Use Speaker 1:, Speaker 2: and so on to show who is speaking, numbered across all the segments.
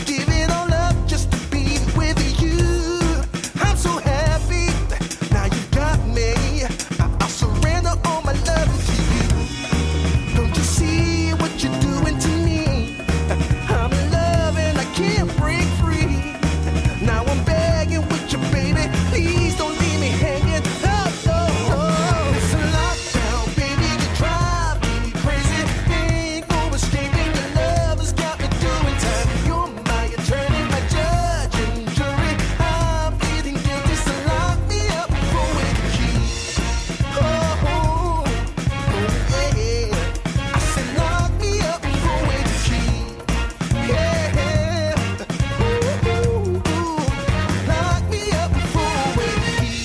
Speaker 1: give it all up just to be with you. I'm so happy, now you got me. I'll surrender all my love to you. Don't you see what you're doing to me? I'm in love and I can't break free. Now I'm begging with you, baby, please don't leave me hanging. Oh, oh, oh. It's a lockdown, baby, you drive me crazy. Ain't no escaping, your love has got me doing time. You're my attorney, my judge and jury. I'm feeling guilty, so lock me up for a key. Oh, oh, oh, yeah. I said lock me up for a key. Yeah, ooh, ooh, ooh. Lock me up for a key.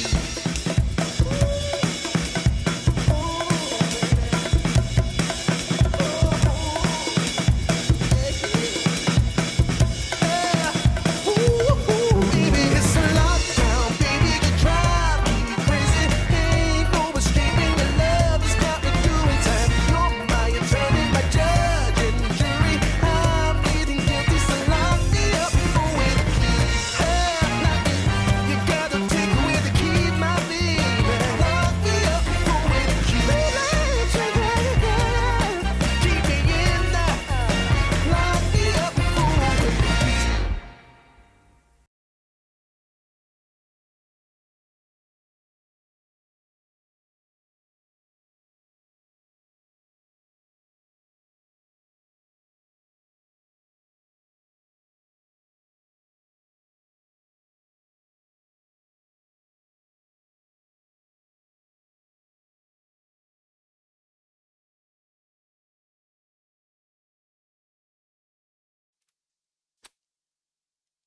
Speaker 1: Baby, it's a lockdown, baby, you drive me crazy. Ain't no escaping, your love has got me doing time. You're my attorney, my judge and jury. I'm feeling guilty, so lock me up for a key. You gotta take away the key, my baby. Lock me up for a key. Keep me in there. Lock me up for a key.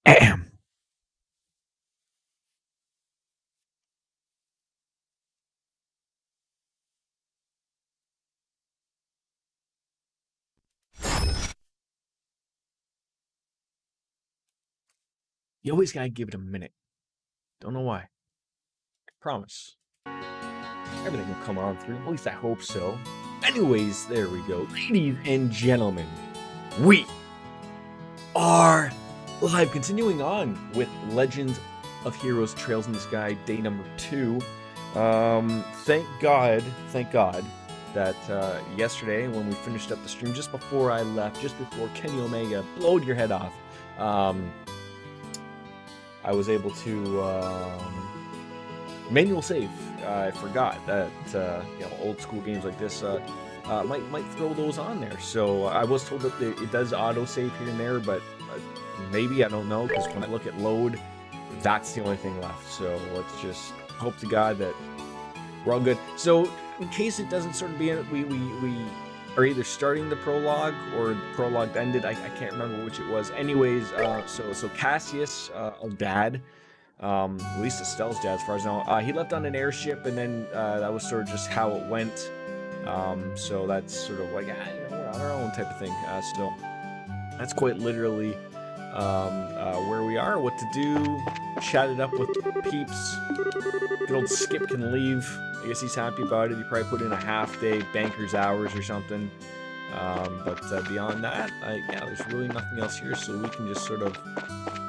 Speaker 2: Ahem. You always gotta give it a minute. Don't know why. Promise. Everything will come on through. At least I hope so. Anyways, there we go. Ladies and gentlemen, we are live. Continuing on with Legends of Heroes Trails in the Sky, day number 2. Thank God that yesterday when we finished up the stream, just before I left, just before Kenny Omega blowed your head off, I was able to manual save. I forgot that old school games like this might throw those on there. So I was told that it does auto save here and there, but maybe, I don't know, because when I look at load, that's the only thing left. So let's just hope to God that we're all good. So in case it doesn't sort of be in, we are either starting the prologue or the prologue ended. I can't remember which it was. Anyways, so Cassius, dad, at least Estelle's dad, as far as I know, he left on an airship, and then that was sort of just how it went. So that's sort of like, we're on our own type of thing. So that's quite literally where we are, what to do, chat it up with peeps. Good old Skip can leave. I guess he's happy about it. He probably put in a half-day banker's hours or something. But beyond that, yeah, there's really nothing else here, so we can just sort of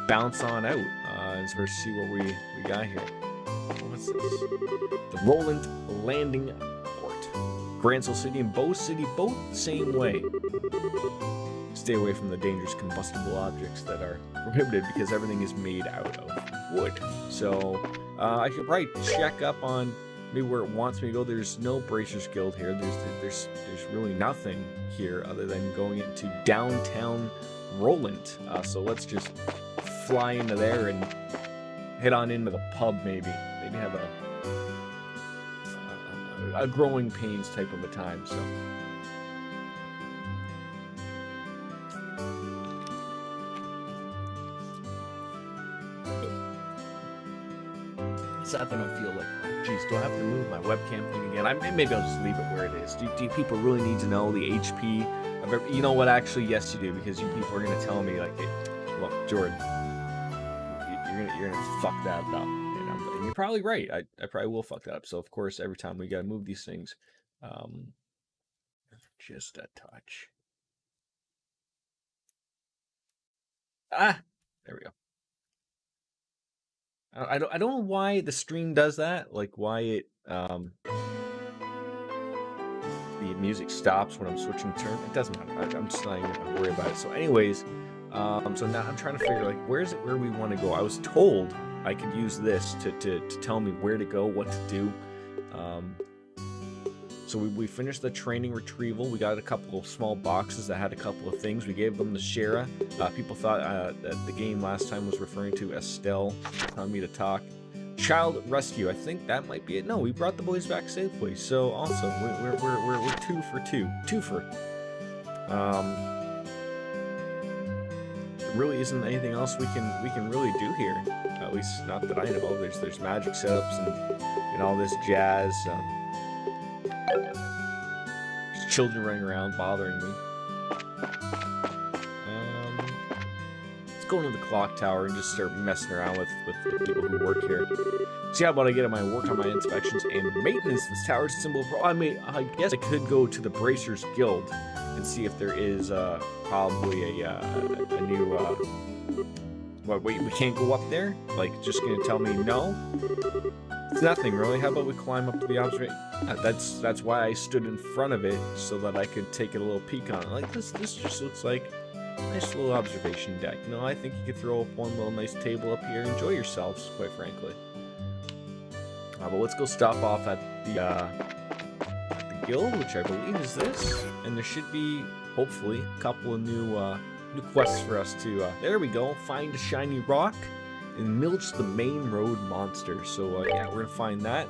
Speaker 2: bounce on out and sort of see what we got here. What's this? The Roland Landing Port. Gransel City and Bow City, both the same way. Stay away from the dangerous combustible objects that are prohibited because everything is made out of wood. So I should probably check up on maybe where it wants me to go. There's no Bracers Guild here. There's really nothing here other than going into downtown Roland. So let's just fly into there and head on into the pub. Maybe have a growing pains type of a time. So. Sad that I don't feel like, geez, do I have to move my webcam thing again? Maybe I'll just leave it where it is. Do people really need to know the HP of every, you know what, actually, yes you do, because you people are going to tell me, like, hey, look, Jordan, you're gonna fuck that up. And you're probably right. I probably will fuck that up. So, of course, every time we got to move these things, just a touch. Ah, there we go. I don't know why the stream does that. Like why it the music stops when I'm switching turn. It doesn't matter. I'm just not even gonna worry about it. So anyways, so now I'm trying to figure like where we want to go. I was told I could use this to tell me where to go, what to do. So we finished the training retrieval. We got a couple of small boxes that had a couple of things. We gave them to Shara. People thought that the game last time was referring to Estelle telling me to talk. Child rescue. I think that might be it. No, we brought the boys back safely. So awesome. We're 2 for 2. Twofer. There really isn't anything else we can really do here. At least not that I know. There's magic setups and all this jazz. There's children running around bothering me. Let's go into the clock tower and just start messing around with the people who work here. See how about I get on my work on my inspections and maintenance. This tower's symbol for. I guess I could go to the Bracers Guild and see if there is probably a new. What? Wait, we can't go up there? Like, just gonna tell me no? It's nothing really. How about we climb up to the observation? That's why I stood in front of it so that I could take a little peek on it. Like this just looks like a nice little observation deck. You know, I think you could throw up one little nice table up here. Enjoy yourselves, quite frankly. But let's go stop off at the guild, which I believe is this, and there should be hopefully a couple of new quests for us to. There we go. Find a shiny rock and milch the main road monster. So yeah, we're gonna find that.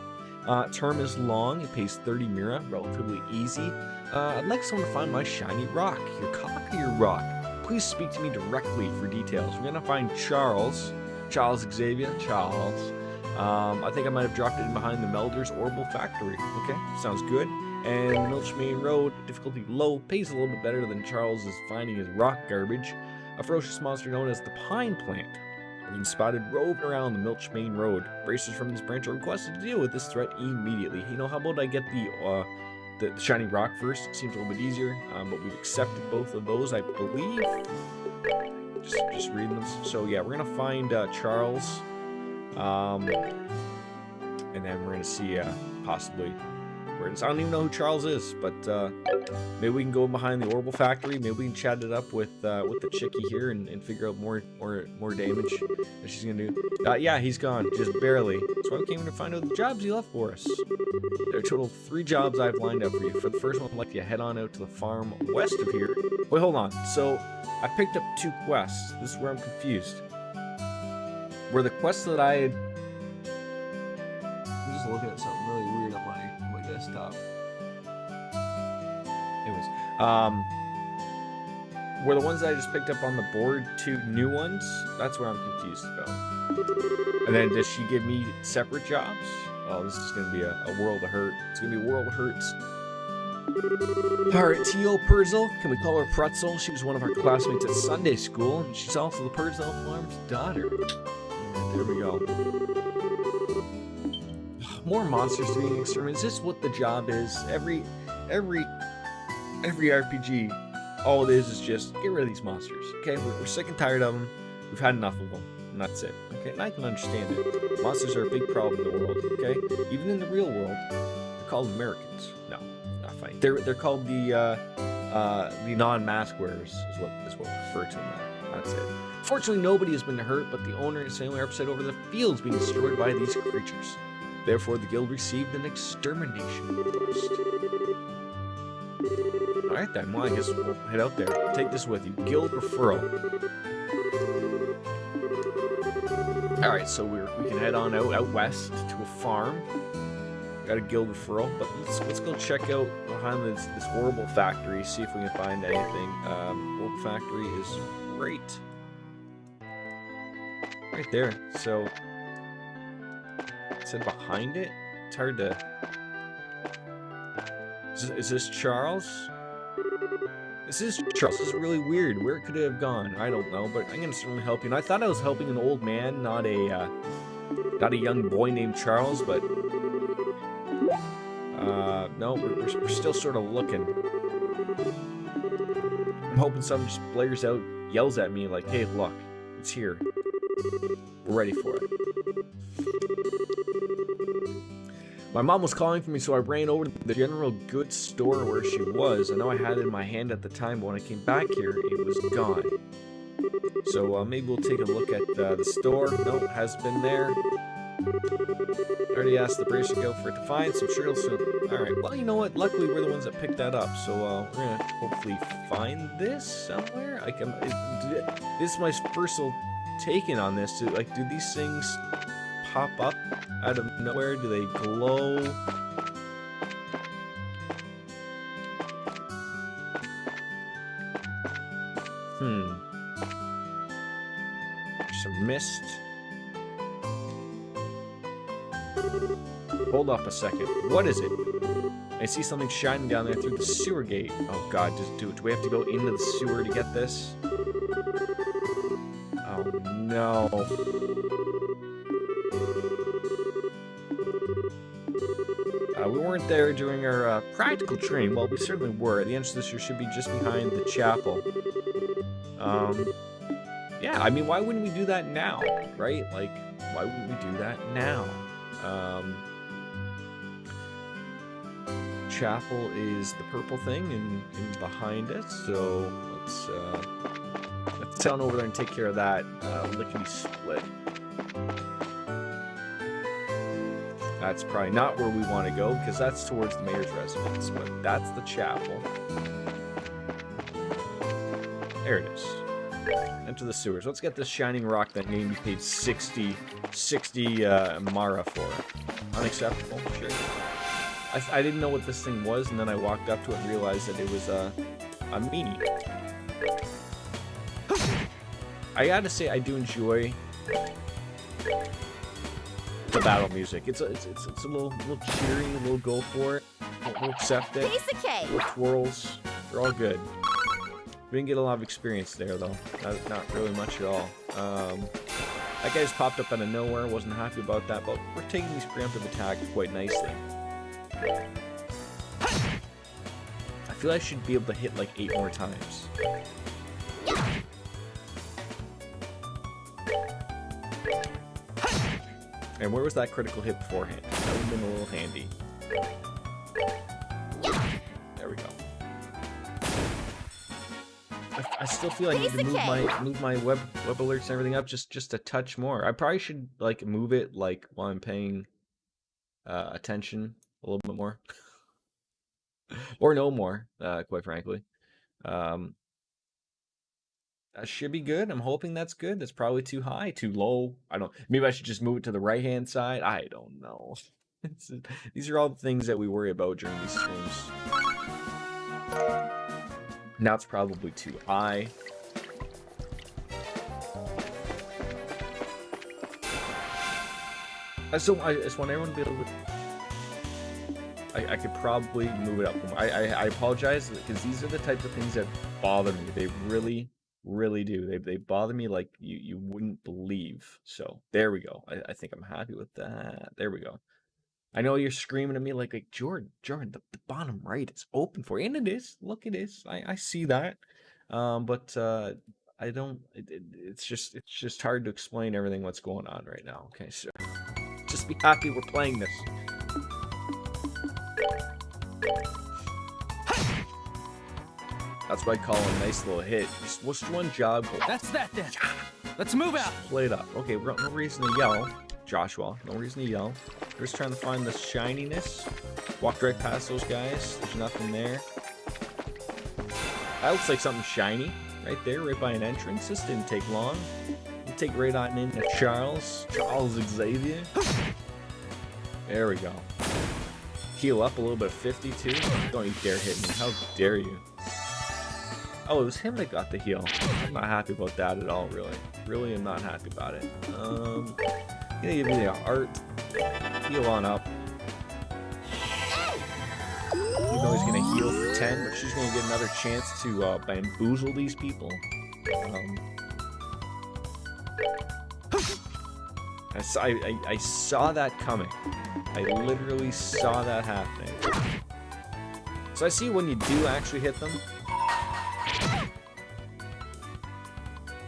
Speaker 2: Term is long. It pays 30 mira, relatively easy. I'd like someone to find my shiny rock. Your cock or your rock? Please speak to me directly for details. We're gonna find Charles Xavier. Charles. I think I might have dropped it in behind the Melder's Orbital Factory. Okay, sounds good. And Milch Main Road, difficulty low, pays a little bit better than Charles is finding his rock garbage. A ferocious monster known as the Pine Plant has been spotted roving around the Milch Main Road. Bracers from this branch are requested to deal with this threat immediately. You know, how about I get the shiny rock first? It seems a little bit easier, but we've accepted both of those, I believe. Just reading them. So yeah, we're gonna find Charles, and then we're gonna see possibly. I don't even know who Charles is, but maybe we can go behind the Orbital Factory. Maybe we can chat it up with the chickie here and figure out more damage that she's gonna do. Yeah, he's gone, just barely. That's why we came in to find out the jobs he left for us. There are a total of 3 jobs I've lined up for you. For the first one, I'd like you to head on out to the farm west of here. Wait, hold on. So I picked up 2 quests. This is where I'm confused. Were the quests that I had? I'm just looking at something really weird on my desktop. Anyways, were the ones that I just picked up on the board 2 new ones? That's where I'm confused about. And then does she give me separate jobs? Oh, this is going to be a world of hurt. It's going to be a world of hurts. Alright, T.O. Purzel. Can we call her Pretzel? She was one of our classmates at Sunday school, and she's also the Purzel farm's daughter. Alright, there we go. More monsters to be exterminated. Is this what the job is? Every RPG, all it is just get rid of these monsters. Okay, we're sick and tired of them. We've had enough of them, and that's it. Okay, and I can understand it. Monsters are a big problem in the world. Okay, even in the real world, they're called Americans. No, not funny. They're called the non-mask wearers. Is what we refer to them as. That's it. Fortunately, nobody has been hurt, but the owner and his family are upset over the fields being destroyed by these creatures. Therefore, the guild received an extermination request. Alright then, well, I guess we'll head out there. Take this with you. Guild referral. Alright, so we can head on out west to a farm. Got a guild referral, but let's go check out behind this Orbital Factory, see if we can find anything. Orbital Factory is right there. So it said behind it. It's hard to. Is this Charles? This is Charles. This is really weird. Where could it have gone? I don't know, but I'm gonna certainly help you. And I thought I was helping an old man, not a young boy named Charles. But no, we're still sort of looking. I'm hoping someone just blares out, yells at me like, "Hey, look, It's here. We're ready for it. My mom was calling for me, so I ran over to the general goods store where she was. I know I had it in my hand at the time, but when I came back here, it was gone. So maybe we'll take a look at the store. No, it hasn't been there. I already asked the bracer girl for it to find, so I'm sure it'll soon. Alright, well, you know what? Luckily, we're the ones that picked that up, so we're gonna hopefully find this somewhere. This is my first little take-in on this. Do these things pop up out of nowhere? Do they glow? There's some mist. Hold up a second. What is it? I see something shining down there through the sewer gate. Oh god, just do it. Do we have to go into the sewer to get this? Oh no. We weren't there during our practical training. Well, we certainly were. The entrance to this should be just behind the chapel. Yeah, I mean, why wouldn't we do that now, right? Like, why wouldn't we do that now? Chapel is the purple thing and behind it, so let's head on over there and take care of that lickety-split. That's probably not where we want to go, because that's towards the mayor's residence, but that's the chapel. There it is. Enter the sewers. Let's get this shining rock that made me paid 60 Mara for. Unacceptable? Sure. I didn't know what this thing was, and then I walked up to it and realized that it was a meanie. I gotta say, I do enjoy the battle music. It's a little cheery, a little go for it. We'll accept it.
Speaker 3: Piece of cake.
Speaker 2: Little twirls. They're all good. We didn't get a lot of experience there, though. Not really much at all. That guy just popped up out of nowhere. Wasn't happy about that, but we're taking these preemptive attacks quite nicely. I feel I should be able to hit like 8 more times. And where was that critical hit beforehand? That would have been a little handy. There we go. I still feel I need to move my web alerts and everything up just a touch more. I probably should like move it like while I'm paying attention a little bit more, or no more. Quite frankly, that should be good. I'm hoping that's good. That's probably too high, too low. I don't. Maybe I should just move it to the right hand side. I don't know. These are all the things that we worry about during these streams. Now it's probably too high. I just want everyone to be able to... I could probably move it up more. I apologize, because these are the types of things that bother me. They really, really do. They bother me like you wouldn't believe. So, there we go. I think I'm happy with that. There we go. I know you're screaming at me like Jordan, the bottom right is open for you. And it is. Look, it is. I see that. But I don't... It's just hard to explain everything what's going on right now. Okay, so... Just be happy we're playing this. That's what I call a nice little hit. Just one job.
Speaker 4: That's that then. Let's move out.
Speaker 2: Play it up. Okay, no reason to yell. Joshua, no reason to yell. We're just trying to find the shininess. Walked right past those guys. There's nothing there. That looks like something shiny. Right there, right by an entrance. This didn't take long. We'll take right on into Charles Xavier. There we go. Heal up a little bit of 52. Don't you dare hit me. How dare you? Oh, it was him that got the heal. I'm not happy about that at all, really. Really am not happy about it. Gonna give me the art. Heal on up. Even though he's gonna heal for 10, but she's gonna get another chance to bamboozle these people. I saw that coming. I literally saw that happening. So I see when you do actually hit them.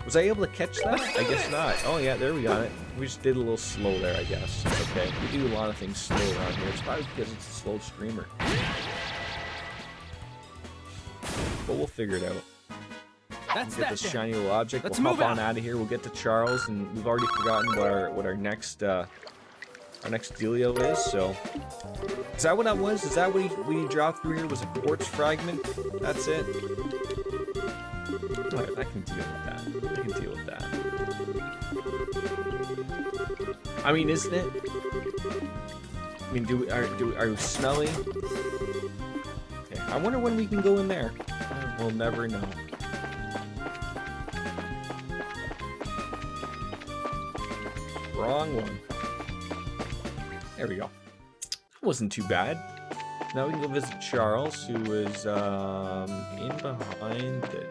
Speaker 2: Was I able to catch that? I guess not. Oh yeah, there we got it. We just did a little slow there, I guess. It's okay. We do a lot of things slow around here. It's probably because it's a slow streamer. But we'll figure it out.
Speaker 4: That's
Speaker 2: We'll get this shiny little object.
Speaker 4: Let's
Speaker 2: we'll
Speaker 4: move
Speaker 2: hop on
Speaker 4: out.
Speaker 2: out of here. We'll get to Charles, and we've already forgotten what our next dealio is. So, is that what that was? Is that what we dropped through here? Was a quartz fragment? That's it. Alright, I can deal with that. I can deal with that. I mean, isn't it? I mean, are we smelly? Okay, I wonder when we can go in there. We'll never know. Wrong one. There we go. That wasn't too bad. Now we can go visit Charles, who is in behind the.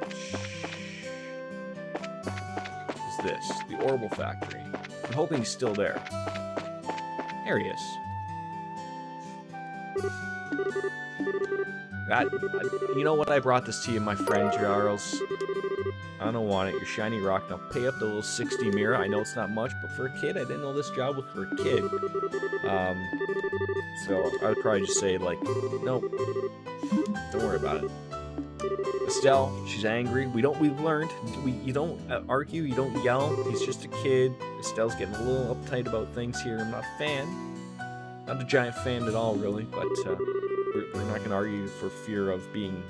Speaker 2: What's this? The Orbital Factory. I'm hoping he's still there. There he is. You know what? I brought this to you, my friend Charles. I don't want it. Your shiny rock. Now pay up the little 60 mira. I know it's not much, but for a kid, I didn't know this job was for a kid. So I would probably just say like, nope. Don't worry about it. Estelle, she's angry. We've learned. You don't argue. You don't yell. He's just a kid. Estelle's getting a little uptight about things here. I'm not a fan. Not a giant fan at all, really. But we're not going to argue for fear of being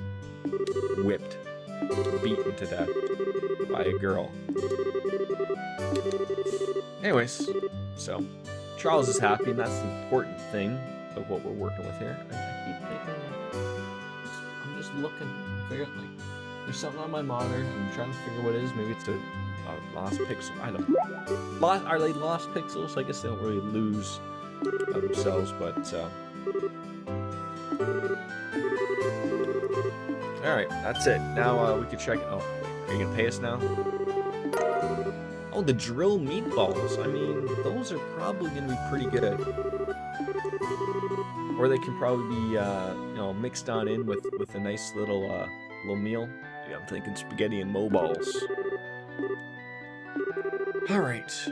Speaker 2: whipped, beaten to death by a girl. Anyways, so Charles is happy, and that's the important thing of what we're working with here. I keep thinking, I'm just looking, figuring like there's something on my monitor. I'm trying to figure what it is. Maybe it's a lost pixel. I don't know. Are they lost pixels? I guess they don't really lose themselves, but. Alright, that's it. Now we can check. Oh, are you gonna pay us now? Oh, the drill meatballs. I mean, those are probably gonna be pretty good. Or they can probably be, you know, mixed on in with a nice little meal. Yeah, I'm thinking spaghetti and mo balls. Alright.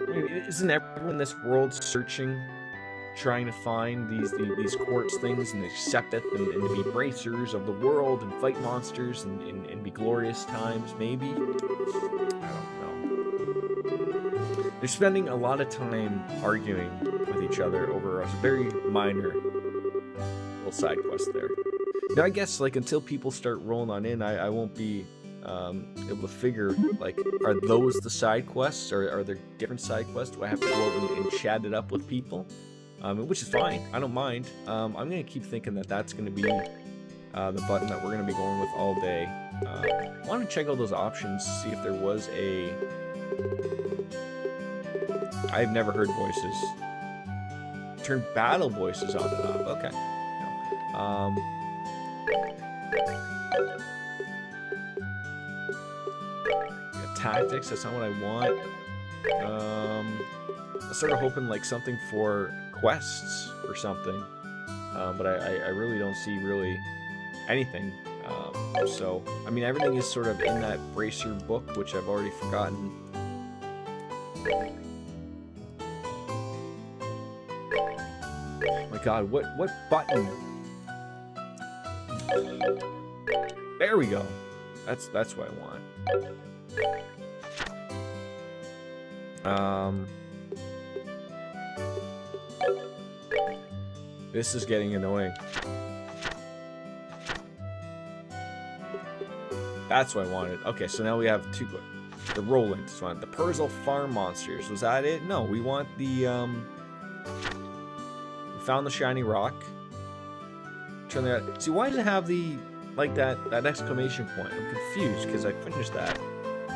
Speaker 2: I mean, isn't everyone in this world searching? Trying to find these quartz things and accept it and to be bracers of the world and fight monsters and be glorious times, maybe? I don't know. They're spending a lot of time arguing with each other over a very minor little side quest there. Now, I guess, like, until people start rolling on in, I won't be able to figure, like, are those the side quests, or are there different side quests? Do I have to go out and chat it up with people? Which is fine. I don't mind. I'm going to keep thinking that that's going to be the button that we're going to be going with all day. I want to check out those options, see if there was a... I've never heard voices. Turn battle voices on and off. Okay. No. Yeah, tactics, that's not what I want. I started hoping like something for quests or something, but I really don't see anything. So I mean, everything is sort of in that bracer book, which I've already forgotten. Oh my God, what button? There we go. That's what I want. This is getting annoying. That's what I wanted. Okay, so now we have two. The Roland one. The Perzel Farm Monsters. Was that it? No, we want the we found the shiny rock. Turn that. See, why does it have the like that exclamation point? I'm confused because I finished that.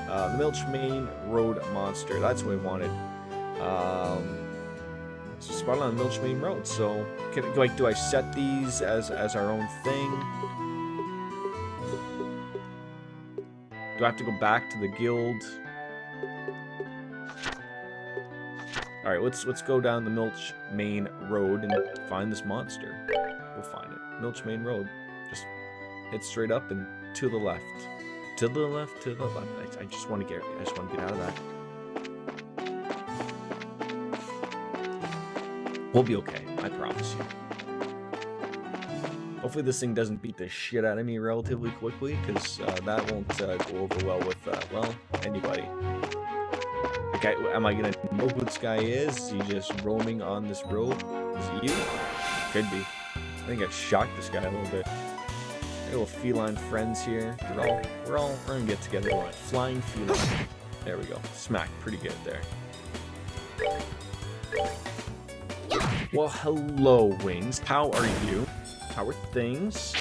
Speaker 2: The Milch Main Road Monster. That's what I wanted. Spot on the Milch Main Road. So, do I set these as our own thing? Do I have to go back to the guild? All right, let's go down the Milch Main Road and find this monster. We'll find it. Milch Main Road. Just head straight up and to the left. To the left, to the left. I just want to get out of that. We'll be okay. I promise you. Hopefully this thing doesn't beat the shit out of me relatively quickly, because that won't go over well with, well, anybody. Okay, am I gonna know who this guy is? Is he just roaming on this road? Is it you? Could be. I think I shocked this guy a little bit. Little feline friends here. We're gonna get together. We're like flying feline. There we go. Smack. Pretty good there. Well, hello, Wings. How are you? How are things?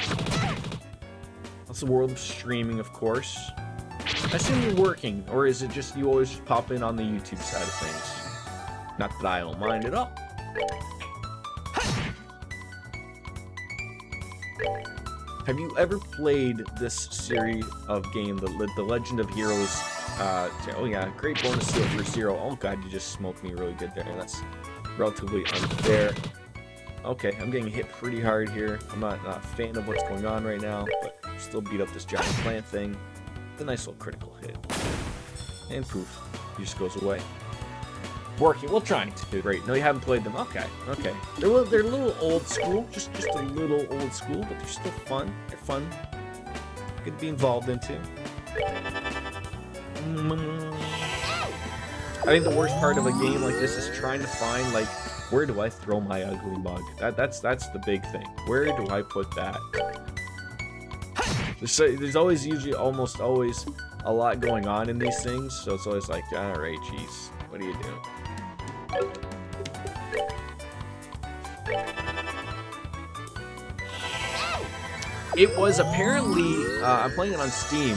Speaker 2: That's the world of streaming, of course. I assume you're working, or is it just you always pop in on the YouTube side of things? Not that I don't mind at all. Have you ever played this series of game, the Legend of Heroes? Oh yeah, great bonus steal for 0. Oh god, you just smoked me really good there. That's relatively unfair. Okay, I'm getting hit pretty hard here. I'm not a fan of what's going on right now, but still beat up this giant plant thing. A nice little critical hit. And poof, he just goes away. Working, well, trying to. Great. No, you haven't played them. Okay, okay. They're a little old school, just a little old school, but they're still fun. They're fun. Good to be involved into. I think the worst part of a game like this is trying to find, like, where do I throw my ugly mug? That's the big thing. Where do I put that? There's always, usually, almost always, a lot going on in these things, so it's always like, all right, geez, what do you do? It was apparently, I'm playing it on Steam,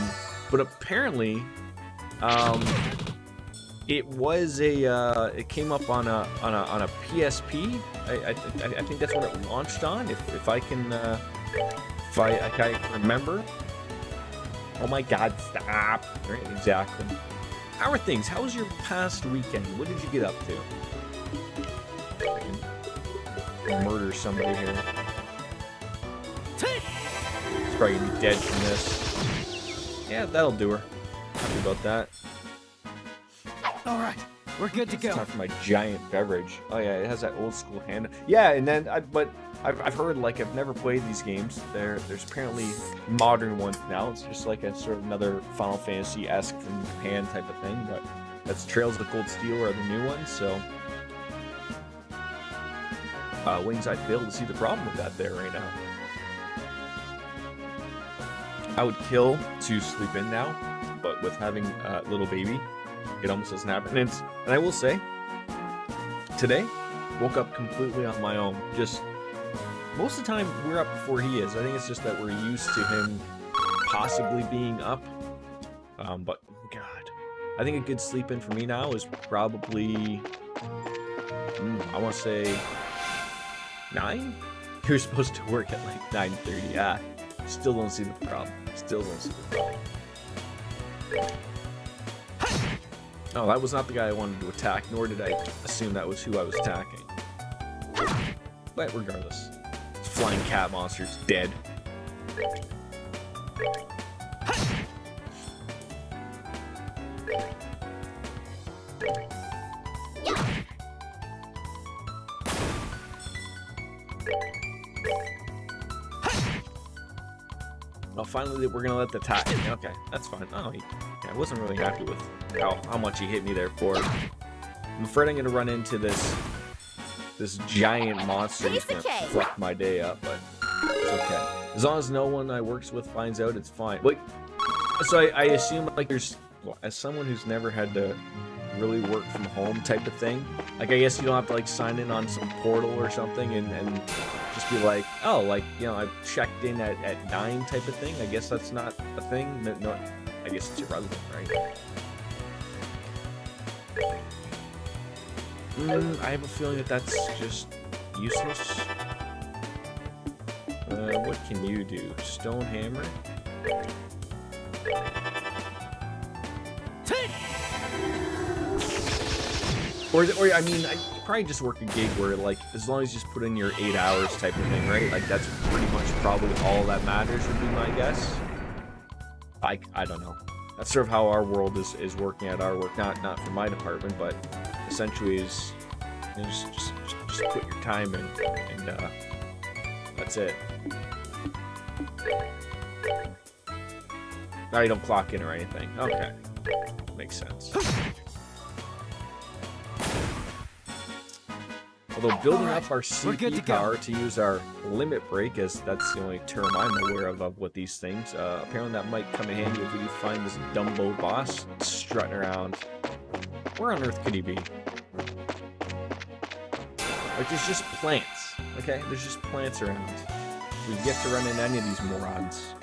Speaker 2: but apparently, it was it came up on a PSP. I think that's what it launched on. If I can remember. Oh my God! Stop. Right, exactly. How are things? How was your past weekend? What did you get up to? I can murder somebody here. He's probably gonna be dead from this. Yeah, that'll do her. Happy about that.
Speaker 4: All right, we're good to go.
Speaker 2: It's time for my giant beverage. Oh yeah, it has that old school hand. Yeah, and then but I've heard, like, I've never played these games. There's apparently modern ones now. It's just like a sort of another Final Fantasy-esque from Japan type of thing. But that's Trails of the Cold Steel are the new ones. So Wings, I fail to see the problem with that there right now. I would kill to sleep in now, but with having a little baby, it almost doesn't happen. And I will say, today, woke up completely on my own. Just, most of the time, we're up before he is. I think it's just that we're used to him possibly being up. But, God, I think a good sleep in for me now is probably, I want to say, 9? You're supposed to work at like 9:30. Yeah, still don't see the problem. Still don't see the problem. Oh, that was not the guy I wanted to attack, nor did I assume that was who I was attacking. But regardless, this flying cat monster's dead. Well, finally, we're gonna let the attack. Okay, that's fine. Oh, I wasn't really happy with how much he hit me there for. I'm afraid I'm gonna run into this giant monster who's gonna fuck my day up, but it's okay. As long as no one I works with finds out, it's fine. Wait, so I assume, like, there's, well, as someone who's never had to really work from home type of thing, like, I guess you don't have to, like, sign in on some portal or something and just be like, oh, like, you know, I checked in at 9 type of thing. I guess that's not a thing. No, I guess it's irrelevant, right? I have a feeling that that's just useless. What can you do? Stone hammer? Or I mean, I probably just work a gig where, like, as long as you just put in your 8 hours type of thing, right? Like, that's pretty much probably all that matters would be my guess. I don't know. That's sort of how our world is working at our work. Not for my department, but essentially is just put your time in, and that's it. Now you don't clock in or anything. Okay, makes sense. Although building up our CP power to use our limit break, as that's the only term I'm aware of with these things, apparently that might come in handy if we do find this Dumbo boss strutting around. Where on earth could he be? Like, there's just plants, okay? There's just plants around. We get to run into any of these morons.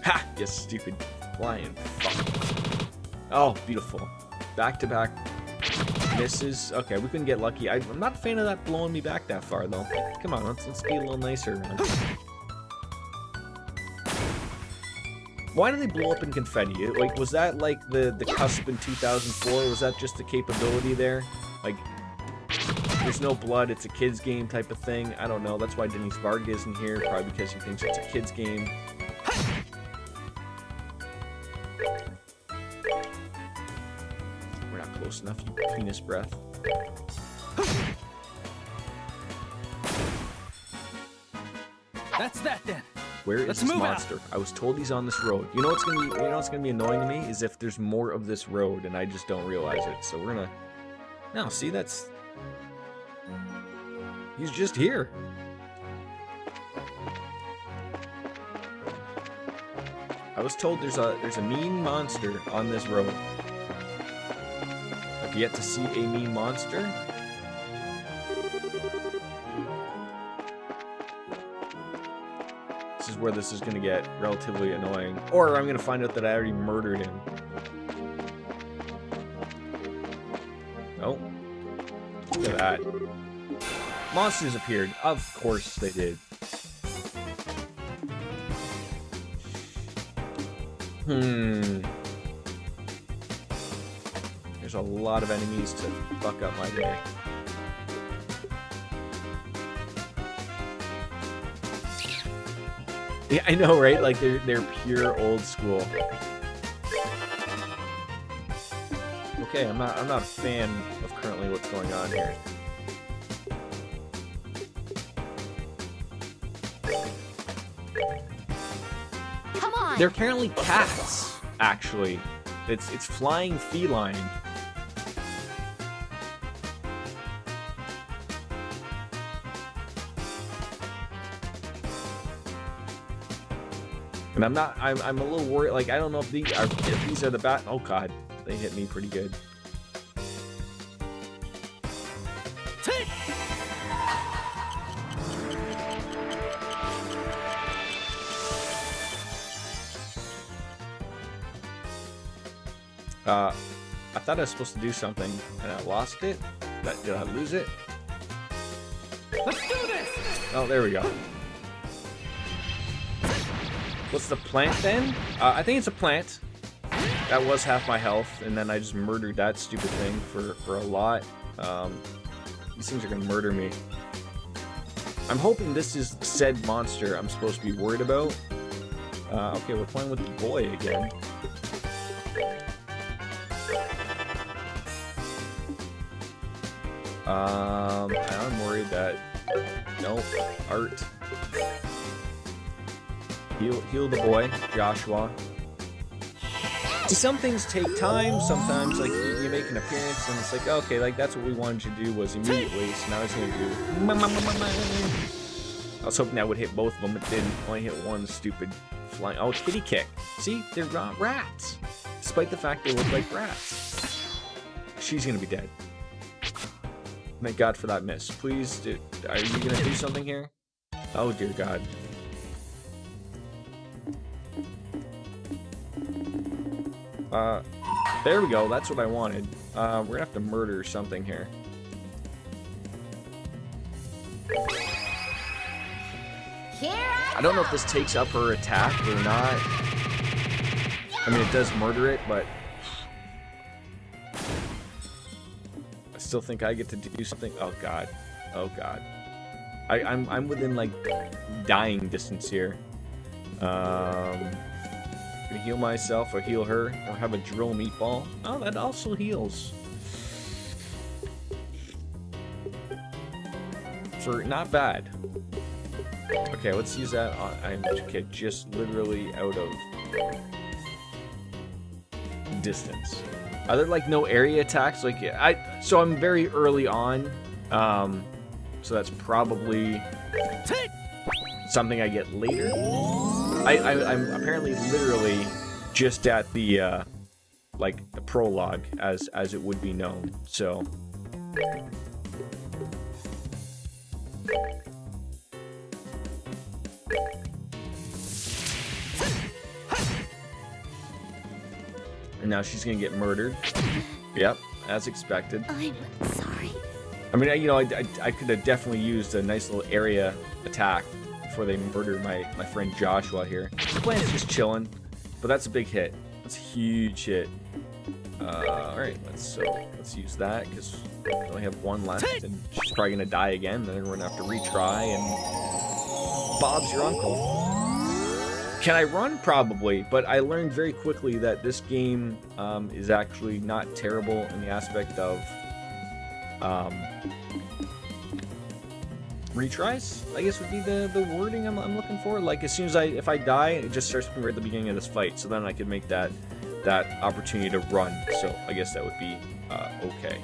Speaker 2: Ha! You stupid flying fuck. Oh, beautiful. Back-to-back misses. Okay, we couldn't get lucky. I'm not a fan of that blowing me back that far, though. Come on, let's be a little nicer around. Why do they blow up in confetti? Like, was that like the cusp in 2004? Was that just the capability there? Like, there's no blood, it's a kid's game type of thing. I don't know. That's why Denise Varga isn't here. Probably because he thinks it's a kid's game. We're not close enough, you penis breath.
Speaker 4: That's that then.
Speaker 2: Where is this monster? I was told he's on this road. You know what's gonna be annoying to me is if there's more of this road and I just don't realize it. So we're gonna. No, see, that's. He's just here. I was told there's a mean monster on this road. I've yet to see a mean monster. This is where this is going to get relatively annoying. Or I'm going to find out that I already murdered him. Oh. Look at that. Monsters appeared. Of course they did. There's a lot of enemies to fuck up my day. Yeah, I know, right? Like they're pure old school. Okay, I'm not a fan of currently what's going on here.
Speaker 3: Come on.
Speaker 2: They're apparently cats, actually. It's flying feline. And I'm a little worried, like, I don't know if these are the bat. Oh god, they hit me pretty good. I thought I was supposed to do something, and I lost it. Did I lose it?
Speaker 4: Let's do this!
Speaker 2: Oh, there we go. What's the plant then? I think it's a plant. That was half my health, and then I just murdered that stupid thing for a lot. These things are gonna murder me. I'm hoping this is said monster I'm supposed to be worried about. Okay, we're playing with the boy again. I'm worried that... Nope. Art. Heal the boy, Joshua. See, some things take time. Sometimes, like, you make an appearance and it's like, okay, like, that's what we wanted you to do was immediately, so now he's gonna do... I was hoping that would hit both of them. It didn't. Only hit one stupid flying... Oh, kitty kick. See? They're not rats. Despite the fact they look like rats. She's gonna be dead. Thank God for that miss. Please, are you gonna do something here? Oh, dear God. There we go. That's what I wanted. We're gonna have to murder something here. I don't know if this takes up her attack or not. I mean, it does murder it, but... still think I get to do something. Oh god. Oh god. I'm within like dying distance here. Gonna heal myself or heal her or have a drill meatball. Oh, that also heals. For not bad. Okay, let's use that on. I'm just literally out of distance. Are there like no area attacks? Like so I'm very early on. So that's probably something I get later. I'm apparently literally just at the like the prologue as it would be known. So and now she's gonna get murdered. Yep, as expected.
Speaker 3: I'm sorry.
Speaker 2: I mean, you know, I could have definitely used a nice little area attack before they murdered my friend Joshua here. Planet's just chilling, but that's a big hit. That's a huge hit. All right, let's use that because we only have one left, and she's probably gonna die again. Then we're gonna have to retry, and Bob's your uncle. Can I run? Probably, but I learned very quickly that this game is actually not terrible in the aspect of retries, I guess would be the wording I'm looking for. Like as soon as if I die, it just starts me right at the beginning of this fight, so then I could make that opportunity to run. So I guess that would be okay.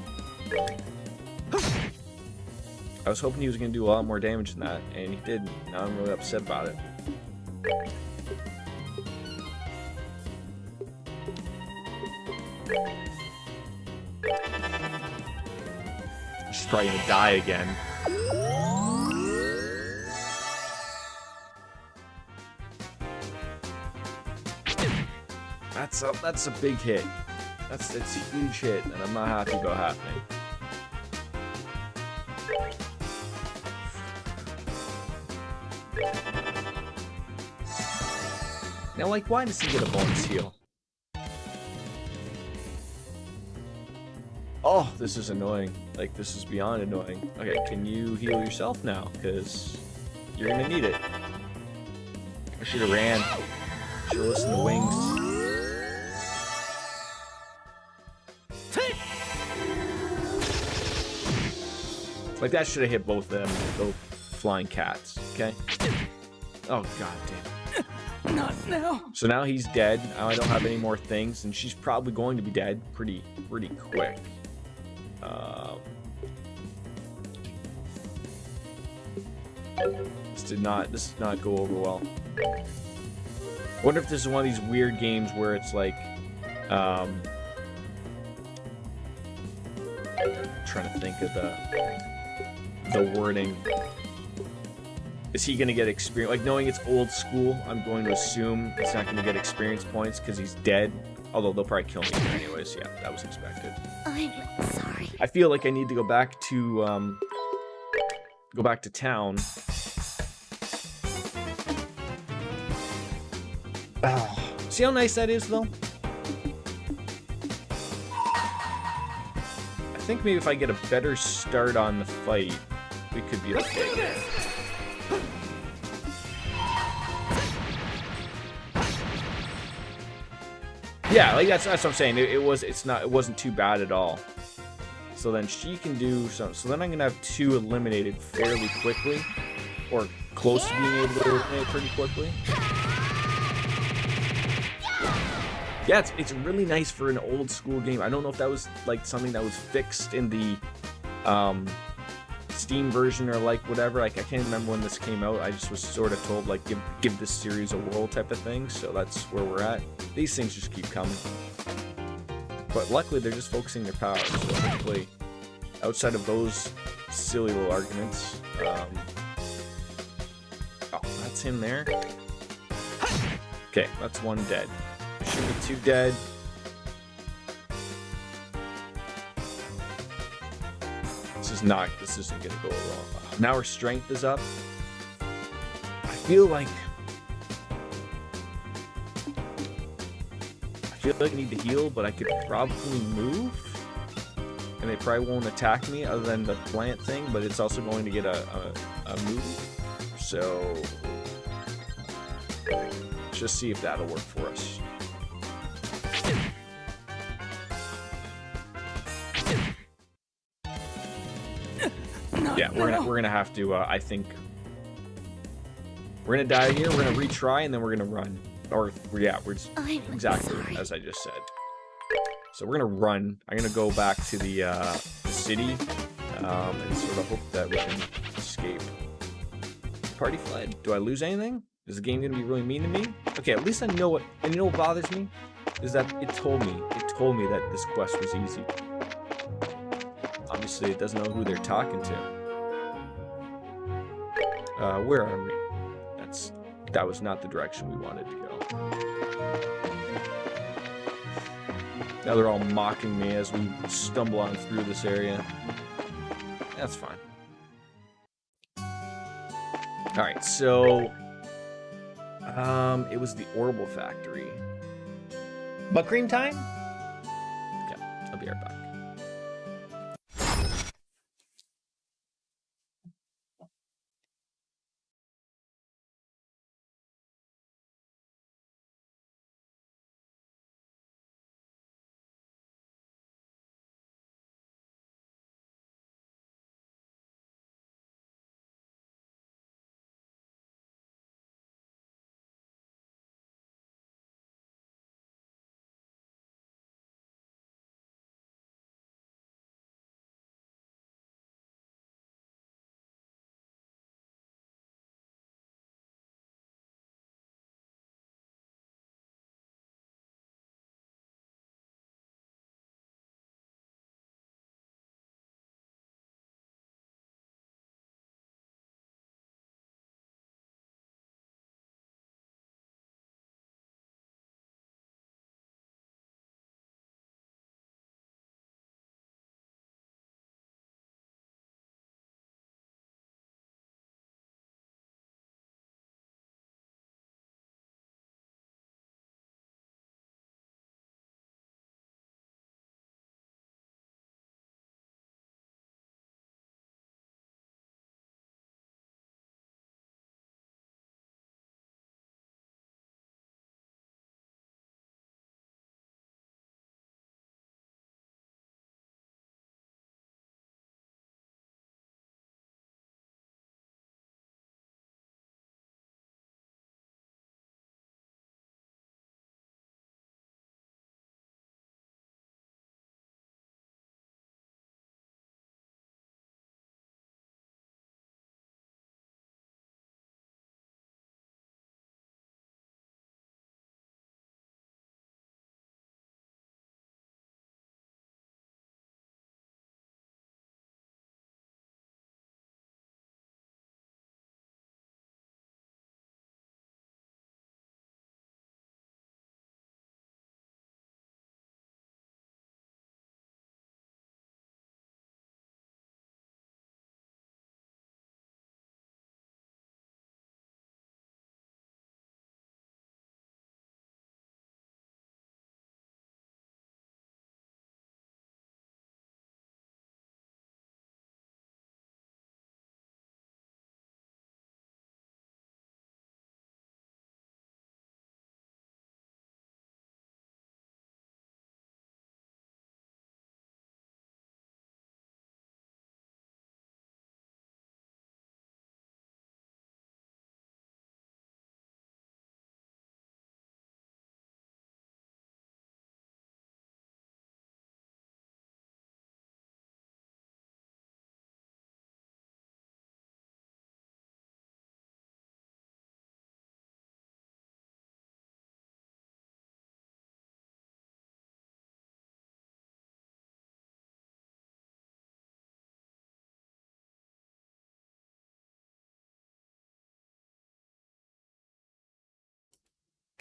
Speaker 2: I was hoping he was gonna do a lot more damage than that, and he didn't. Now I'm really upset about it. She's probably gonna die again. That's a big hit. It's a huge hit, and I'm not happy about happening. Now, like, why does he get a bonus heal? Oh, this is annoying. Like, this is beyond annoying. Okay, can you heal yourself now? Because you're gonna need it. I should have ran. Should have listened to Wings. Like, that should have hit both of them, both flying cats, okay? Oh, god damn.
Speaker 4: Not now.
Speaker 2: So now he's dead. Now I don't have any more things, and she's probably going to be dead pretty quick. This did not go over well. I wonder if this is one of these weird games where it's like, trying to think of the wording. Is he gonna get experience? Like, knowing it's old school, I'm going to assume it's not gonna get experience points because he's dead. Although they'll probably kill me anyways. Yeah, that was expected.
Speaker 3: I'm sorry.
Speaker 2: I feel like I need to go back to town. Oh. See how nice that is, though? I think maybe if I get a better start on the fight, we could be okay. Yeah, like that's what I'm saying. It wasn't too bad at all. So then she can do something. So then I'm gonna have two eliminated fairly quickly, or close to being able to eliminate pretty quickly. Yeah, it's really nice for an old school game. I don't know if that was like something that was fixed in the Steam version or like whatever. Like, I can't remember when this came out. I just was sort of told like give this series a whirl type of thing. So that's where we're at. These things just keep coming. But luckily they're just focusing their power. So hopefully, outside of those silly little arguments, oh, that's him there. Okay, that's one dead. Should be two dead. This isn't gonna go wrong. Now her strength is up. I feel like I need to heal, but I could probably move. and they probably won't attack me other than the plant thing, but it's also going to get a move. So let's just see if that'll work for us. Yeah, we're gonna have to. I think we're gonna die here. We're gonna retry, and then we're gonna run. Or yeah, we're just, exactly as I just said. So we're gonna run. I'm gonna go back to the city and sort of hope that we can escape. Party fled. Do I lose anything? Is the game gonna be really mean to me? Okay, at least I know what. And you know what bothers me is that it told me that this quest was easy. Obviously, it doesn't know who they're talking to. Where are we? That was not the direction we wanted to go. Now they're all mocking me as we stumble on through this area. That's fine. Alright, so it was the Orbital Factory. Butt cream time? Okay, I'll be right back.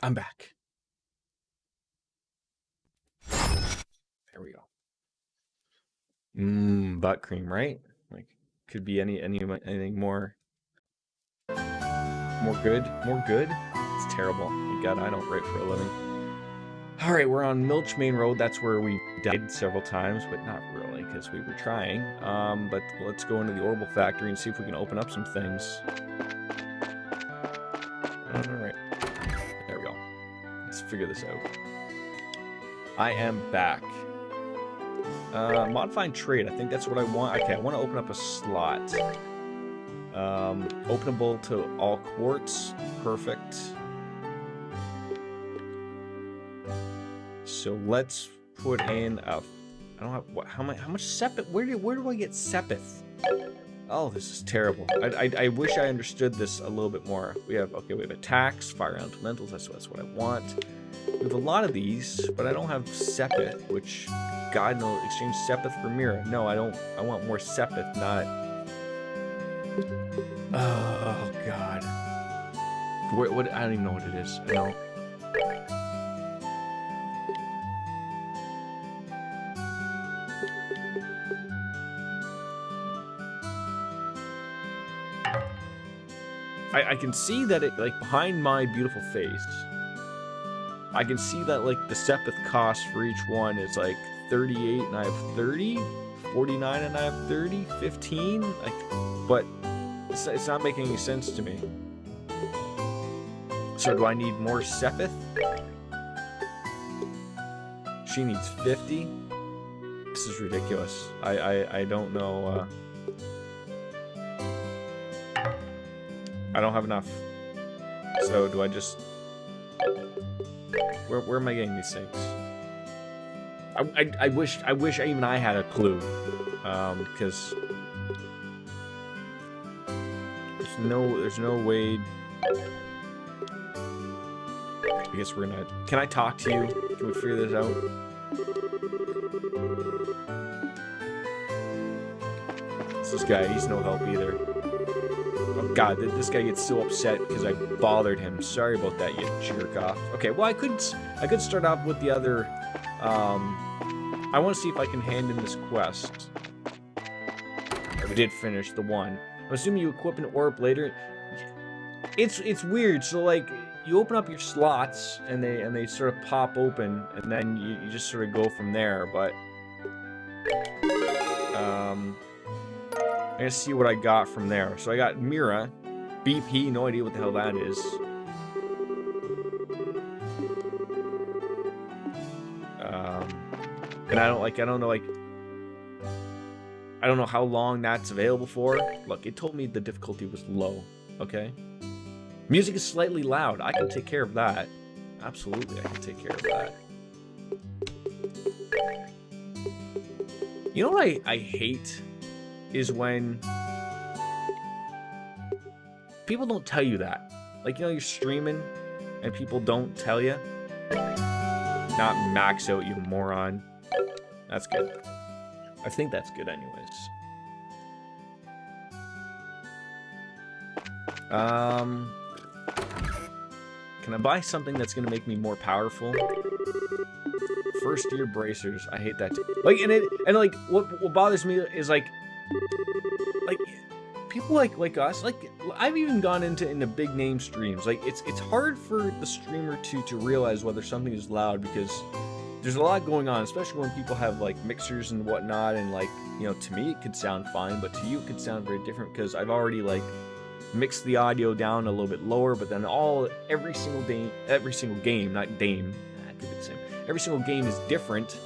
Speaker 2: I'm back. There we go. Butt cream, right? Like, could be anything more good? More good? It's terrible. Thank God I don't write for a living. All right, we're on Milch Main Road. That's where we died several times, but not really, because we were trying. But let's go into the Orbital Factory and see if we can open up some things. All right. There we go. Let's figure this out. I am back. Modifying trade. I think that's what I want. Okay, I want to open up a slot. Openable to all quartz. Perfect. So let's put in a. I don't have what? How much sepith? Where do I get sepith? Oh, this is terrible. I wish I understood this a little bit more. We have attacks, fire elementals. That's what I want. We have a lot of these, but I don't have sepith. Which, God no, exchange sepith for mirror. No, I don't. I want more sepith, not. Oh God. What? I don't even know what it is. I know. I can see that it, like, behind my beautiful face, I can see that, like, the sepith cost for each one is, like, 38 and I have 30, 49 and I have 30, 15, like, but it's not making any sense to me. So do I need more sepith? She needs 50? This is ridiculous. I don't know, I don't have enough. So do I just... Where am I getting these things? I wish even I had a clue. Because there's no way. I guess we're gonna. Can I talk to you? Can we figure this out? This guy, he's no help either. Oh God, this guy gets so upset because I bothered him. Sorry about that, you jerk off. Okay, well I could start off with the other. I want to see if I can hand in this quest. We did finish the one. I'm assuming you equip an orb later. It's weird. So like you open up your slots and they sort of pop open and then you just sort of go from there. But I'm gonna see what I got from there. So I got Mira, BP, no idea what the hell that is. And I don't know how long that's available for. Look, it told me the difficulty was low, okay? Music is slightly loud. I can take care of that. Absolutely, I can take care of that. You know what I hate is when people don't tell you that. Like, you know, you're streaming and people don't tell you. Not max out, you moron. That's good. I think that's good anyways. Can I buy something that's gonna make me more powerful? First year bracers. I hate that. Like, and like what bothers me is like people like us, like I've even gone into big name streams. Like it's hard for the streamer to realize whether something is loud because there's a lot going on, especially when people have like mixers and whatnot, and like, you know, to me it could sound fine, but to you it could sound very different because I've already like mixed the audio down a little bit lower, but then every single game, not Dame, that could be the same. Every single game is different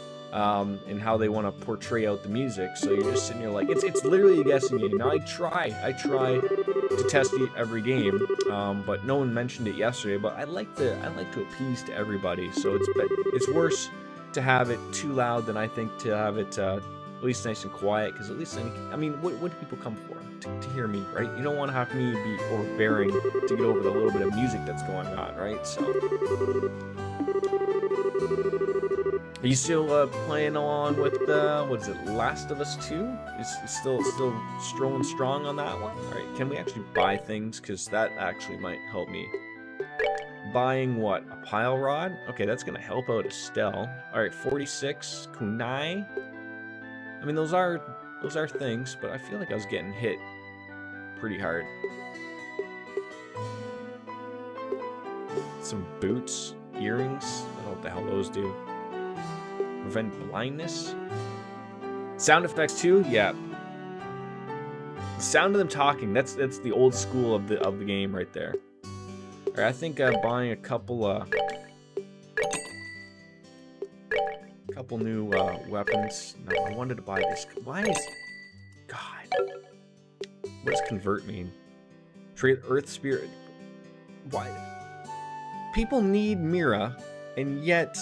Speaker 2: in how they want to portray out the music. So you're just sitting here like it's literally a guessing game. Now I try to test every game, but no one mentioned it yesterday. But I like to appease to everybody. So it's worse to have it too loud than I think to have it at least nice and quiet. Because at least I mean, what do people come for? To hear me, right? You don't want to have me be overbearing to get over the little bit of music that's going on, right? So, are you still playing along with what is it, Last of Us 2? Is still strolling strong on that one? All right, can we actually buy things? Because that actually might help me. Buying what? A pile rod? Okay, that's gonna help out Estelle. All right, 46 kunai. I mean, those are things, but I feel like I was getting hit pretty hard. Some boots. earrings. I don't know what the hell those do. Prevent blindness. Sound effects too? Yeah. The sound of them talking, that's the old school of the game right there. Alright, I think buying a couple new weapons. No, I wanted to buy this. Why is... God. What does convert mean? Trade Earth Spirit. Why? People need Mira, and yet...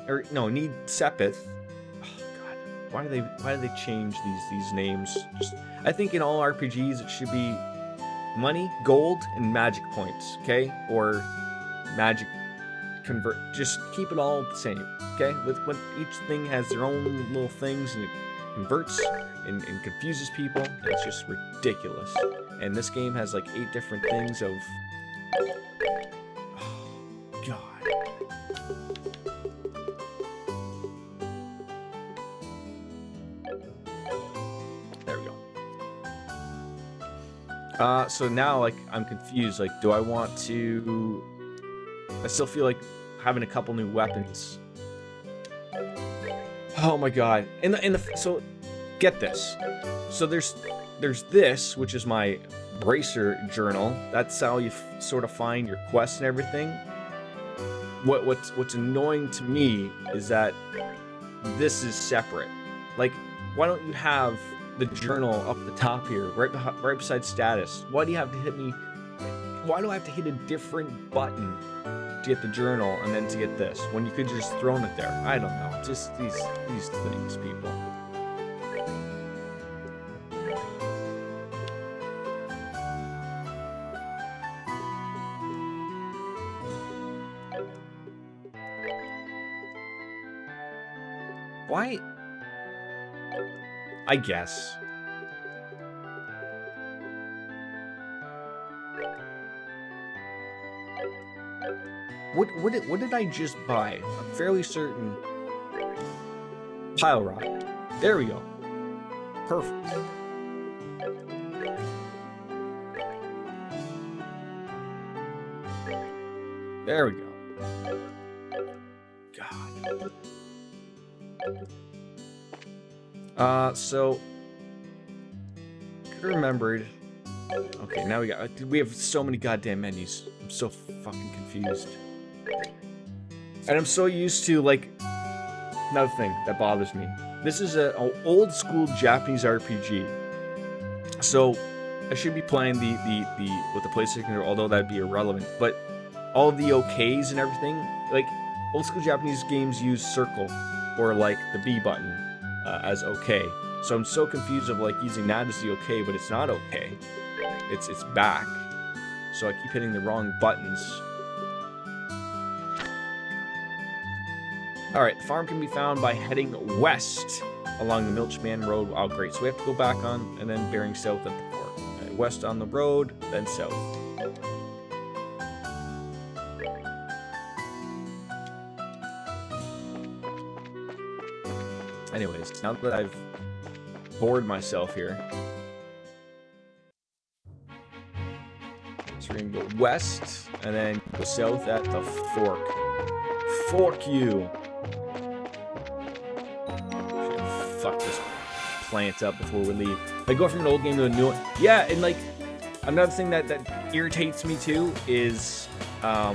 Speaker 2: Or, no, need Sepith. Oh, God. Why do they change these names? Just, I think in all RPGs it should be money, gold, and magic points, okay? Or magic convert. Just keep it all the same, okay? When each thing has their own little things and it converts and confuses people, it's just ridiculous. And this game has like 8 different things of... Oh, God. So now, like, I'm confused. Like, do I want to... I still feel like having a couple new weapons. Oh my god. So, get this. So there's this, which is my bracer journal. That's how you sort of find your quests and everything. What's annoying to me is that this is separate. Like, why don't you have the journal up the top here, right beside status? Why do you have to hit me? Why do I have to hit a different button to get the journal and then to get this when you could just thrown it there? I don't know. Just these things, people. Why? I guess. What did I just buy? I'm fairly certain. Pile rock. There we go. Perfect. There we go. God. So could have remembered. Okay, now we have so many goddamn menus. I'm so fucking confused. And I'm so used to, like, another thing that bothers me. This is an old school Japanese RPG. So I should be playing the with the PlayStation, although that'd be irrelevant. But all of the OKs and everything, like old school Japanese games use circle or like the B button as OK. So I'm so confused of like using that as the OK, but it's not OK. It's back. So I keep hitting the wrong buttons. Alright, the farm can be found by heading west along the Milchman Road. Oh, great. So we have to go back on and then bearing south at the port. Right, west on the road, then south. Anyways, now that I've bored myself here, so we're going to go west and then go south at the fork. Fork you! Fuck this plant up before we leave. I go from an old game to a new one. Yeah, and like another thing that irritates me too is oh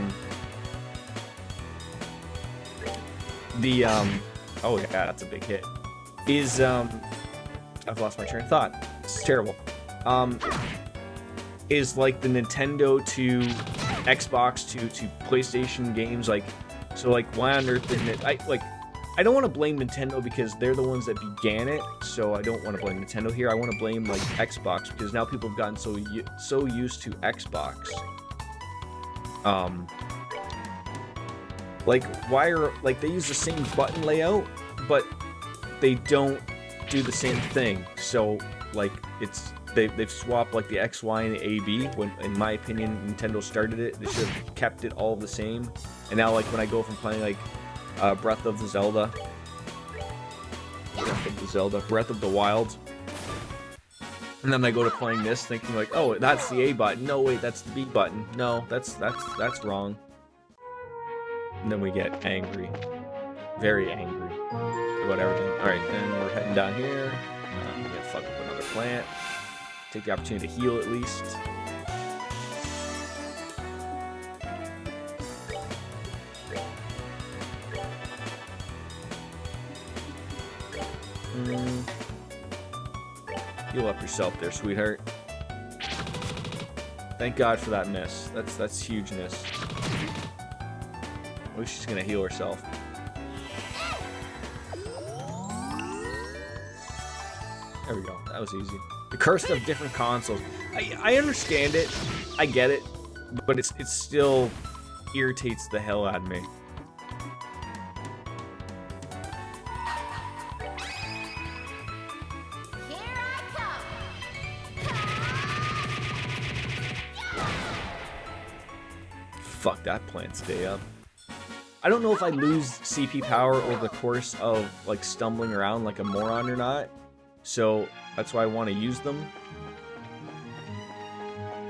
Speaker 2: yeah, that's a big hit. Is I've lost my train of thought. It's terrible. Is like the Nintendo to Xbox to PlayStation games, like, so like why on earth didn't it? I don't want to blame Nintendo because they're the ones that began it, so I don't want to blame Nintendo here. I want to blame like Xbox because now people have gotten so used to Xbox. Like why are like they use the same button layout, but they don't do the same thing. So like they've swapped like the X, Y, and the A, B. When in my opinion Nintendo started it, they should have kept it all the same. And now like when I go from playing like Breath of the Wild, and then I go to playing this thinking like, oh, that's the A button. No, wait, that's the B button. No, that's wrong. And then we get angry. Very angry about everything. Alright, then we're heading down here. I'm gonna fuck up another plant. Take the opportunity to heal at least. Heal up yourself there, sweetheart. Thank God for that miss. That's huge miss. At least she's gonna heal herself. There we go. That was easy. The curse of different consoles. I understand it. I get it. But it still irritates the hell out of me. Fuck, that plant stay up. I don't know if I lose CP power over the course of like stumbling around like a moron or not. So that's why I want to use them.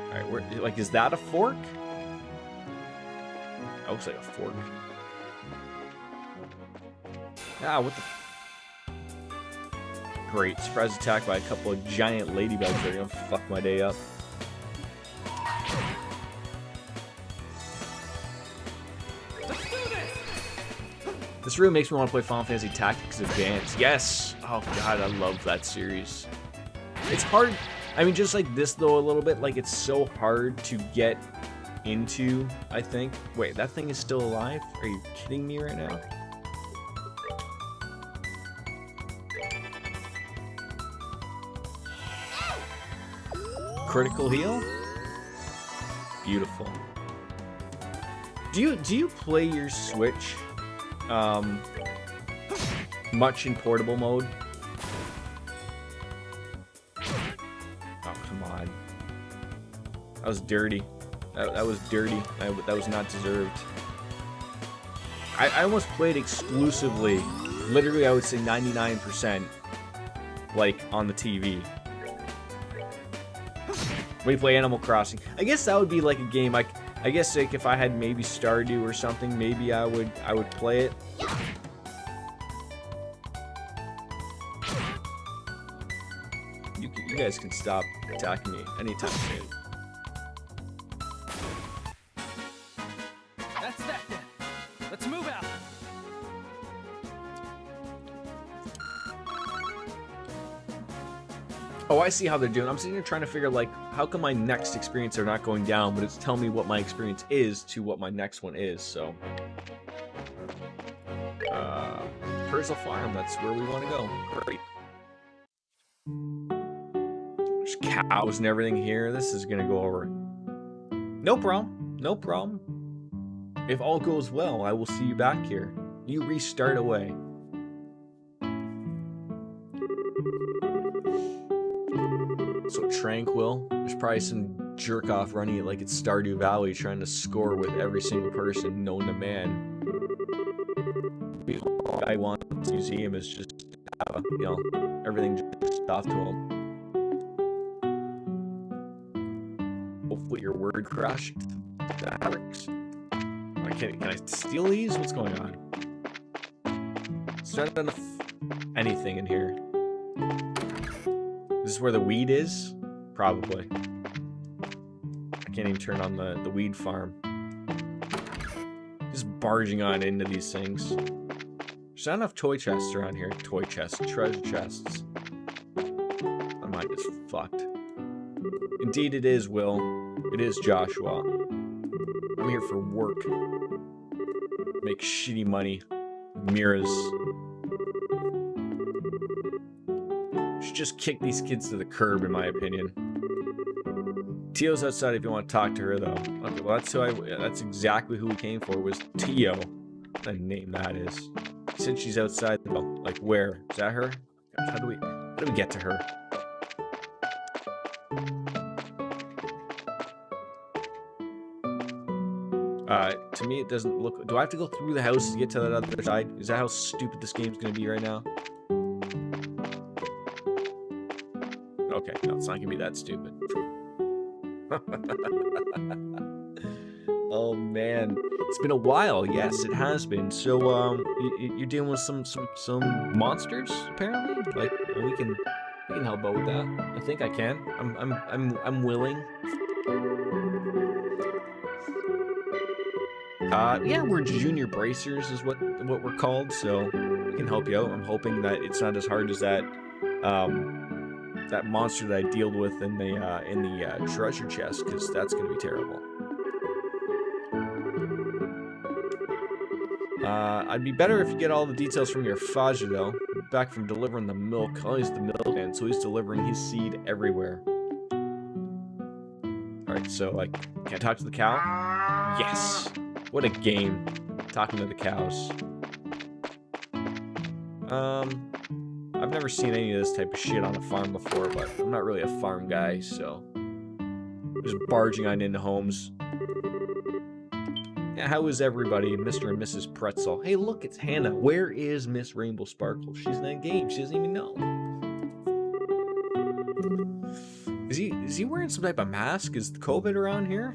Speaker 2: Alright, where, like, is that a fork? That looks like a fork. Ah, what the... Great, surprise attack by a couple of giant ladybugs that are gonna fuck my day up. This really makes me want to play Final Fantasy Tactics Advance. Yes! Oh god, I love that series. It's hard. I mean, just like this though a little bit, like it's so hard to get into, I think. Wait, that thing is still alive? Are you kidding me right now? Critical heal? Beautiful. Do you play your Switch much in portable mode? Oh, come on. That was dirty. That was dirty. That was not deserved. I almost played exclusively, literally I would say 99%, like, on the TV. When you play Animal Crossing. I guess that would be like a game, I guess like if I had maybe Stardew or something, maybe I would play it. You guys can stop attacking me anytime soon.
Speaker 4: That's that then. Let's move out.
Speaker 2: Oh, I see how they're doing. I'm sitting here trying to figure, like, how come my next experience are not going down, but it's telling me what my experience is to what my next one is, so. Persil Farm, that's where we want to go. Great. There's cows and everything here. This is going to go over. No problem. No problem. If all goes well, I will see you back here. You restart away. So tranquil. There's probably some jerk off running it like it's Stardew Valley, trying to score with every single person known to man. All I want in this museum is just to have, you know, everything just off to him. Hopefully your word crashed. That works. Can I steal these? What's going on? There's not enough anything in here. Is this where the weed is? Probably. I can't even turn on the weed farm. Just barging on into these things. There's not enough toy chests around here. Toy chests, treasure chests. My mind is fucked. Indeed it is, Will. It is Joshua. I'm here for work. Make shitty money. Mirrors. Should just kick these kids to the curb, in my opinion. Tio's outside if you want to talk to her, though. Okay, well, that's exactly who we came for, was Tio. What a name that is. She said she's outside, though. Like, where? Is that her? Gosh, how do we get to her? To me, it doesn't look... Do I have to go through the house to get to that other side? Is that how stupid this game's going to be right now? Okay, no, it's not going to be that stupid. Oh man, it's been a while. Yes, it has been. So you're dealing with some monsters apparently. Like we can help out with that. I think I can. I'm willing. Yeah, we're junior bracers is what we're called. So we can help you out. I'm hoping that it's not as hard as that that monster that I dealt with in the treasure chest, because that's gonna be terrible. I'd be better if you get all the details from your Faja, though. Back from delivering the milk. Oh, he's the milkman, so he's delivering his seed everywhere. Alright, so, can I talk to the cow? Yes! What a game. Talking to the cows. I've never seen any of this type of shit on a farm before, but I'm not really a farm guy, so... just barging on into homes. How is everybody, Mr. and Mrs. Pretzel? Hey, look, it's Hannah. Where is Miss Rainbow Sparkle? She's not engaged. She doesn't even know. Is he wearing some type of mask? Is COVID around here?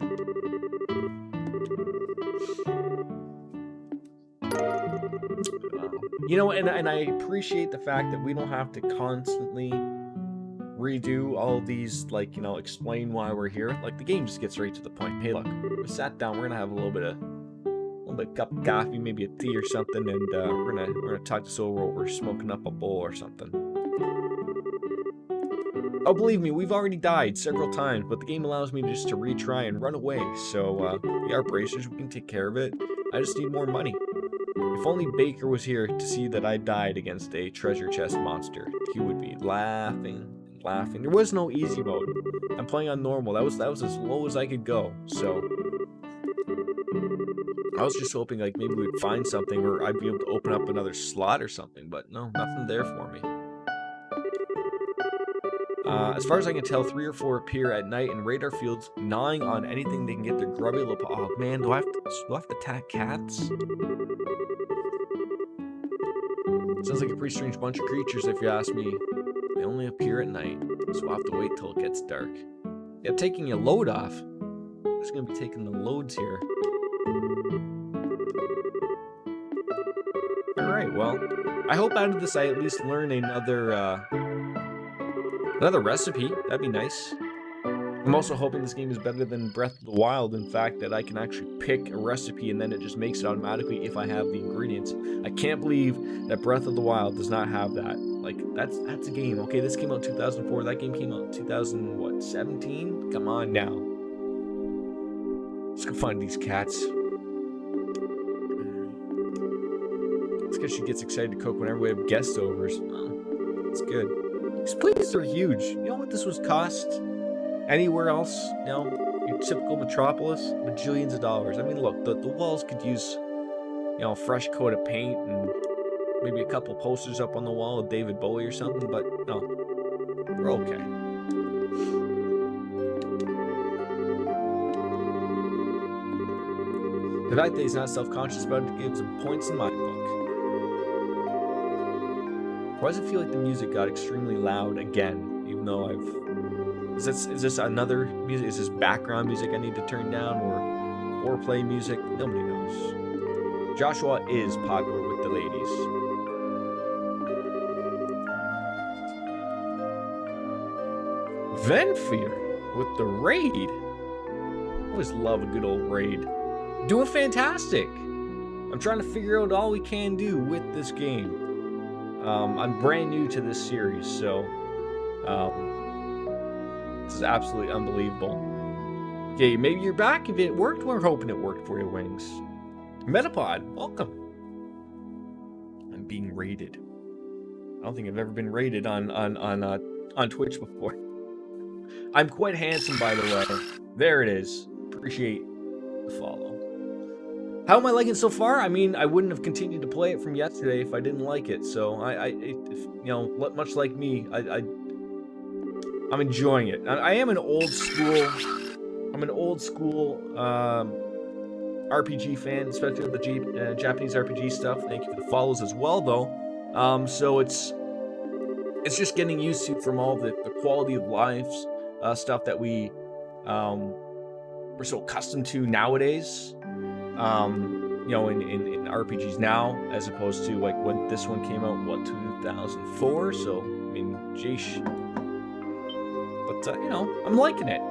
Speaker 2: You know, and I appreciate the fact that we don't have to constantly redo all these, explain why we're here. Like, the game just gets right to the point. Hey, look, we sat down. We're gonna have a little bit of cup of coffee, maybe a tea or something, and we're gonna talk this over smoking up a bowl or something. Oh, believe me, we've already died several times, but the game allows me just to retry and run away. So we are bracers. We can take care of it. I just need more money. If only Baker was here to see that I died against a treasure chest monster, he would be laughing. There was no easy mode. I'm playing on normal. That was as low as I could go. So I was just hoping maybe we'd find something, or I'd be able to open up another slot or something, but no, nothing there for me. As far as I can tell, 3 or 4 appear at night in radar fields, gnawing on anything they can get their grubby little paw. Oh man, do I have to attack cats? Sounds like a pretty strange bunch of creatures, if you ask me. They only appear at night, so we'll have to wait till it gets dark. Yeah, taking a load off. I'm just gonna be taking the loads here. Alright, well, I hope out of this I at least learn another recipe. That'd be nice. I'm also hoping this game is better than Breath of the Wild, in fact, that I can actually pick a recipe and then it just makes it automatically if I have the ingredients. I can't believe that Breath of the Wild does not have that. That's a game. Okay, this came out in 2004. That game came out in 2017? Come on now. Let's go find these cats. This guy she gets excited to cook whenever we have guests over. Oh, that's good. These places are huge. You know what this would cost anywhere else? Your typical metropolis? Bajillions of dollars. I mean, look, the walls could use, a fresh coat of paint and maybe a couple posters up on the wall of David Bowie or something, but no, we're okay. The fact that he's not self-conscious about it gives him points in my book. Why does it feel like the music got extremely loud again, even though Is this another music? Is this background music I need to turn down, or foreplay music? Nobody knows. Joshua is popular with the ladies. Venfear with the raid. I always love a good old raid. Doing fantastic. I'm trying to figure out all we can do with this game. I'm brand new to this series, so this is absolutely unbelievable. Okay, maybe you're back. If it worked, we're hoping it worked for you, Wings. Metapod, welcome. I'm being raided. I don't think I've ever been raided on Twitch before. I'm quite handsome, by the way. There it is. Appreciate the follow. How am I liking it so far? I mean, I wouldn't have continued to play it from yesterday if I didn't like it. So much like me, I'm enjoying it. I am an old school. I'm an old school RPG fan, especially with the Japanese RPG stuff. Thank you for the follows as well, though. So it's just getting used to from all the quality of life stuff that we we're so accustomed to nowadays. You know, in RPGs now, as opposed to like when this one came out, what, 2004? So I mean, jeesh. But you know, I'm liking it.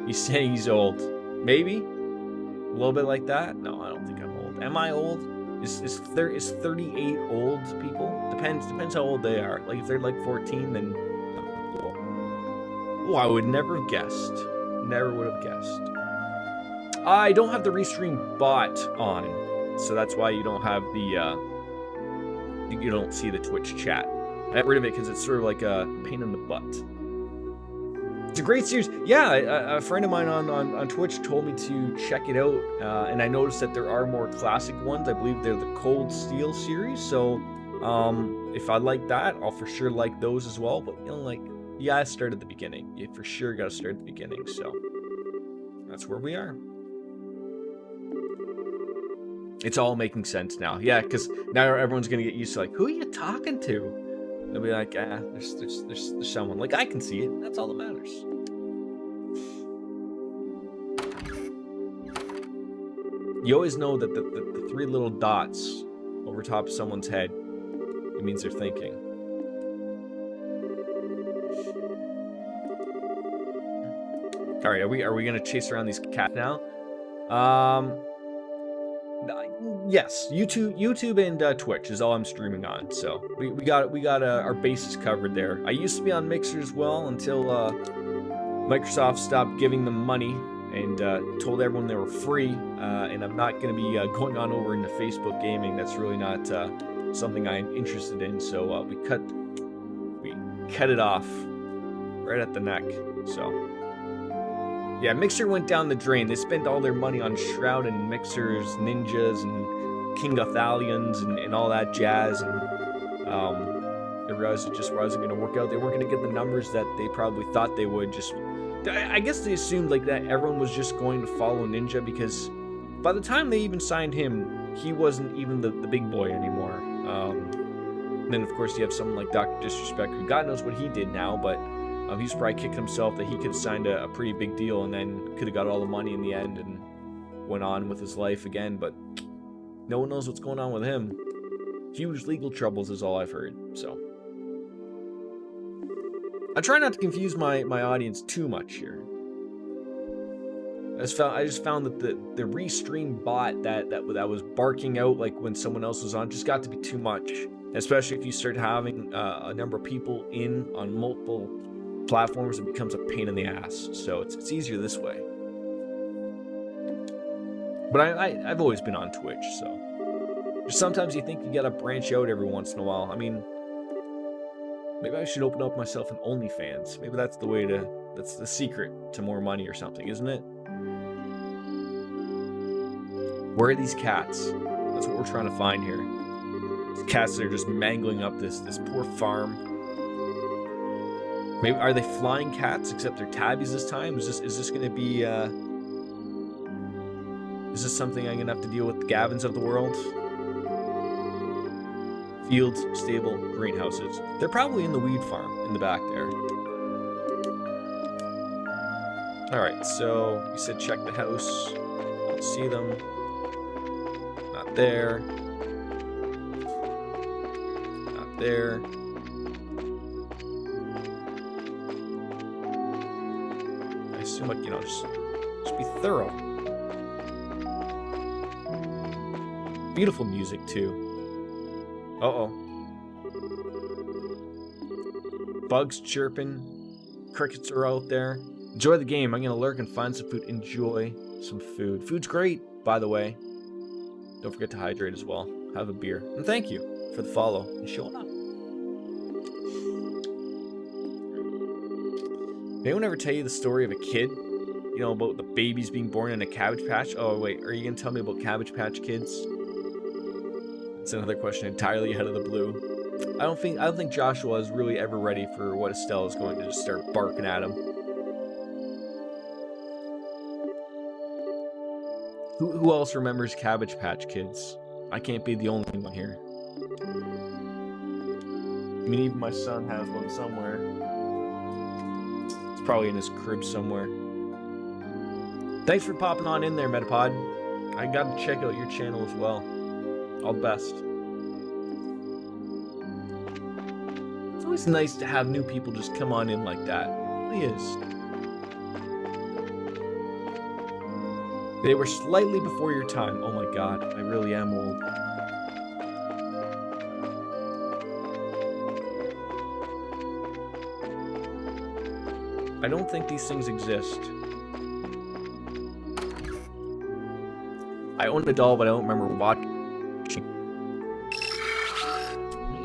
Speaker 2: He's saying he's old. Maybe a little bit like that. No, I don't think I'm old. Am I old? Is 38 old, people? Depends how old they are. Like if they're like 14, then oh, I would never have guessed. Never would have guessed. I don't have the restream bot on, so that's why you don't have the you don't see the Twitch chat. I got rid of it because it's sort of like a pain in the butt. It's a great series. Yeah, a friend of mine on Twitch told me to check it out, and I noticed that there are more classic ones. I believe they're the Cold Steel series, so if I like that, I'll for sure like those as well. But you know, like, you gotta start at the beginning. You for sure gotta start at the beginning, so that's where we are. It's all making sense now. Yeah, because now everyone's gonna get used to, like, who are you talking to? They'll be like, there's someone. Like, I can see it. That's all that matters. You always know that the three little dots over top of someone's head, it means they're thinking. All right, are we gonna chase around these cats now? Yes, YouTube and Twitch is all I'm streaming on. So we got our bases covered there. I used to be on Mixer as well until Microsoft stopped giving them money and told everyone they were free. And I'm not going to be going on over into Facebook gaming. That's really not something I'm interested in. So we cut it off right at the neck. So. Yeah, Mixer went down the drain. They spent all their money on Shroud and Mixers, Ninjas, and King Gothalions, and all that jazz, and they realized it just wasn't going to work out. They weren't going to get the numbers that they probably thought they would. I guess they assumed like that everyone was just going to follow Ninja, because by the time they even signed him, he wasn't even the big boy anymore. And then, of course, you have someone like Dr. Disrespect, who God knows what he did now, but he's probably kicked himself that he could have signed a pretty big deal and then could have got all the money in the end and went on with his life again. But no one knows what's going on with him. Huge legal troubles is all I've heard. So I try not to confuse my audience too much here. I just found that the restream bot that was barking out like when someone else was on just got to be too much. Especially if you start having a number of people in on multiple platforms, it becomes a pain in the ass. So it's easier this way. But I've always been on Twitch, so just sometimes you think you gotta branch out every once in a while. I mean, maybe I should open up myself an OnlyFans. Maybe that's the secret to more money or something, isn't it? Where are these cats? That's what we're trying to find here. These cats that are just mangling up this poor farm. Maybe are they flying cats except they're tabbies this time? Is this going to be is this something I'm going to have to deal with the Gavins of the world? Fields, stable, greenhouses. They're probably in the weed farm in the back there. All right, so you said check the house. Don't see them. Not there. Not there. I assume, like, you know, just be thorough. Beautiful music too. Uh-oh. Bugs chirping. Crickets are out there. Enjoy the game. I'm gonna lurk and find some food. Enjoy some food. Food's great, by the way. Don't forget to hydrate as well. Have a beer. And thank you for the follow and showing up. Did anyone ever tell you the story of a kid? You know, about the babies being born in a Cabbage Patch? Oh, wait. Are you gonna tell me about Cabbage Patch Kids? That's another question entirely out of the blue. I don't think Joshua is really ever ready for what Estelle is going to just start barking at him. Who else remembers Cabbage Patch Kids? I can't be the only one here. I mean, even my son has one somewhere. It's probably in his crib somewhere. Thanks for popping on in there, Metapod. I gotta check out your channel as well. All the best. It's always nice to have new people just come on in like that. It really is. They were slightly before your time. Oh my god, I really am old. I don't think these things exist. I own a doll, but I don't remember watching.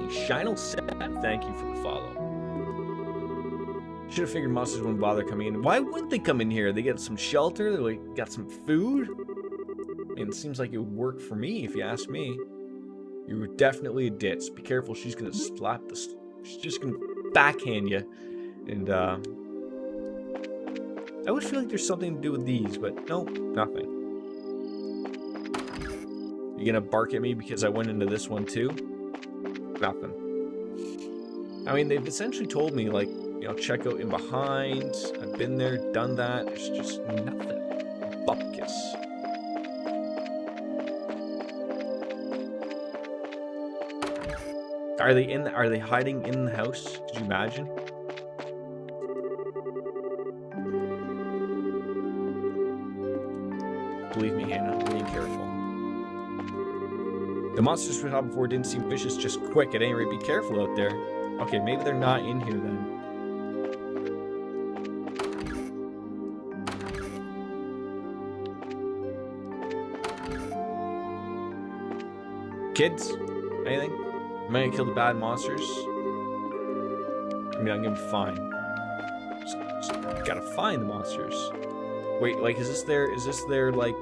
Speaker 2: Shinel said, thank you for the follow. Should have figured monsters wouldn't bother coming in. Why wouldn't they come in here? They get some shelter, they like, got some food. I mean, it seems like it would work for me, if you ask me. You were definitely a ditz. Be careful, she's gonna slap the... She's just gonna backhand you. And, I always feel like there's something to do with these, but no, nothing. You gonna bark at me because I went into this one too? Nothing. I mean, they've essentially told me, like, you know, check out in behind. I've been there, done that. There's just nothing. Bupkis. Are they hiding in the house? Could you imagine? Believe me, Hannah, I'm being careful. The monsters we saw before didn't seem vicious, just quick. At any rate, be careful out there. Okay, maybe they're not in here then. Kids? Anything? Am I gonna kill the bad monsters? I mean, I'm gonna be fine. Just gotta find the monsters. Wait, like, is this their like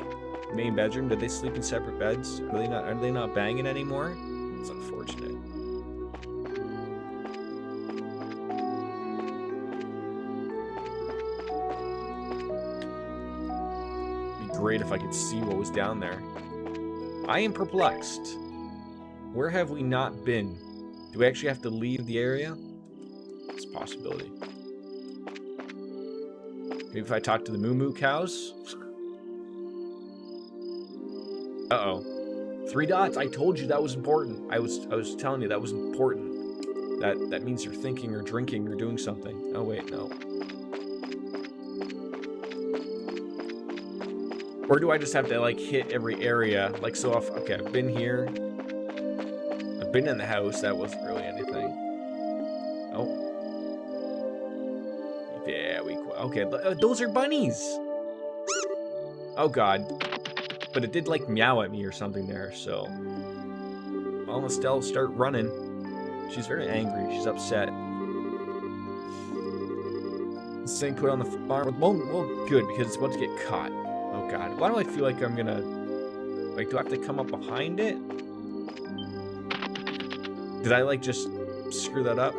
Speaker 2: main bedroom? Did they sleep in separate beds? Are they not banging anymore? It's unfortunate. It'd be great if I could see what was down there. I am perplexed. Where have we not been? Do we actually have to leave the area? It's a possibility. Maybe if I talk to the moo moo cows? Uh-oh. 3 dots. I told you that was important. I was telling you that was important. That means you're thinking or drinking or doing something. Oh wait, no. Or do I just have to like hit every area? Like, so if, okay, I've been here. I've been in the house. That wasn't really anything. Oh. Yeah, okay, those are bunnies. Oh god. But it did like meow at me or something there, so. Well, Estelle, start running. She's very angry. She's upset. This thing put on the farm. Well, good, because it's about to get caught. Oh god. Why do I feel like I'm gonna... Like, do I have to come up behind it? Did I, like, just screw that up?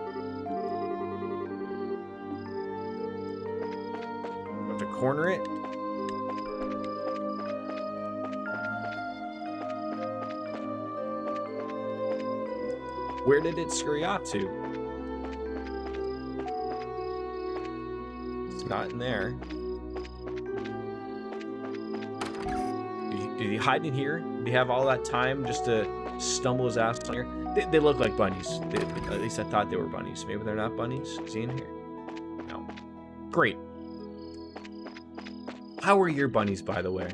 Speaker 2: I have to corner it? Where did it scurry off to? It's not in there. Did he hide in here? Did he have all that time just to stumble his ass on here? They look like bunnies. At least I thought they were bunnies. Maybe they're not bunnies. Is he in here? No. Great. How are your bunnies, by the way?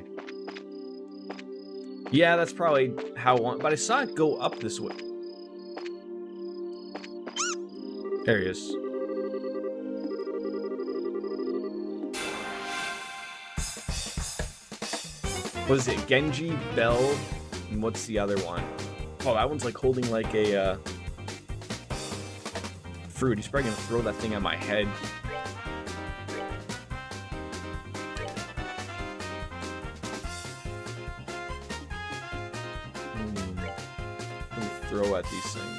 Speaker 2: Yeah, that's probably how one... But I saw it go up this way. There he is. What is it? Genji, Bell, and what's the other one? Oh, that one's like holding like a fruit. He's probably gonna throw that thing at my head. Let me throw at these things.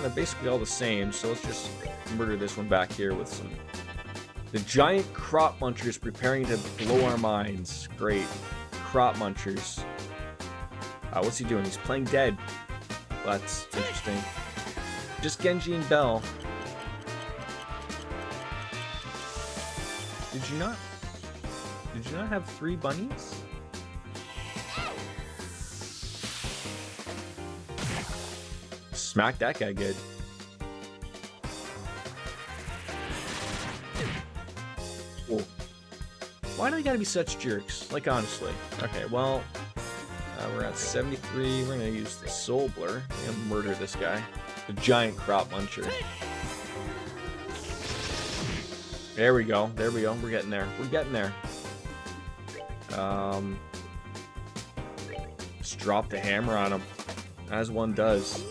Speaker 2: They're basically all the same, so let's just murder this one back here with some... The giant crop munchers preparing to blow our minds. Great. Crop munchers. What's he doing? He's playing dead. That's interesting. Just Genji and Bell. Did you not? Did you not have 3 bunnies? Smack that guy good. Cool. Why do they gotta be such jerks? Like, honestly. Okay, well, we're at 73. We're gonna use the Soul Blur. We're gonna murder this guy. The giant crop muncher. There we go. There we go. We're getting there. We're getting there. Just drop the hammer on him, as one does.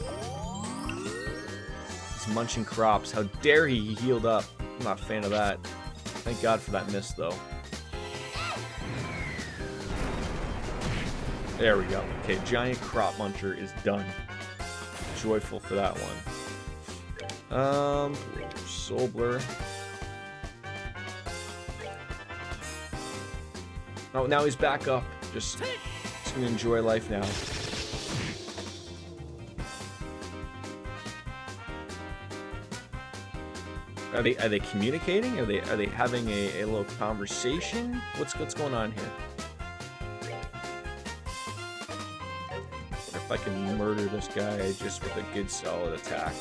Speaker 2: He's munching crops. How dare he? He healed up. I'm not a fan of that. Thank God for that miss, though. There we go. Okay, giant crop muncher is done. Joyful for that one. Soul Blur. Oh, now he's back up. Just gonna enjoy life now. Are they communicating? Are they having a little conversation? What's going on here? If I can murder this guy just with a good solid attack.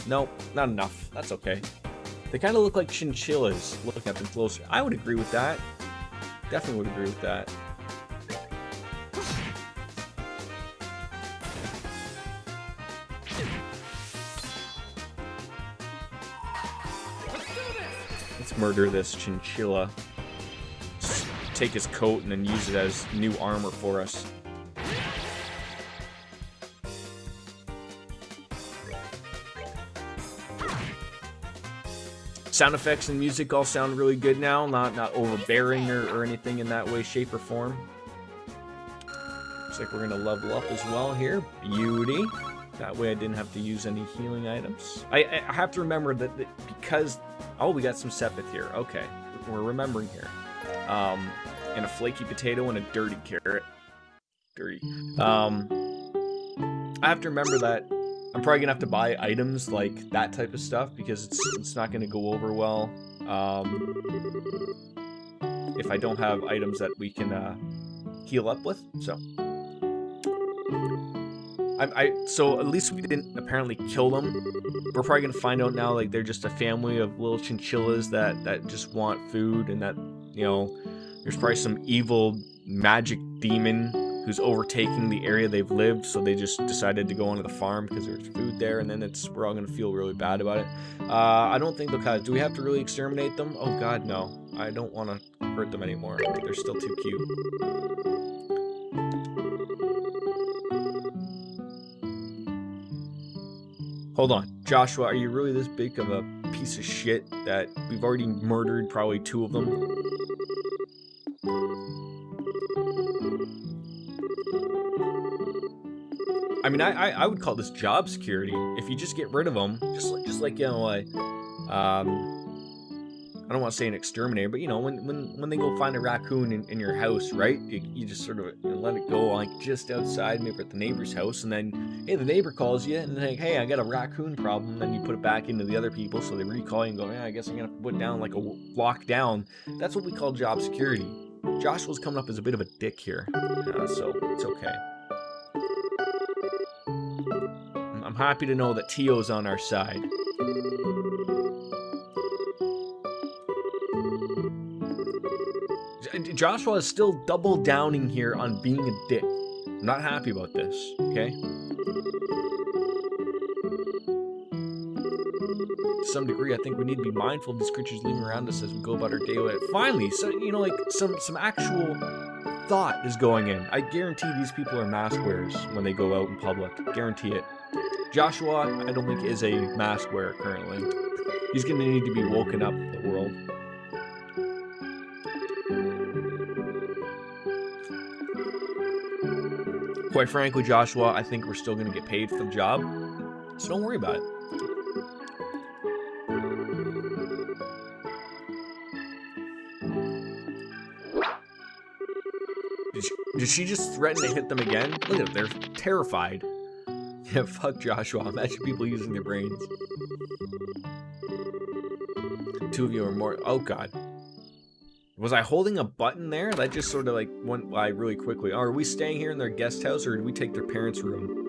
Speaker 2: Nope, not enough. That's okay. They kind of look like chinchillas looking at them closer. I would agree with that. Definitely would agree with that. Let's murder this chinchilla. Just take his coat and then use it as new armor for us. Sound effects and music all sound really good now, not overbearing or anything in that way, shape, or form. Looks like we're gonna level up as well here. Beauty. That way I didn't have to use any healing items. I have to remember that because... Oh, we got some Sepith here. Okay, we're remembering here. And a flaky potato and a dirty carrot. Dirty. I have to remember that I'm probably gonna have to buy items like that type of stuff because it's not gonna go over well if I don't have items that we can heal up with. So so at least we didn't apparently kill them. We're probably gonna find out now like they're just a family of little chinchillas that just want food, and that, you know, there's probably some evil magic demon who's overtaking the area they've lived, so they just decided to go onto the farm because there's food there, and then we're all gonna feel really bad about it. I don't think they'll cut. Do we have to really exterminate them? Oh God, no. I don't want to hurt them anymore. They're still too cute. Hold on, Joshua, are you really this big of a piece of shit that we've already murdered probably 2 of them? I mean, I would call this job security. If you just get rid of them, just like you know, like, I don't want to say an exterminator, but you know, when they go find a raccoon in your house, right? You just sort of let it go like just outside, maybe at the neighbor's house, and then hey, the neighbor calls you and like, hey, I got a raccoon problem. And then you put it back into the other people, so they recall you and go, yeah, I guess I'm gonna put down like a lockdown. That's what we call job security. Joshua's coming up as a bit of a dick here, so it's okay. I'm happy to know that Tio's on our side. Joshua is still double downing here on being a dick. I'm not happy about this, okay? To some degree, I think we need to be mindful of these creatures living around us as we go about our daily life. Finally, so you know, like some actual thought is going in. I guarantee these people are mask wearers when they go out in public. Guarantee it. Joshua, I don't think is a mask wearer currently. He's going to need to be woken up in the world. Quite frankly, Joshua, I think we're still going to get paid for the job, so don't worry about it. Did she just threaten to hit them again? Look at them, they're terrified. Yeah, fuck Joshua. Imagine people using their brains. two of you or more. Oh god. Was I holding a button there? That just sort of like went by really quickly. Oh, are we staying here in their guest house or did we take their parents' room?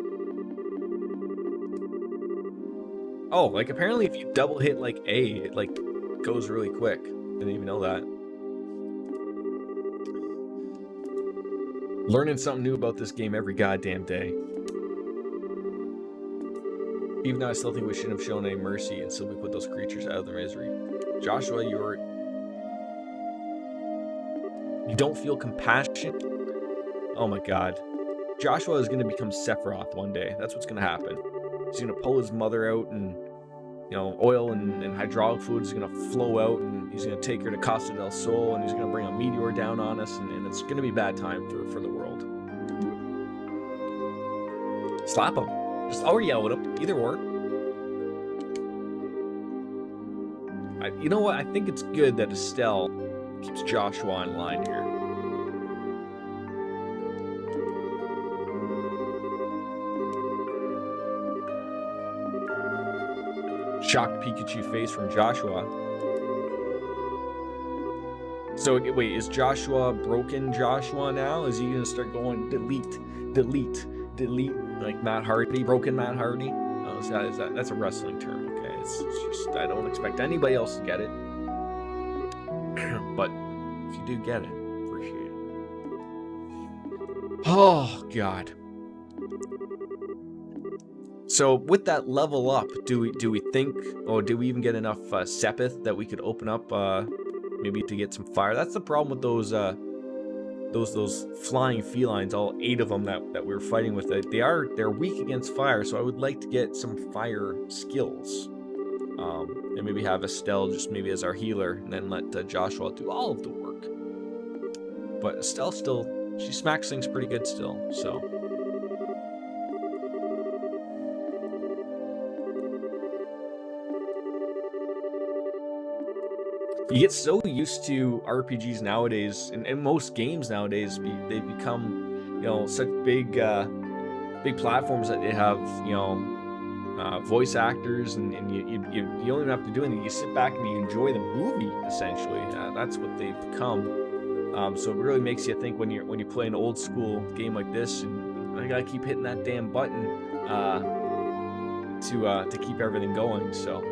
Speaker 2: Oh, like apparently if you double hit like A, it like goes really quick. Didn't even know that. Learning something new about this game every goddamn day. Even though I still think we shouldn't have shown any mercy and simply put those creatures out of their misery. Joshua, you don't feel compassion? Oh my god. Joshua is going to become Sephiroth one day. That's what's going to happen. He's going to pull his mother out and, you know, oil and hydraulic fluid is going to flow out and he's going to take her to Costa del Sol and he's going to bring a meteor down on us and it's going to be bad time for the world. Slap him. Just, or yell at him. Either or. You know what? I think it's good that Estelle keeps Joshua in line here. Shocked Pikachu face from Joshua. So wait, is Joshua broken Joshua now? Is he gonna start going delete, delete, delete like Matt Hardy, broken Matt Hardy? Oh, is that that's a wrestling term? Okay, it's just I don't expect anybody else to get it, but if you do get it, appreciate it. Oh God. So with that level up, do we think, or do we even get enough Sepith that we could open up, maybe to get some fire? That's the problem with those flying felines, all 8 of them that we were fighting with. They're weak against fire, so I would like to get some fire skills, and maybe have Estelle just maybe as our healer, and then let Joshua do all of the work. But Estelle she smacks things pretty good still, so. You get so used to RPGs nowadays, and most games nowadays, they've become, you know, such big platforms that they have, you know, voice actors, and you don't even have to do anything. You sit back and you enjoy the movie, essentially. That's what they've become. So it really makes you think when you play an old school game like this, and I gotta keep hitting that damn button to keep everything going. So.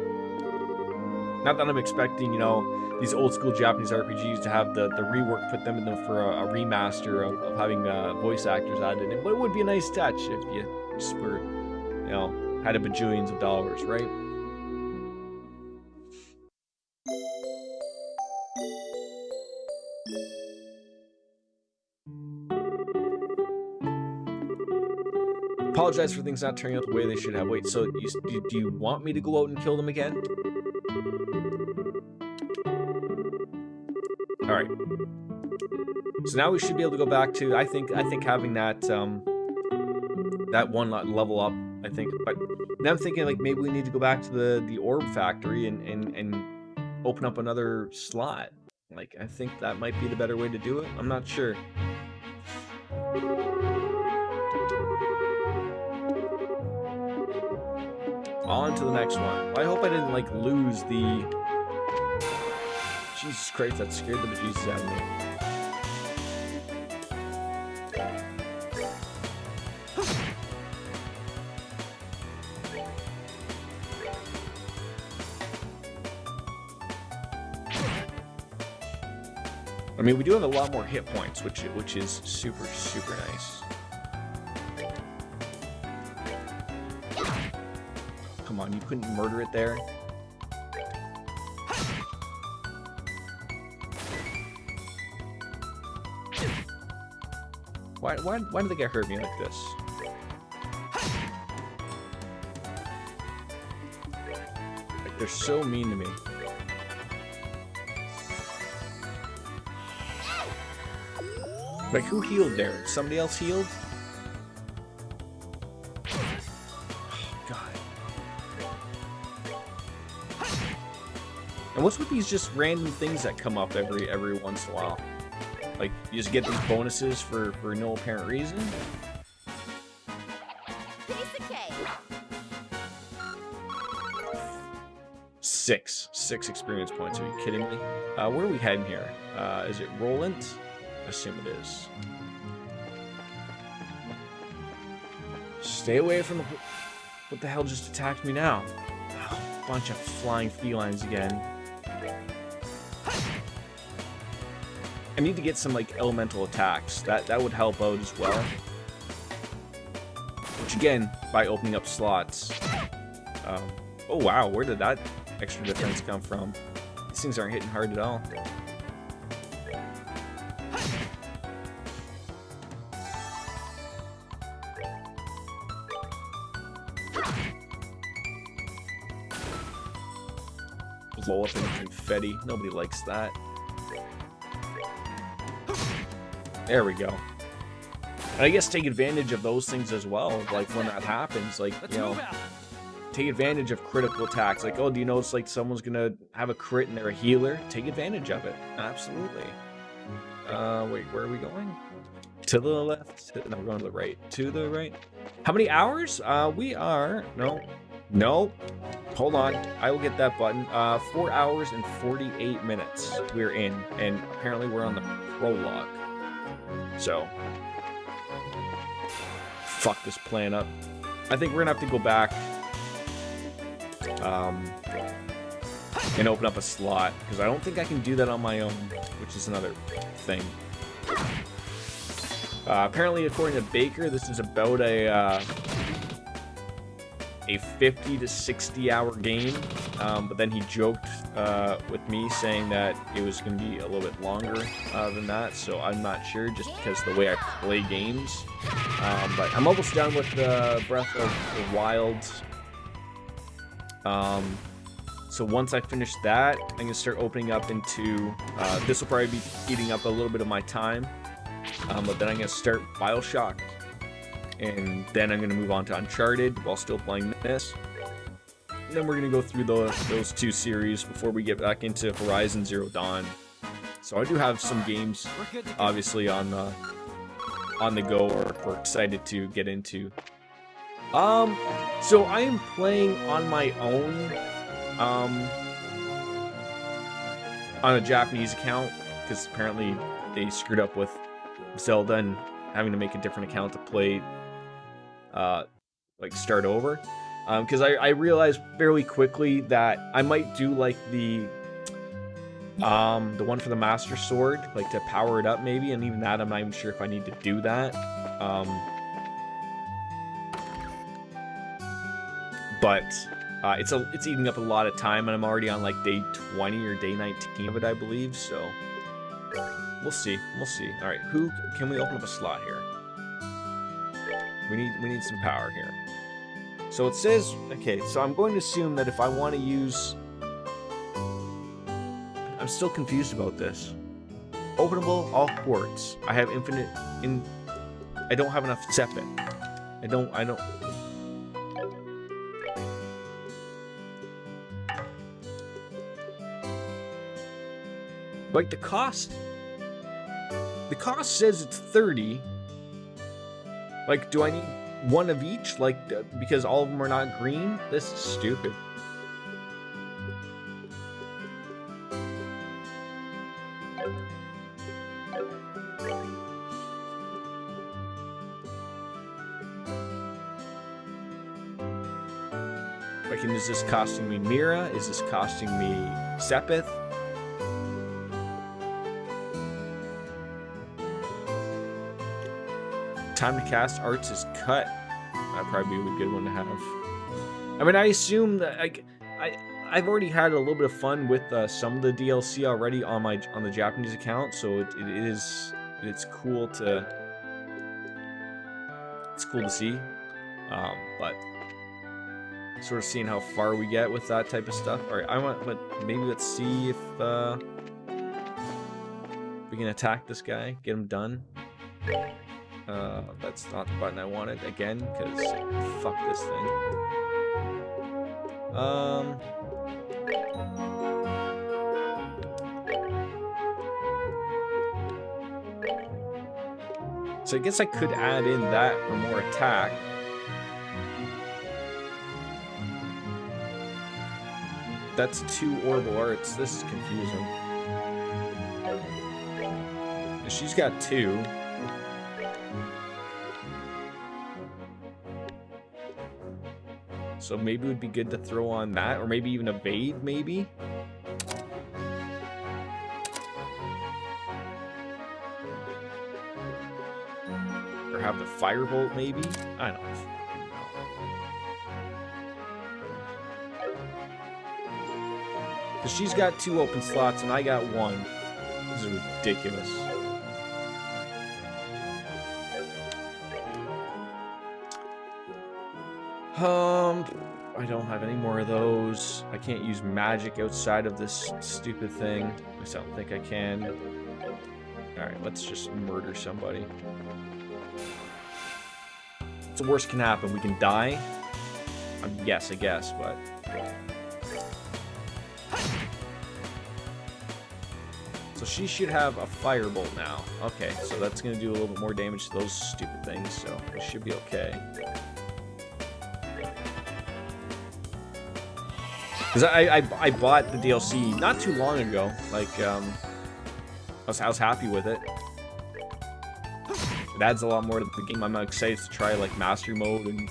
Speaker 2: Not that I'm expecting, you know, these old school Japanese RPGs to have the rework put them in them for a remaster of having voice actors added in, but it would be a nice touch if you just were, you know, had a bajillions of dollars, right? Apologize for things not turning out the way they should have. Wait, so do you want me to go out and kill them again? All right. So now we should be able to go back to. I think having that that one level up. I think, but now I'm thinking like maybe we need to go back to the orb factory and open up another slot. Like I think that might be the better way to do it. I'm not sure. On to the next one. I hope I didn't like lose the. Jesus Christ, that scared the bejesus out of me. I mean, we do have a lot more hit points, which is super, super nice. Come on, you couldn't murder it there? Why do they get hurt me like this? Like, they're so mean to me. Like, who healed there? Somebody else healed? Oh, God. And what's with these just random things that come up every once in a while? Like, you just get these bonuses for no apparent reason? 6 experience points. Are you kidding me? Where are we heading here? Is it Roland? I assume it is. Stay away from the... What the hell just attacked me now? Oh, bunch of flying felines again. I need to get some like elemental attacks. That would help out as well. Which again, by opening up slots. Oh wow, where did that extra defense come from? These things aren't hitting hard at all. Blow up in confetti. Nobody likes that. There we go. And I guess take advantage of those things as well. Like when that happens, like, you know, take advantage of critical attacks. Like, oh, do you notice like someone's gonna have a crit and they're a healer? Take advantage of it. Absolutely. Wait, where are we going? To the left? No, we're going to the right. To the right. How many hours? We are... No. Hold on. I will get that button. 4 hours and 48 minutes we're in. And apparently we're on the prologue. So... fuck this plan up. I think we're gonna have to go back and open up a slot, because I don't think I can do that on my own, which is another thing. Apparently, according to Baker, this is about a 50 to 60 hour game, but then he joked with me saying that it was going to be a little bit longer than that, so I'm not sure, just because of the way I play games. But I'm almost done with Breath of the Wild. So once I finish that, I'm going to start opening up into... this will probably be eating up a little bit of my time, but then I'm going to start BioShock. And then I'm going to move on to Uncharted while still playing this. And then we're going to go through those two series before we get back into Horizon Zero Dawn. So I do have some games, obviously, on the go, or we're excited to get into. So I am playing on my own, on a Japanese account, because apparently they screwed up with Zelda and having to make a different account to play, like start over. Because I realized fairly quickly that I might do like the one for the Master Sword, like to power it up maybe, and even that I'm not even sure if I need to do that. But it's eating up a lot of time, and I'm already on like day 20 or day 19 of it, I believe. So we'll see. All right, who can we open up a slot here? We need some power here. So it says, okay, so I'm going to assume that if I want to use... I'm still confused about this. Openable all quartz. I have infinite I don't have enough sepet. I don't like the cost says it's 30. Like, do I need one of each? Like, because all of them are not green? This is stupid. Like, is this costing me Mira? Is this costing me Sepith? Time to cast arts is cut. That'd probably be a good one to have. I mean, I assume that I've already had a little bit of fun with some of the DLC already on the Japanese account, so it's cool to see. But sort of seeing how far we get with that type of stuff. All right, but maybe let's see if we can attack this guy, get him done. That's not the button I wanted again, because fuck this thing. So I guess I could add in that for more attack. That's 2 orbital arts. This is confusing. She's got 2. So maybe it would be good to throw on that, or maybe even evade, maybe? Or have the firebolt, maybe? I don't fucking know. Because she's got 2 open slots and I got 1. This is ridiculous. I don't have any more of those. I can't use magic outside of this stupid thing. At least I don't think I can. Alright, let's just murder somebody. What's the worst can happen? We can die? Yes, I guess, but... So she should have a firebolt now. Okay, so that's going to do a little bit more damage to those stupid things, so it should be okay. Because I bought the DLC not too long ago. Like, I was happy with it. It adds a lot more to the game. I'm excited to try, like, Mastery Mode, and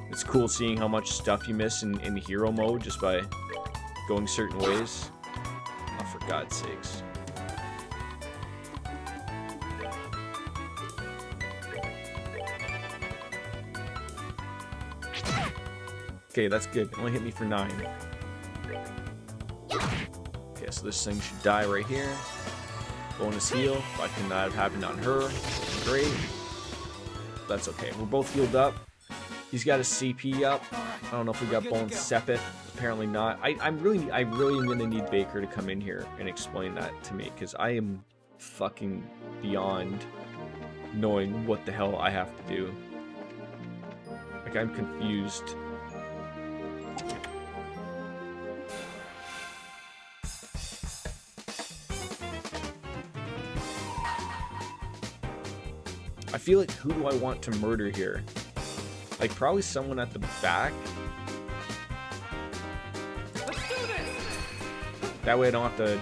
Speaker 2: it's cool seeing how much stuff you miss in Hero Mode just by going certain ways. Oh, for God's sakes. Okay, that's good. It only hit me for 9. Okay, so this thing should die right here. Bonus heal. Why couldn't that have happened on her? Great. That's okay. We're both healed up. He's got his CP up. I don't know if we got Bone Sepith. Apparently not. I really am gonna need Baker to come in here and explain that to me, because I am fucking beyond knowing what the hell I have to do. Like, I'm confused. I feel like, who do I want to murder here? Like, probably someone at the back. That way I don't have to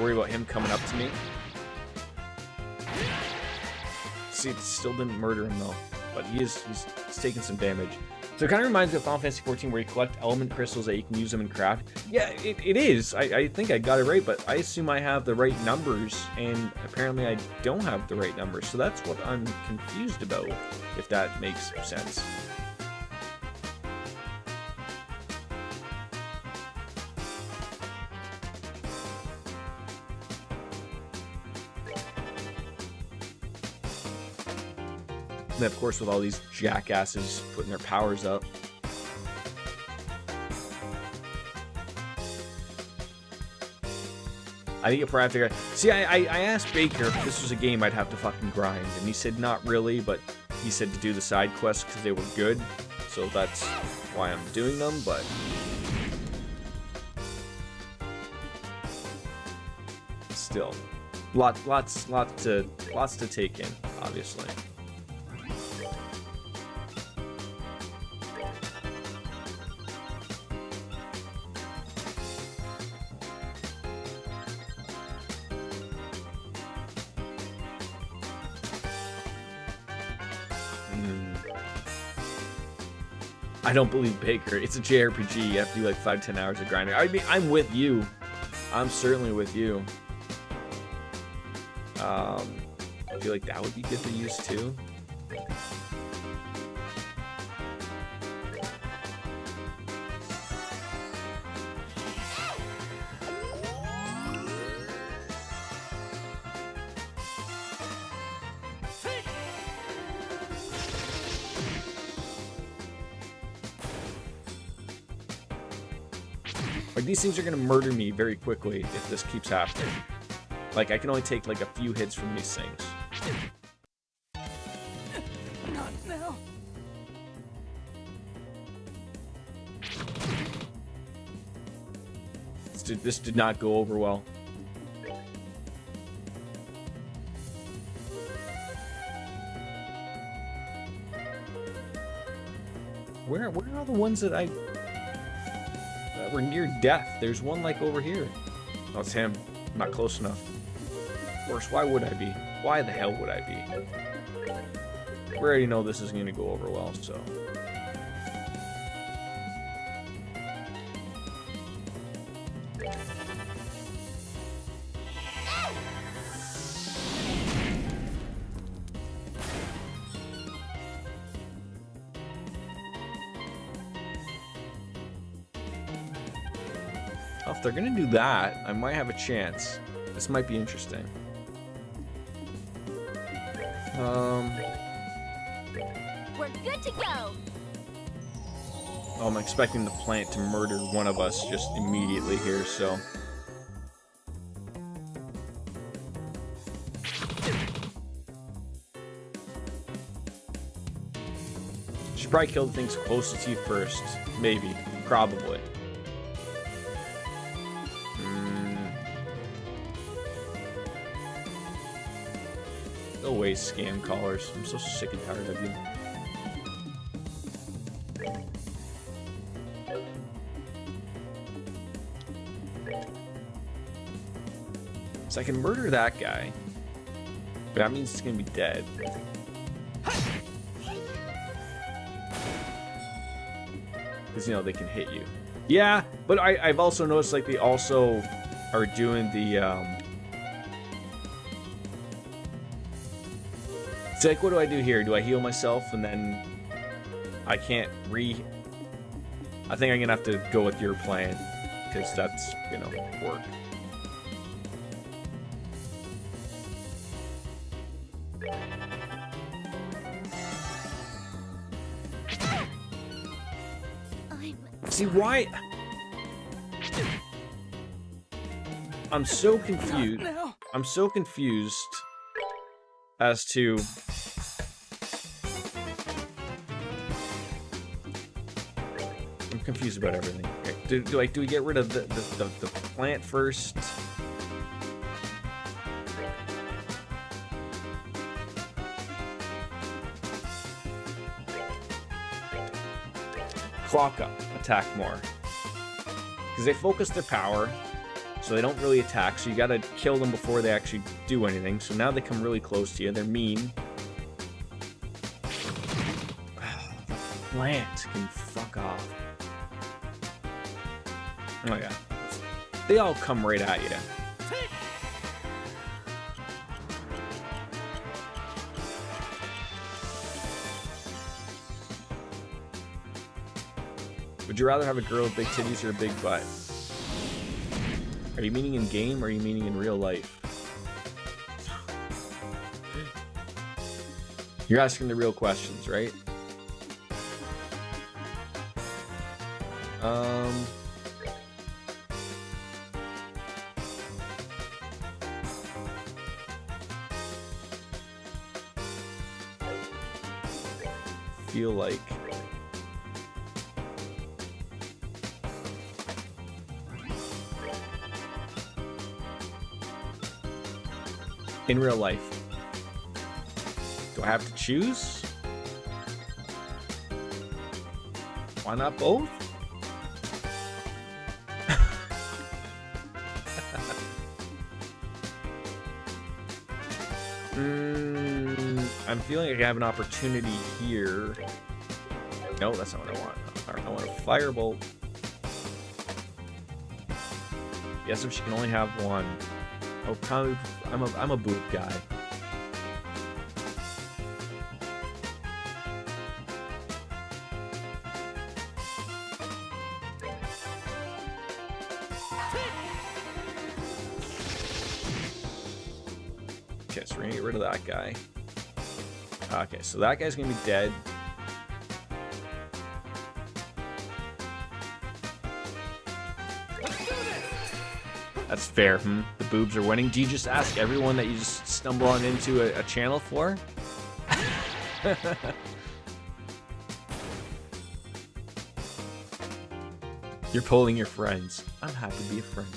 Speaker 2: worry about him coming up to me. See, it still didn't murder him though, but he's taking some damage. So it kind of reminds me of Final Fantasy XIV, where you collect element crystals that you can use them in craft. Yeah, it is. I think I got it right, but I assume I have the right numbers, and apparently I don't have the right numbers. So that's what I'm confused about, if that makes sense. And of course, with all these jackasses putting their powers up. I think you'll probably have to figure out. See, I asked Baker if this was a game I'd have to fucking grind, and he said not really, but he said to do the side quests because they were good. So that's why I'm doing them, but... Still. Lots to take in, obviously. I don't believe Baker. It's a JRPG. You have to do like 5-10 hours of grinding. I mean, I'm with you. I'm certainly with you. I feel like that would be good to use too. Like, these things are gonna murder me very quickly if this keeps happening. Like, I can only take like a few hits from these things.
Speaker 4: Not now.
Speaker 2: This did not go over well. Where are the ones that I... we're near death. There's one like over here. Oh, it's him. I'm not close enough. Of course, why would I be? Why the hell would I be? We already know this isn't gonna go over well, so. Oh, if they're gonna do that, I might have a chance. This might be interesting.
Speaker 3: We're good to go.
Speaker 2: Oh, I'm expecting the plant to murder one of us just immediately here, so. Should probably kill the things closest to you first. Maybe. Probably. Go away, scam callers. I'm so sick and tired of you. So I can murder that guy. But that means it's gonna be dead. Because, you know, they can hit you. Yeah, but I've also noticed, like, they also are doing the, It's like, what do I do here? Do I heal myself and then I can't I think I'm gonna have to go with your plan, because that's gonna work. See, why? I'm so confused. I'm so confused as to... I'm confused about everything. Do we get rid of the plant first? Clock up, attack more. Because they focus their power, so they don't really attack, so you gotta kill them before they actually do anything. So now they come really close to you, they're mean. The plant can fuck off. Oh yeah. They all come right at you. Would you rather have a girl with big titties or a big butt? Are you meaning in game or are you meaning in real life? You're asking the real questions, right? Feel like in real life, do I have to choose? Why not both? I'm feeling like I have an opportunity here. No, that's not what I want. Alright, I want a firebolt. Yes, if she can only have one. Oh, probably. I'm a boob guy. Okay, so we're gonna get rid of that guy. Okay, so that guy's gonna be dead. That's fair. The boobs are winning. Do you just ask everyone that you just stumble on into a channel for? You're polling your friends. I'm happy to be a friend.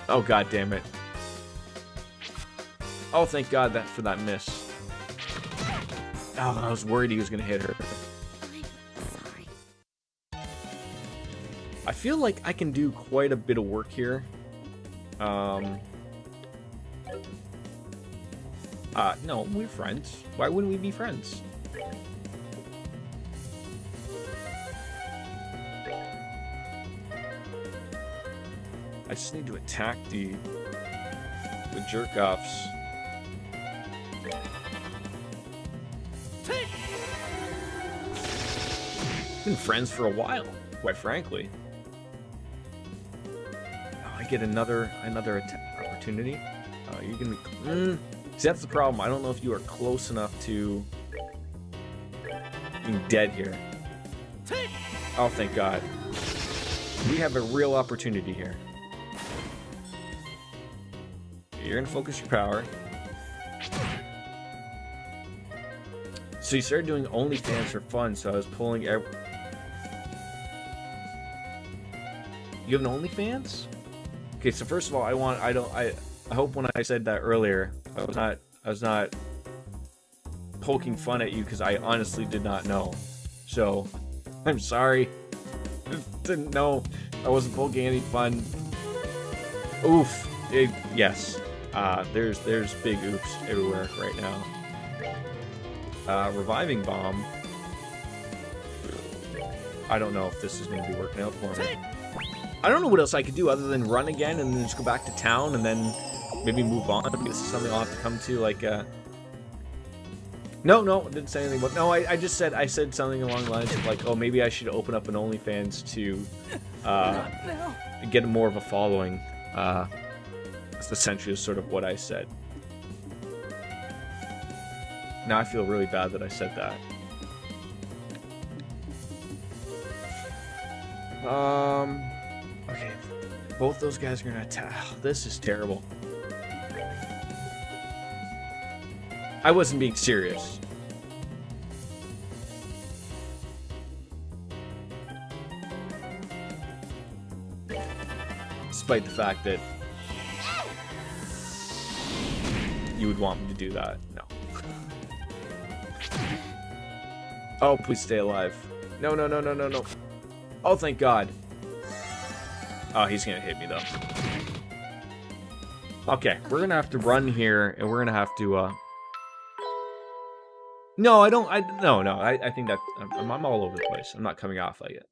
Speaker 2: Oh, god damn it. Oh, thank God for that miss. Oh, I was worried he was gonna hit her.
Speaker 3: I'm sorry.
Speaker 2: I feel like I can do quite a bit of work here. No, we're friends. Why wouldn't we be friends? I just need to attack the jerk-offs. Been friends for a while, quite frankly. Oh, I get another opportunity. You're gonna be. See, that's the problem. I don't know if you are close enough to being dead here. Oh, thank God. We have a real opportunity here. You're gonna focus your power. So you started doing OnlyFans for fun, so I was pulling You have an OnlyFans? Okay, so first of all, I hope when I said that earlier, I was not poking fun at you because I honestly did not know. So, I'm sorry. Didn't know. I wasn't poking any fun. Oof. Yes. There's big oops everywhere right now. Reviving bomb. I don't know if this is going to be working out for me. I don't know what else I could do other than run again and then just go back to town and then maybe move on. This is something I'll have to come to, like, No, didn't say anything. But no, I said something along the lines of like, oh, maybe I should open up an OnlyFans to get more of a following. That's essentially sort of what I said. Now I feel really bad that I said that. Okay, both those guys are gonna attack. This is terrible. I wasn't being serious. Despite the fact that you would want me to do that. No. Oh, please stay alive. No. Oh, thank God. Oh, he's gonna hit me though. Okay, we're gonna have to run here, and we're gonna have to, No, I don't. No. I think that I'm all over the place. I'm not coming off like it.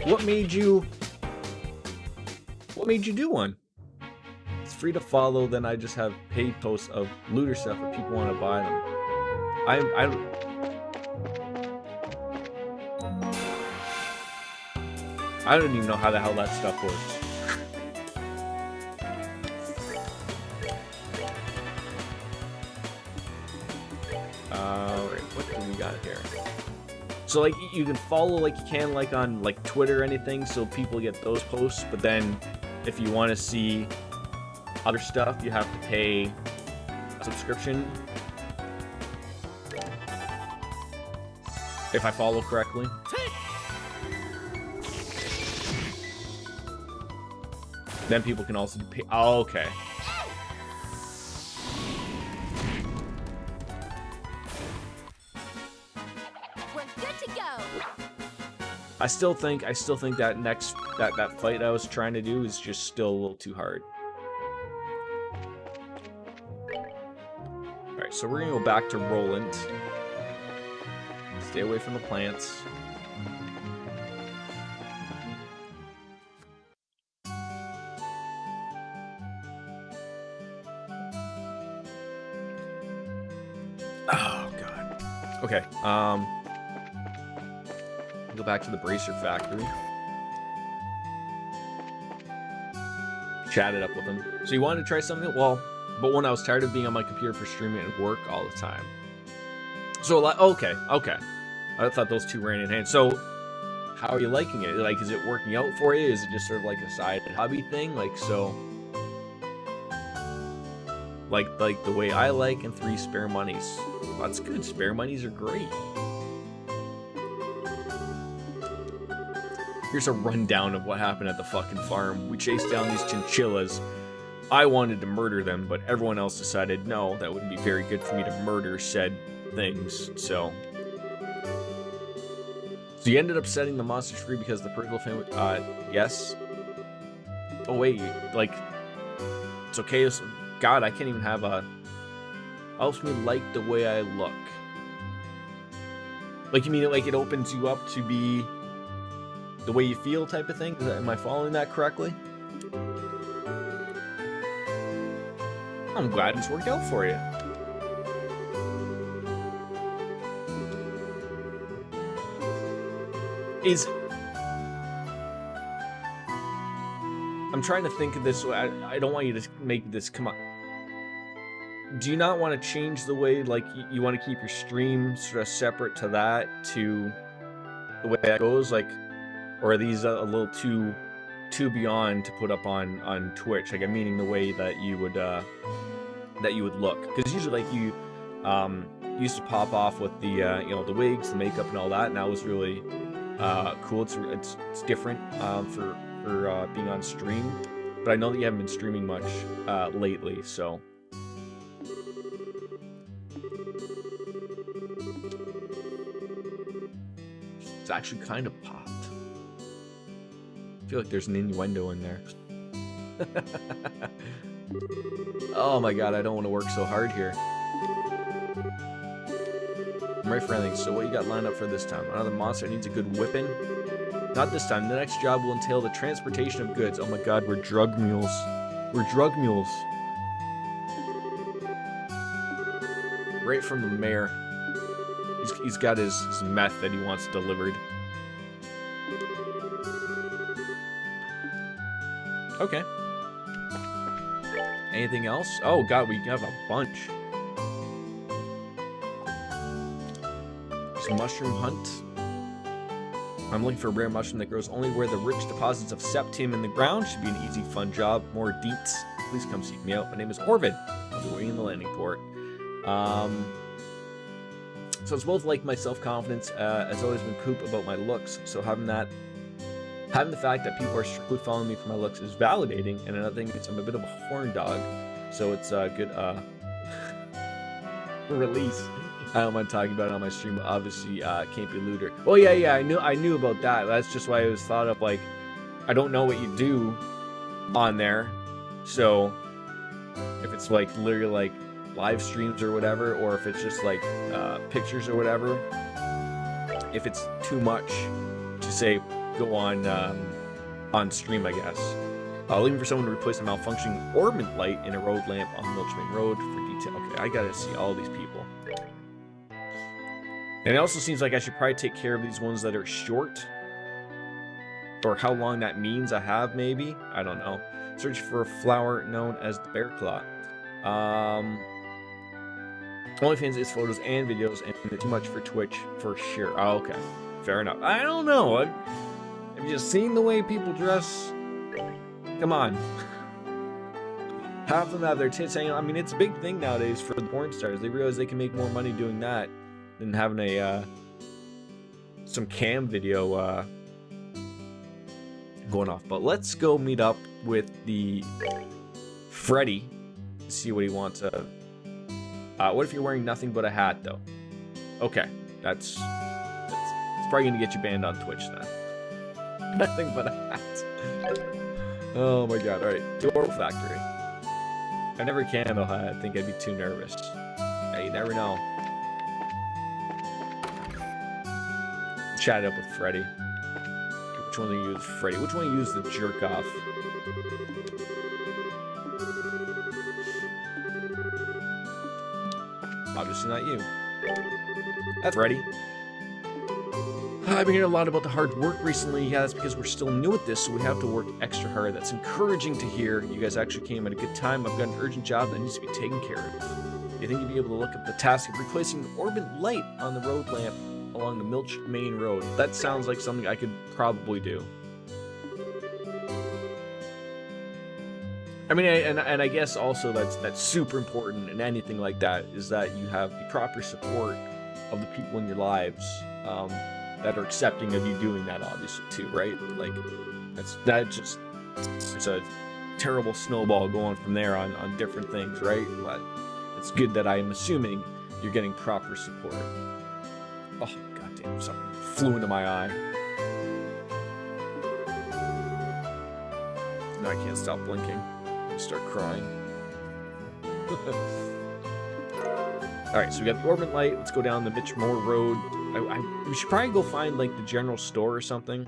Speaker 2: What made you do one? It's free to follow. Then I just have paid posts of looter stuff if people want to buy them. I don't even know how the hell that stuff works. What do we got here? So like you can follow like you can like on like Twitter or anything, so people get those posts. But then if you want to see other stuff, you have to pay a subscription. If I follow correctly. Then people can also pay. Oh, okay.
Speaker 3: We're good to go.
Speaker 2: I still think that that fight I was trying to do is just still a little too hard. All right, so we're gonna go back to Roland. Stay away from the plants. Oh God. Okay. Go back to the bracer factory. Chatted up with him. So you wanted to try something? Well, but when I was tired of being on my computer for streaming and work all the time. So like, okay. I thought those two ran in hand. So, how are you liking it? Like, is it working out for you? Is it just sort of like a side hobby thing? Like, so, like the way I like, and 3 spare monies. That's good. Spare monies are great. Here's a rundown of what happened at the fucking farm. We chased down these chinchillas. I wanted to murder them, but everyone else decided, no, that wouldn't be very good for me to murder said things, so... So you ended up setting the monsters free because the Percival family... yes? Oh, wait, like... It's okay, God, I can't even have a... Helps me like the way I look. Like, you mean, like, it opens you up to be the way you feel type of thing? Am I following that correctly? I'm glad it's worked out for you. I'm trying to think of this. I don't want you to make this come up. Do you not want to change the way, like, you want to keep your stream sort of separate to that, to the way that goes? Like, or are these a little too beyond to put up on Twitch? Like, I'm meaning the way that you would look. Because usually, like, you used to pop off with the, you know, the wigs, the makeup, and all that, and that was really cool. It's different for being on stream, but I know that you haven't been streaming much lately, so... It's actually kind of popped. I feel like there's an innuendo in there. Oh my god, I don't want to work so hard here. I'm ready for anything. So what you got lined up for this time? Another monster that needs a good whipping? Not this time. The next job will entail the transportation of goods. Oh my god, we're drug mules. We're drug mules. Right from the mayor. He's got his meth that he wants delivered. Okay. Anything else? Oh god, we have a bunch. Some mushroom hunt. I'm looking for a rare mushroom that grows only where the rich deposits of septium in the ground. Should be an easy, fun job. More deets. Please come seek me out. My name is Orvid. I'll be waiting in the landing port. So it's both like my self-confidence has always been poop about my looks. So having the fact that people are strictly following me for my looks is validating. And another thing is I'm a bit of a horn dog. So it's a good release. I don't mind talking about it on my stream, but obviously can't be looter. Oh yeah, I knew about that. That's just why I was thought of, like, I don't know what you do on there. So if it's like literally like live streams or whatever, or if it's just like pictures or whatever, if it's too much to say go on stream, I guess. Looking for someone to replace a malfunctioning orbit light in a road lamp on Milchman Road for detail. Okay, I gotta see all these people. And it also seems like I should probably take care of these ones that are short. Or how long that means I have, maybe. I don't know. Search for a flower known as the bear claw. OnlyFans is photos and videos, and it's too much for Twitch for sure. Oh, okay. Fair enough. I don't know. Have you just seen the way people dress? Come on. Half of them have their tits hanging out. I mean, it's a big thing nowadays for the porn stars. They realize they can make more money doing that than having a some cam video going off. But let's go meet up with the Freddy to see what he wants. What if you're wearing nothing but a hat, though? Okay, it's probably gonna get you banned on Twitch then. Nothing but a hat. Oh my god! All right, Door Factory. I never can though. I think I'd be too nervous. Hey, you never know. Chat up with Freddy. Which one do you use, Freddy? Which one do you use the jerk off? Obviously not you. That's Freddy. I've been hearing a lot about the hard work recently. Yeah, that's because we're still new at this, so we have to work extra hard. That's encouraging to hear. You guys actually came at a good time. I've got an urgent job that needs to be taken care of. Do you think you'd be able to look up the task of replacing the orbit light on the road lamp along the Milch Main Road? That sounds like something I could probably do. I mean, and I guess also that's super important in anything like that, is that you have the proper support of the people in your lives. that are accepting of you doing that, obviously, too, right? Like, it's a terrible snowball going from there on different things, right? But it's good that I'm assuming you're getting proper support. Oh, goddamn, something flew into my eye. Now I can't stop blinking. I start crying. Alright, so we got the Orbit Light. Let's go down the Mitchmore Road. We should probably go find, like, the general store or something.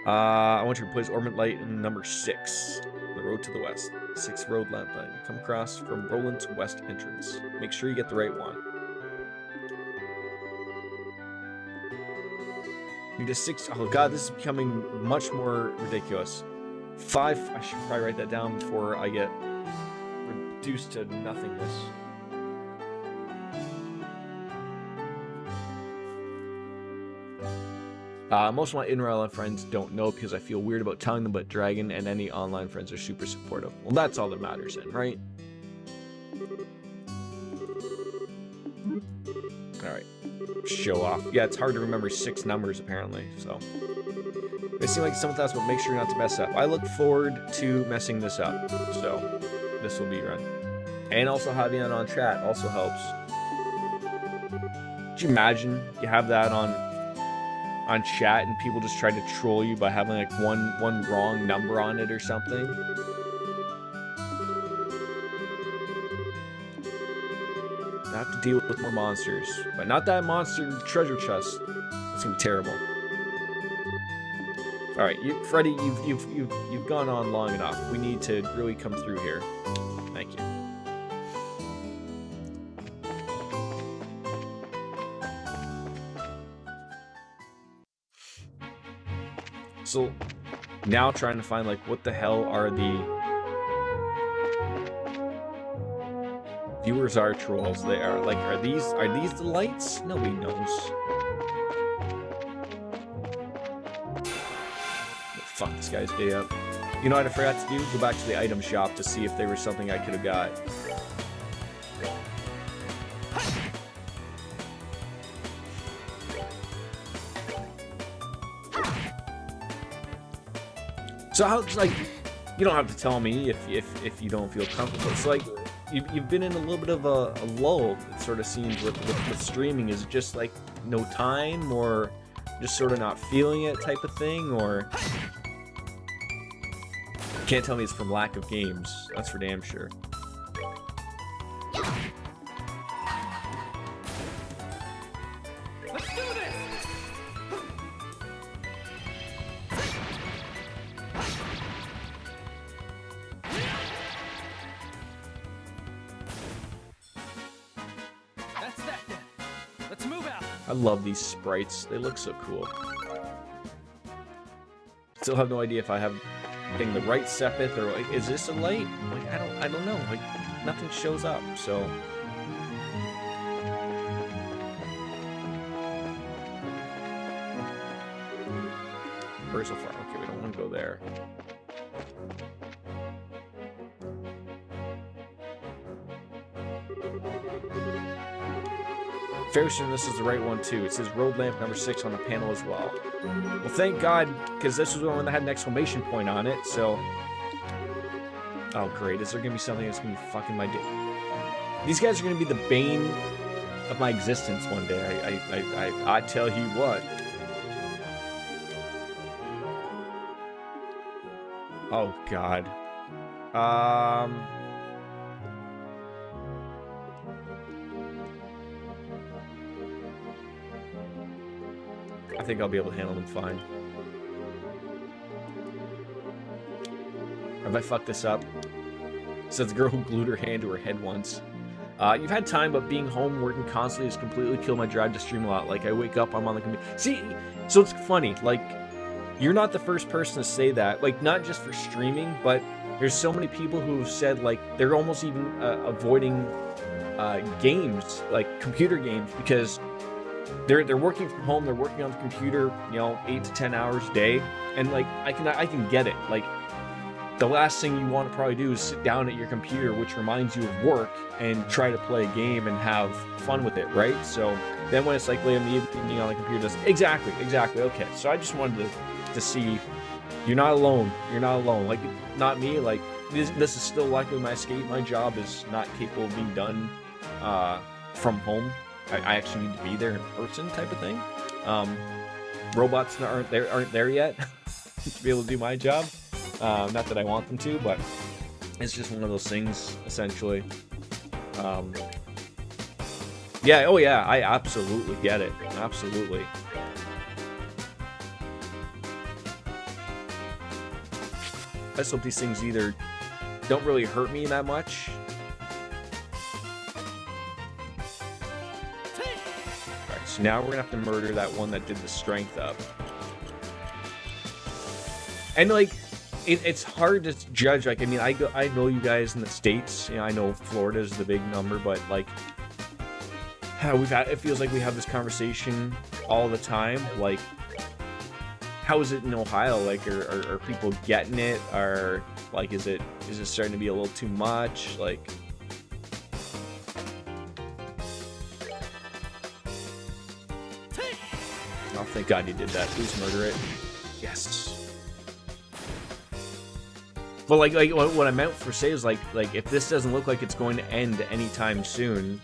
Speaker 2: I want you to place Orbit Light in number 6. The road to the west. 6 road lamp light. Come across from Roland's west entrance. Make sure you get the right one. Need a 6. Oh god, this is becoming much more ridiculous. 5. I should probably write that down before I get reduced to nothingness. Most of my in-real life friends don't know because I feel weird about telling them, but Dragon and any online friends are super supportive. Well, that's all that matters then, right? Alright. Show off. Yeah, it's hard to remember 6 numbers, apparently, so. It seems like someone else, but make sure not to mess up. I look forward to messing this up, so this will be run. And also having it on chat also helps. Could you imagine you have that on chat and people just try to troll you by having like one wrong number on it or something? I have to deal with more monsters, but not that monster treasure chest. It's gonna be terrible. All right, Freddy, you've gone on long enough. We need to really come through here. Thank you. So now trying to find like what the hell are the viewers are trolls? They are like, are these the lights? Nobody knows. Fuck this guy's day up. You know what I forgot to do? Go back to the item shop to see if there was something I could have got. So how, it's like, you don't have to tell me if you don't feel comfortable. It's like you've been in a little bit of a lull. It sort of seems with streaming. Is it just like no time, or just sort of not feeling it type of thing, or can't tell me it's from lack of games. That's for damn sure.
Speaker 4: Let's do this! That's that then. Let's move out.
Speaker 2: I love these sprites. They look so cool. Still have no idea if I have the right sepith, or like, is this a light? Like, I don't know. Like, nothing shows up, so. Where's so far? Okay, we don't want to go there. Fair soon, this is the right one too. It says road lamp number 6 on the panel as well. Well, thank God, because this was the one that had an exclamation point on it, so. Oh, great. Is there going to be something that's going to be fucking my day? These guys are going to be the bane of my existence one day. I tell you what. Oh, God. I think I'll be able to handle them fine. Have I fucked this up? Says the girl who glued her hand to her head once. You've had time, but being home working constantly has completely killed my drive to stream a lot. Like, I wake up, I'm on the computer. See, so it's funny. Like, you're not the first person to say that. Like, not just for streaming, but there's so many people who have said, like, they're almost even avoiding games, like computer games, because they're working from home, they're working on the computer, you know, 8 to 10 hours a day, and like I can get it. Like, the last thing you want to probably do is sit down at your computer, which reminds you of work, and try to play a game and have fun with it, right? So then when it's like late in the evening on the computer, exactly. Okay, so I just wanted to see you're not alone. You're not alone. Like, not me. Like, this is still likely my escape. My job is not capable of being done from home. I actually need to be there in person, type of thing. Robots aren't there yet to be able to do my job. Not that I want them to, but it's just one of those things, essentially. Yeah, oh yeah, I absolutely get it. Absolutely. I just hope these things either don't really hurt me that much. Alright, so now we're gonna have to murder that one that did the strength up. And like, it's hard to judge. Like, I mean, I know you guys in the States. You know, I know Florida's the big number, but like, it feels like we have this conversation all the time. Like, how is it in Ohio? Like, are people getting it? Are like, is it starting to be a little too much? Like, oh, thank God you did that. Please murder it. Yes. But like what I meant for say is like if this doesn't look like it's going to end anytime soon,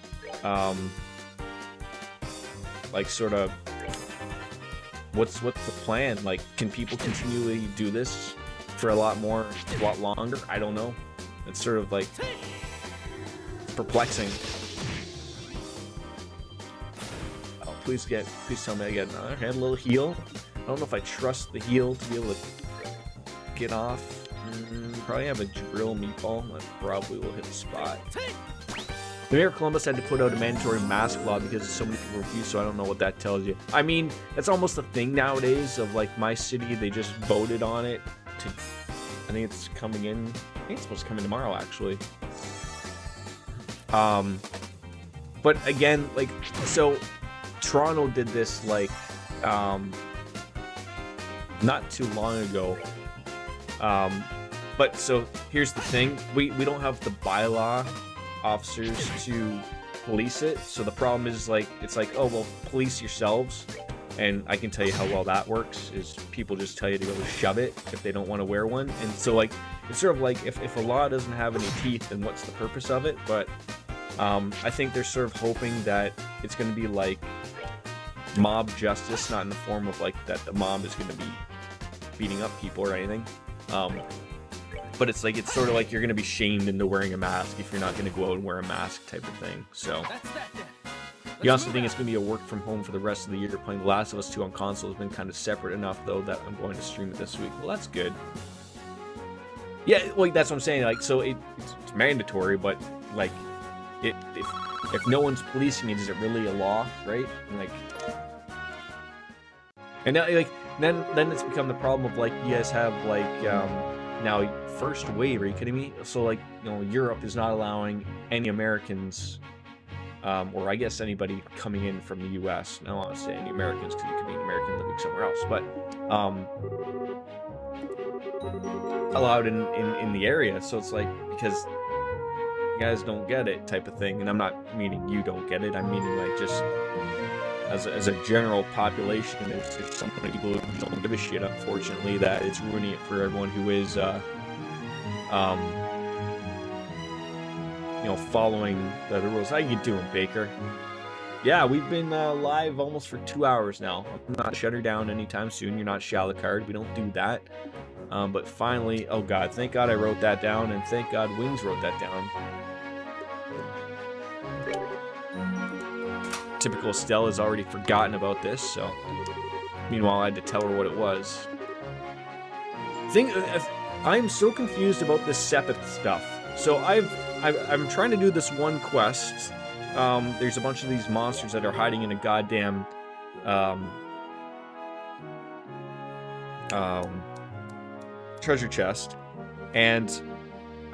Speaker 2: like sort of what's the plan? Like, can people continually do this for a lot longer? I don't know. It's sort of like perplexing. Oh, please tell me I get a little heal. I don't know if I trust the heal to be able to get off. Probably have a drill meatball. That probably will hit the spot. The mayor of Columbus had to put out a mandatory mask law because so many people refuse, so I don't know what that tells you. I mean, that's almost a thing nowadays of like my city, they just voted on it to, I think it's coming in, I think it's supposed to come in tomorrow actually. But again, like, so Toronto did this like, not too long ago. But so here's the thing, we don't have the bylaw officers to police it, so the problem is like, it's like, oh well, police yourselves, and I can tell you how well that works is people just tell you to go shove it if they don't want to wear one. And so like, it's sort of like if a law doesn't have any teeth, then what's the purpose of it? But I think they're sort of hoping that it's going to be like mob justice, not in the form of like that the mob is going to be beating up people or anything. But it's like, it's sort of like you're going to be shamed into wearing a mask if you're not going to go out and wear a mask type of thing. So you also think it's going to be a work from home for the rest of the year. Playing The Last of Us 2 on console has been kind of separate enough though that I'm going to stream it this week. Well, that's good. Yeah, like that's what I'm saying. Like, so it's mandatory, but like if no one's policing it, is it really a law, right? And like, and now like then it's become the problem of like, you guys have like now first wave, are you kidding me? So like, you know, Europe is not allowing any Americans or I guess anybody coming in from the US. I don't want to say any Americans because you could be an American living somewhere else, but allowed in the area. So it's like, because you guys don't get it type of thing. And I'm not meaning you don't get it, I'm meaning like just as a general population, there's so many people who don't give a shit, unfortunately, that it's ruining it for everyone who is you know, following the rules. How you doing, Baker? Yeah, we've been live almost for 2 hours now. I'm not shut her down anytime soon. You're not Shalacard. We don't do that. But finally, oh god, thank god I wrote that down, and thank god Wings wrote that down. Typical Estelle has already forgotten about this, so meanwhile I had to tell her what it was. I'm so confused about this Sepith stuff. So I'm trying to do this one quest. There's a bunch of these monsters that are hiding in a goddamn treasure chest, and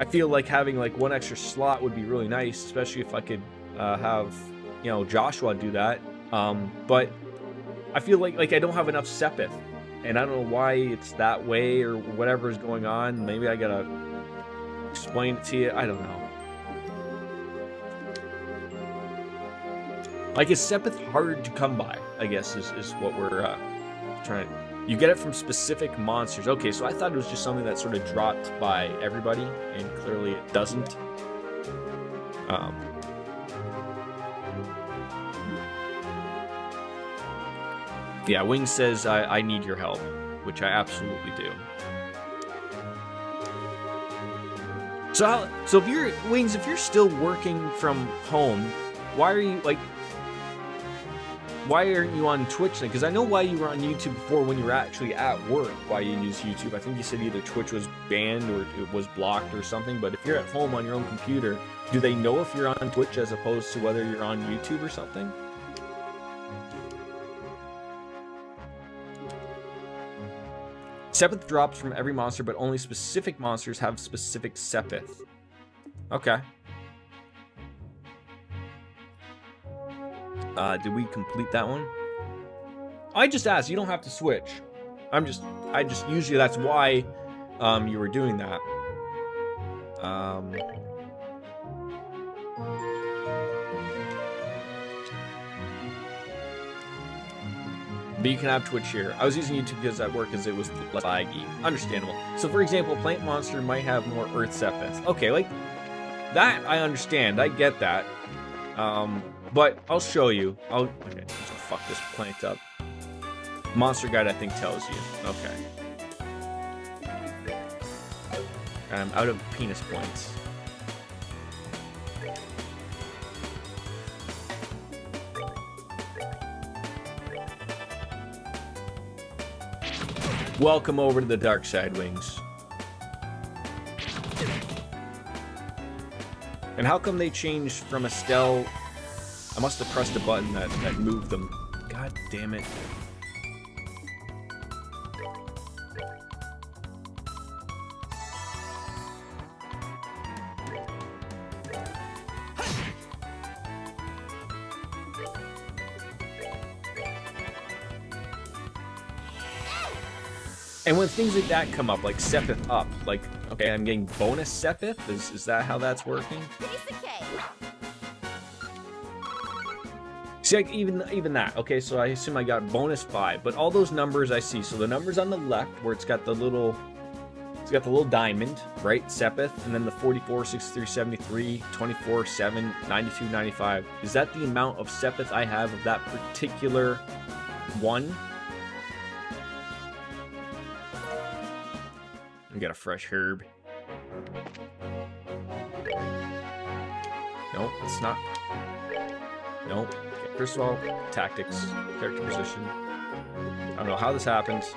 Speaker 2: I feel like having like one extra slot would be really nice, especially if I could have, you know, Joshua do that. But I feel like I don't have enough Sepith and I don't know why it's that way or whatever is going on. Maybe I gotta explain it to you. I don't know. Like, is Sepith hard to come by, I guess, is what we're trying to... You get it from specific monsters. Okay, so I thought it was just something that sort of dropped by everybody, and clearly it doesn't. Yeah, Wing says, I need your help, which I absolutely do. So if you're, Wings, if you're still working from home, why are you, like, why aren't you on Twitch then? Because I know why you were on YouTube before when you were actually at work, why you use YouTube. I think you said either Twitch was banned or it was blocked or something, but if you're at home on your own computer, do they know if you're on Twitch as opposed to whether you're on YouTube or something? Sepith drops from every monster, but only specific monsters have specific Sepith. Okay. Did we complete that one? I just asked. You don't have to switch. I just usually that's why you were doing that. But you can have Twitch here. I was using YouTube because at work because it was less laggy. Understandable. So for example, Plant Monster might have more Earth Sepith. Okay, like that I understand. I get that. But I'll show you. Okay, just fuck this plant up. Monster Guide, I think, tells you. Okay. I'm out of penis points. Welcome over to the dark side, Wings. And how come they changed from Estelle? I must have pressed a button that moved them. God damn it. And when things like that come up, like Sepith up, like, okay, I'm getting bonus Sepith? Is that how that's working? See, like, even that. Okay, so I assume I got bonus 5, but all those numbers I see. So the numbers on the left, where it's got the little diamond, right? Sepith, and then the 44, 63, 73, 24, 7, 92, 95. Is that the amount of Sepith I have of that particular one? I got a fresh herb. Nope, it's not. Nope. Okay, first of all, tactics, character position. I don't know how this happens.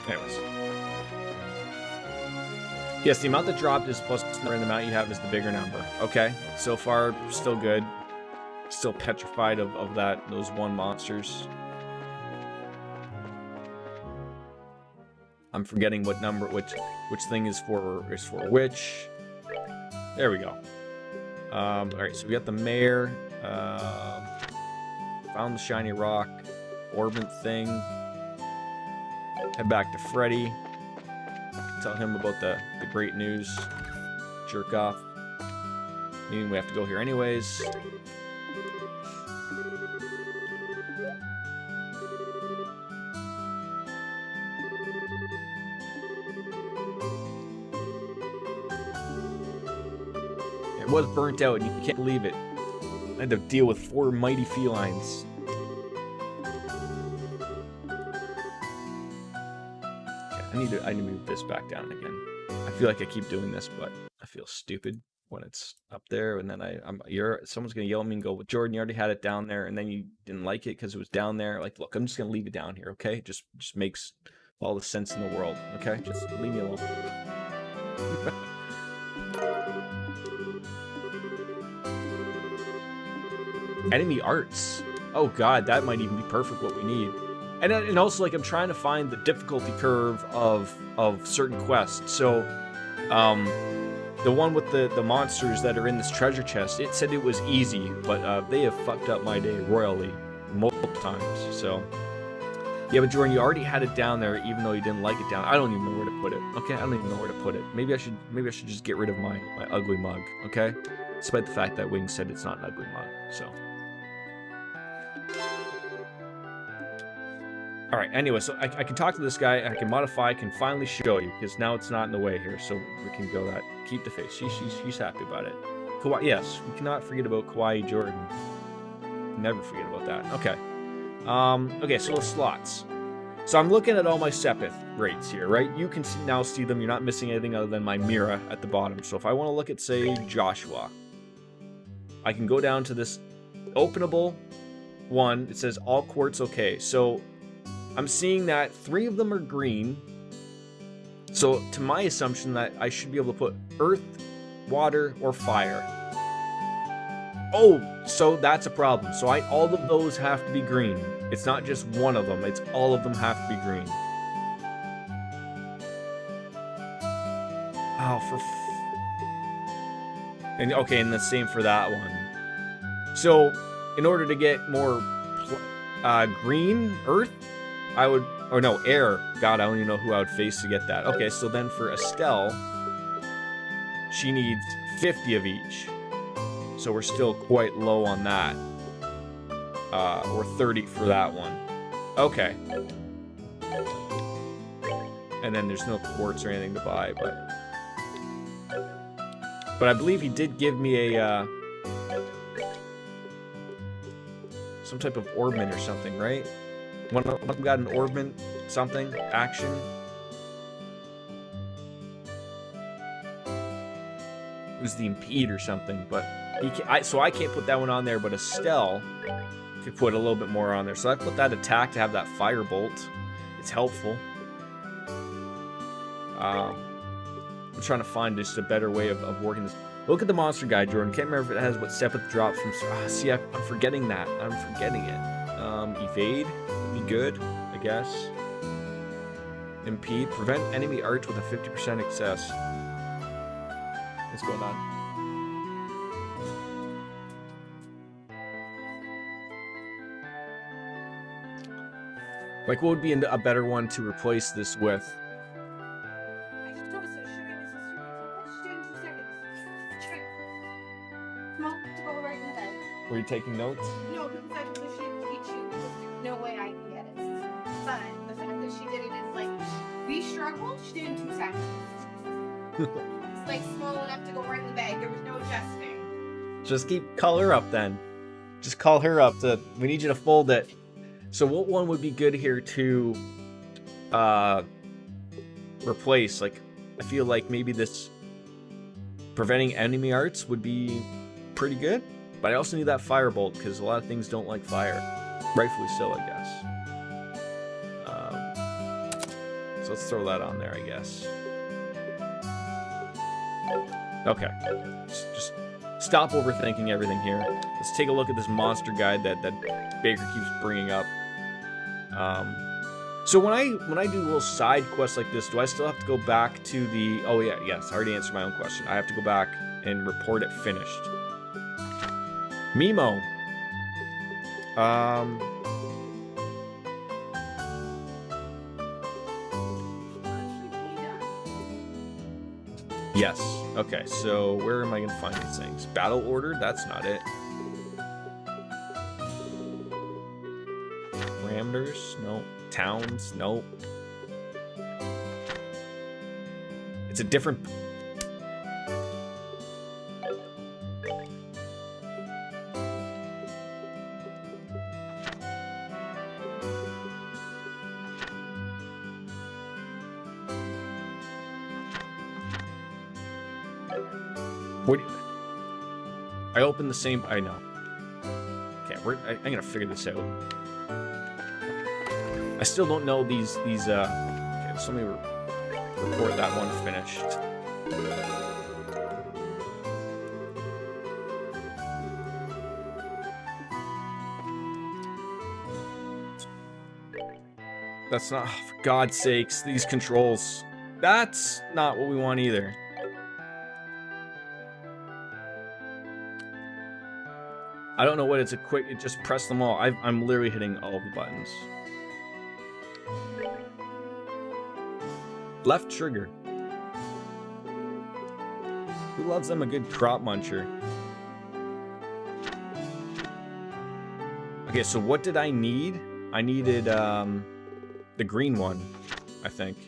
Speaker 2: Anyways. Yes, the amount that dropped is plus the amount you have is the bigger number. Okay, so far, still good. Still petrified of those one monsters. I'm forgetting what number, which thing is for which. There we go. All right, so we got the mayor. Found the shiny rock, orbit thing. Head back to Freddy. Tell him about the great news. Jerk off. Meaning we have to go here anyways. It was burnt out, and you can't believe it. I had to deal with 4 mighty felines. Okay, I need to move this back down again. I feel like I keep doing this, but I feel stupid when it's up there, and then someone's gonna yell at me and go, well, Jordan, you already had it down there, and then you didn't like it because it was down there. Like, look, I'm just gonna leave it down here, okay? Just makes all the sense in the world, okay? Just leave me alone. Enemy arts. Oh god, that might even be perfect what we need. And also, like, I'm trying to find the difficulty curve of certain quests. So, the one with the monsters that are in this treasure chest, it said it was easy, but they have fucked up my day royally multiple times. So yeah, but Jordan, you already had it down there, even though you didn't like it down. I don't even know where to put it. Okay, I don't even know where to put it. Maybe I should just get rid of my ugly mug. Okay, despite the fact that Wing said it's not an ugly mug. So. All right, anyway, so I can talk to this guy, I can modify, I can finally show you, because now it's not in the way here, so we can go that, keep the face. She's happy about it. Kawaii, yes, we cannot forget about Kawaii Jordan. Never forget about that. Okay. Okay, so those slots. So I'm looking at all my Sepith rates here, right? You can now see them, you're not missing anything other than my Mira at the bottom. So if I want to look at, say, Joshua, I can go down to this openable one, it says all quartz okay. So I'm seeing that 3 of them are green. So to my assumption that I should be able to put earth, water, or fire. Oh, so that's a problem. So all of those have to be green. It's not just one of them. It's all of them have to be green. Oh, and okay, and the same for that one. So in order to get more green earth, I would, or no, air. God, I don't even know who I would face to get that. Okay, so then for Estelle, she needs 50 of each. So we're still quite low on that. Or 30 for that one. Okay. And then there's no quartz or anything to buy, but I believe he did give me a, some type of orbment or something, right? One of them got an orbment, something, action. It was the impede or something, but so I can't put that one on there, but Estelle could put a little bit more on there. So I put that attack to have that firebolt. It's helpful. I'm trying to find just a better way of working this. Look at the monster guide, Jordan. Can't remember if it has what Sepith drops from. See, I'm forgetting that. I'm forgetting it. Evade would be good, I guess. Impede. Prevent enemy arch with a 50% excess. What's going on? Like, what would be a better one to replace this with?
Speaker 5: I just noticed that sugar is a super. Just do it in 2 seconds. Check. Come on, to go right in the bed.
Speaker 2: Were you taking notes?
Speaker 5: No, because I told her she didn't teach you. There's no way I can get it. But the fact that she did it is like, we struggled, she did it in 2 seconds. It's like small enough to go right in the bag. There was no adjusting.
Speaker 2: Just call her up then. Just call her up. We need you to fold it. So what one would be good here to replace? Like, I feel like maybe this preventing enemy arts would be pretty good. But I also need that firebolt because a lot of things don't like fire. Rightfully so, I guess. So let's throw that on there, I guess. Okay. Just stop overthinking everything here. Let's take a look at this monster guide that Baker keeps bringing up. So when I do little side quests like this, do I still have to go back to the... Oh, yeah, yes, I already answered my own question. I have to go back and report it finished. Mimo. Yes. Okay, so where am I going to find these things? Battle order? That's not it. Parameters? Nope. Towns? Nope. It's a different... What? I opened the same... I know. Okay, I'm gonna figure this out. I still don't know these okay, so let me report that one finished. That's not... Oh, for God's sakes, these controls. That's not what we want either. I don't know what it's a quick. It just press them all. I'm literally hitting all the buttons. Left trigger. Who loves them a good crop muncher? Okay, so what did I need? I needed the green one, I think.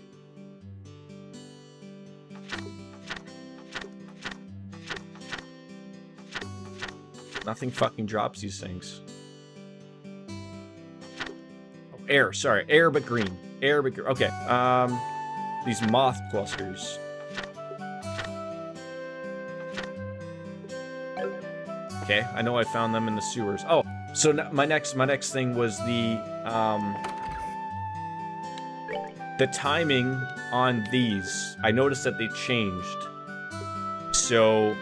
Speaker 2: Nothing fucking drops these things. Oh, air, sorry. Air but green. Air but green. Okay. These moth clusters. Okay, I know I found them in the sewers. Oh, so my next thing was the timing on these. I noticed that they changed. So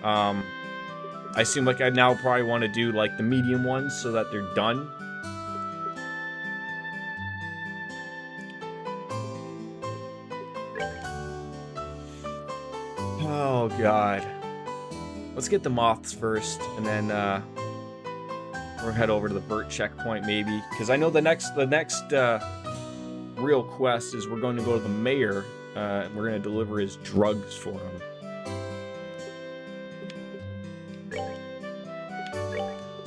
Speaker 2: I seem like I now probably want to do like the medium ones so that they're done. Oh god. Let's get the moths first, and then we'll head over to the Vert checkpoint maybe, because I know the next real quest is we're going to go to the mayor. And we're going to deliver his drugs for him.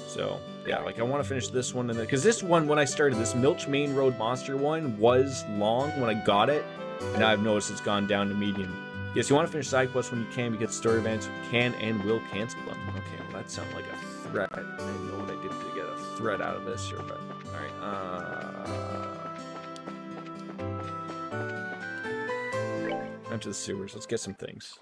Speaker 2: So yeah, like I want to finish this one, because this one, when I started this Milch Main Road Monster one, was long when I got it, and now I've noticed it's gone down to medium. Yes, you want to finish side quests when you can, because story events can and will cancel them. Okay, well that sounds like a threat. I don't know what I did to get a threat out of this here, but alright, down to the sewers. Let's get some things.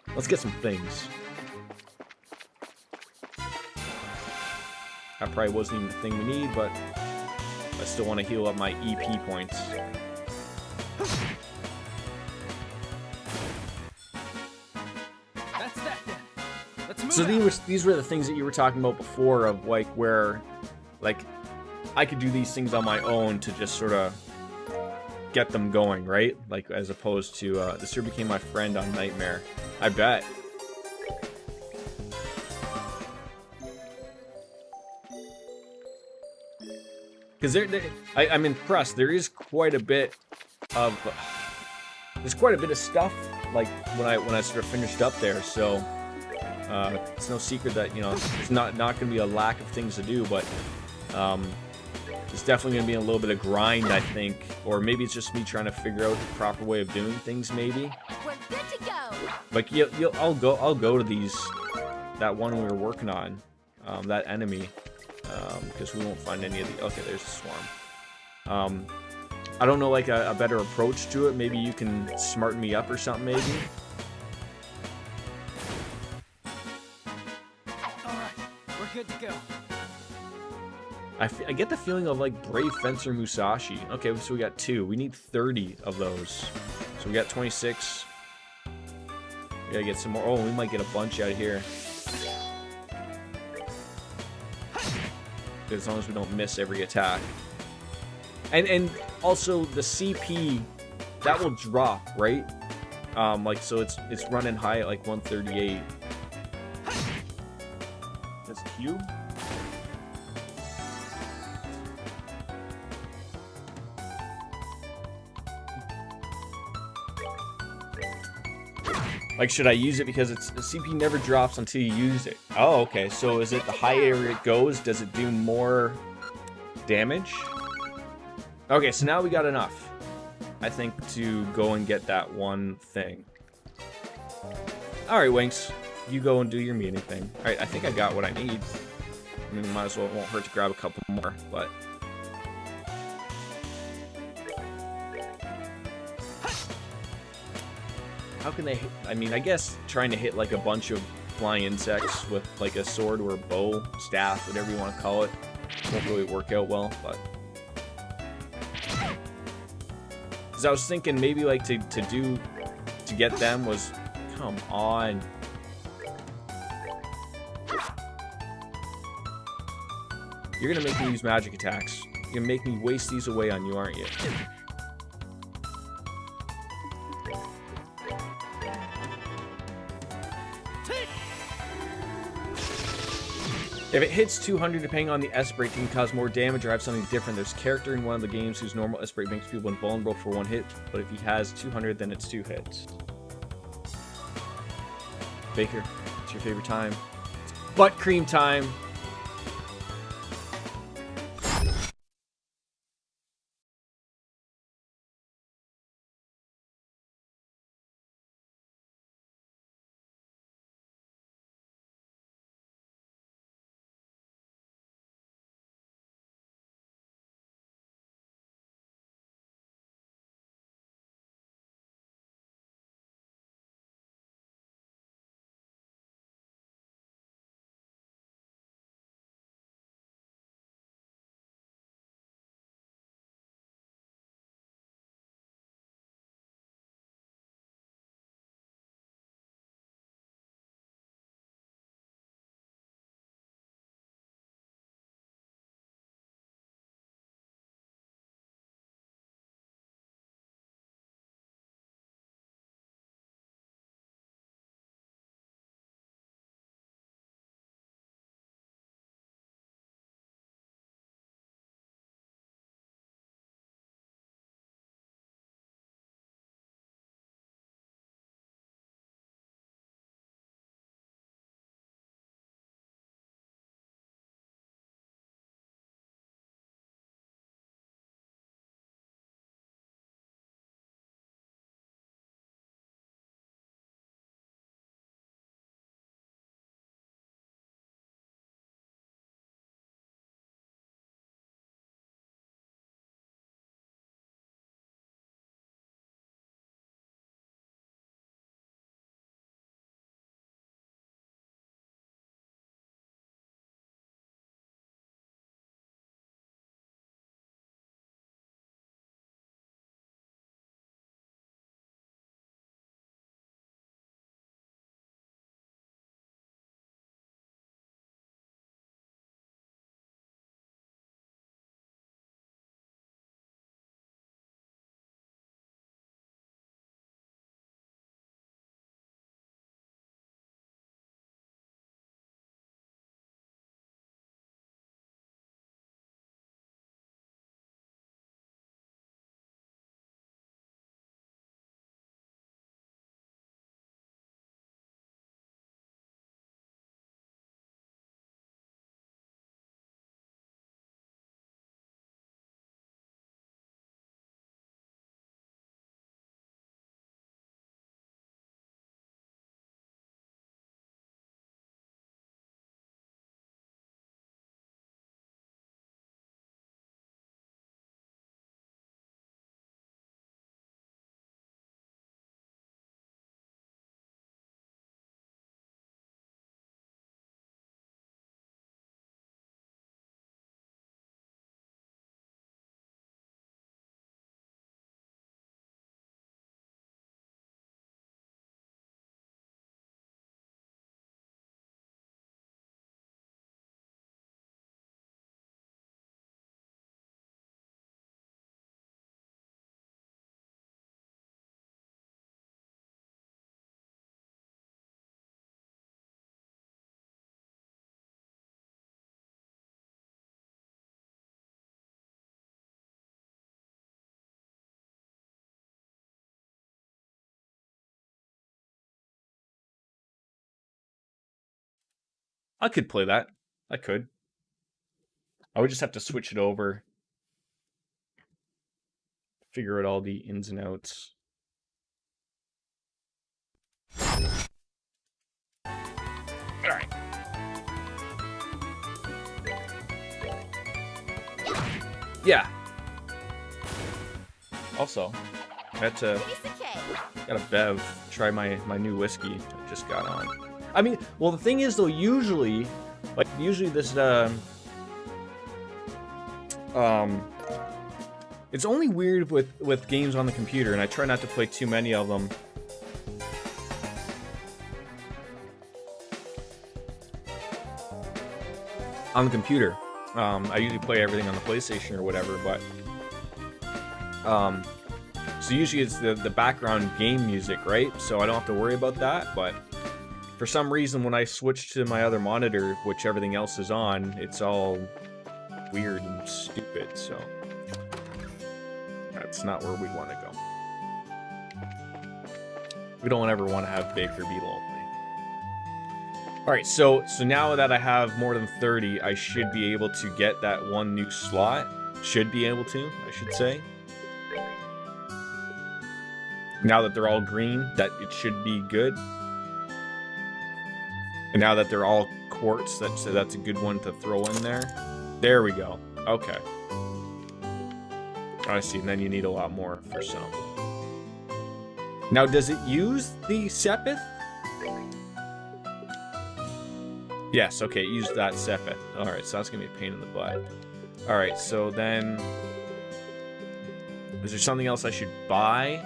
Speaker 2: That probably wasn't even the thing we need, but I still want to heal up my EP points. So these were the things that you were talking about before, of like where, like, I could do these things on my own to just sort of get them going, right? Like, as opposed to this here became my friend on Nightmare. I bet. Because I'm impressed. There is quite a bit of stuff, like when I sort of finished up there. So it's no secret that, you know, it's not going to be a lack of things to do, but it's definitely going to be a little bit of grind, I think, or maybe it's just me trying to figure out the proper way of doing things, maybe.
Speaker 3: We're good to go.
Speaker 2: Like I'll go to that one we were working on, that enemy. Because we won't find any of the... Okay, there's a swarm. I don't know, like, a better approach to it. Maybe you can smarten me up or something, maybe?
Speaker 4: Alright, we're good to go.
Speaker 2: I get the feeling of, like, Brave Fencer Musashi. Okay, so we got 2. We need 30 of those. So we got 26. We gotta get some more. Oh, we might get a bunch out of here. As long as we don't miss every attack. And also the CP, that will drop, right? Like, so it's running high at like 138. That's cube. Like, should I use it because the CP never drops until you use it? Oh, okay. So is it the higher it goes, does it do more damage? Okay, so now we got enough, I think, to go and get that one thing. Alright, Winks. You go and do your meeting thing. Alright, I think I got what I need. I mean, might as well, it won't hurt to grab a couple more, but... How can they hit? I mean, I guess trying to hit like a bunch of flying insects with like a sword or a bow, staff, whatever you want to call it, won't really work out well, but... Because I was thinking maybe like to get them was... Come on. You're gonna make me use magic attacks. You're gonna make me waste these away on you, aren't you? If it hits 200, depending on the S break, it can cause more damage or have something different. There's a character in one of the games whose normal S break makes people invulnerable for 1 hit, but if he has 200, then it's 2 hits. Baker, it's your favorite time. Butt cream time. I could play that. I could. I would just have to switch it over. Figure out all the ins and outs. Alright. Yeah. Also, I had to
Speaker 3: Piece of cake.
Speaker 2: got a bev. Try my new whiskey I just got on. I mean, well, the thing is though, usually this it's only weird with games on the computer, and I try not to play too many of them. On the computer. I usually play everything on the PlayStation or whatever, but so usually it's the background game music, right? So I don't have to worry about that, but For some reason, when I switch to my other monitor, which everything else is on, it's all weird and stupid, so that's not where we want to go. We don't ever want to have Baker be lonely. Alright, so now that I have more than 30, I should be able to get that one new slot. Should be able to, I should say. Now that they're all green, that it should be good. And now that they're all quartz, that's a good one to throw in there. There we go. Okay. I see, and then you need a lot more for some. Now, does it use the Sepith? Yes, okay, it used that Sepith. Alright, so that's gonna be a pain in the butt. Alright, so then... Is there something else I should buy?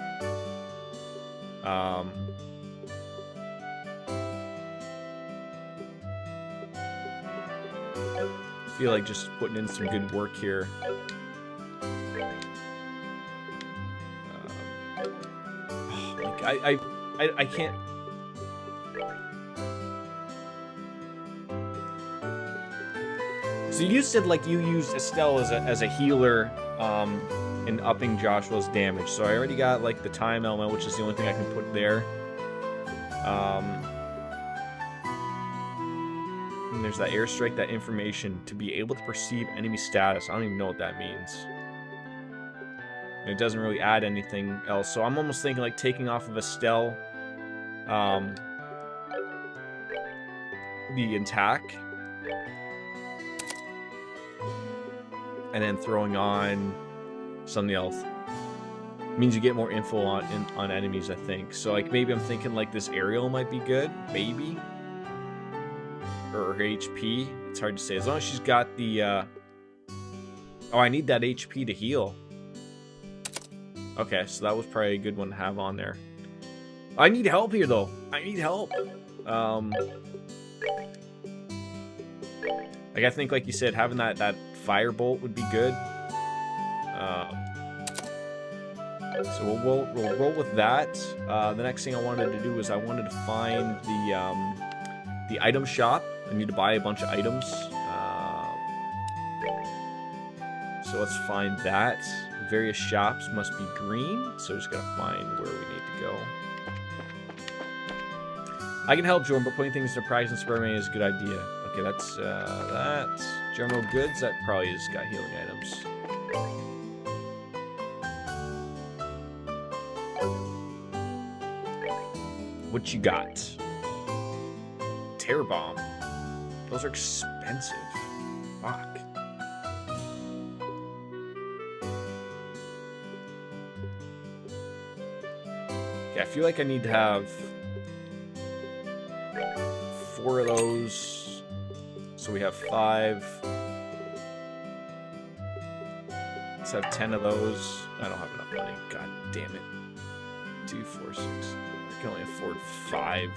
Speaker 2: I feel like just putting in some good work here. I can't. So you said like you used Estelle as a healer in upping Joshua's damage. So I already got like the time element, which is the only thing I can put there. And there's that airstrike, that information to be able to perceive enemy status. I don't even know what that means. And it doesn't really add anything else. So I'm almost thinking like taking off of Estelle the attack. And then throwing on something else. Means you get more info on enemies, I think. So like maybe I'm thinking like this aerial might be good. Maybe. Or her HP. It's hard to say. As long as she's got the... Oh, I need that HP to heal. Okay, so that was probably a good one to have on there. I need help here, though. I need help. Like, I think, like you said, having that firebolt would be good. So we'll roll with that. The next thing I wanted to do is I wanted to find the item shop. I need to buy a bunch of items. So let's find that. Various shops must be green, so just gotta find where we need to go. I can help Jordan, but putting things in a prize and Spider-Man is a good idea. Okay, that's that. General goods, that probably has got healing items. What you got? Terror bomb. Those are expensive. Fuck. I feel like I need to have 4 of those. So we have 5. Let's have 10 of those. I don't have enough money. God damn it. 2, 4, 6. I can only afford 5.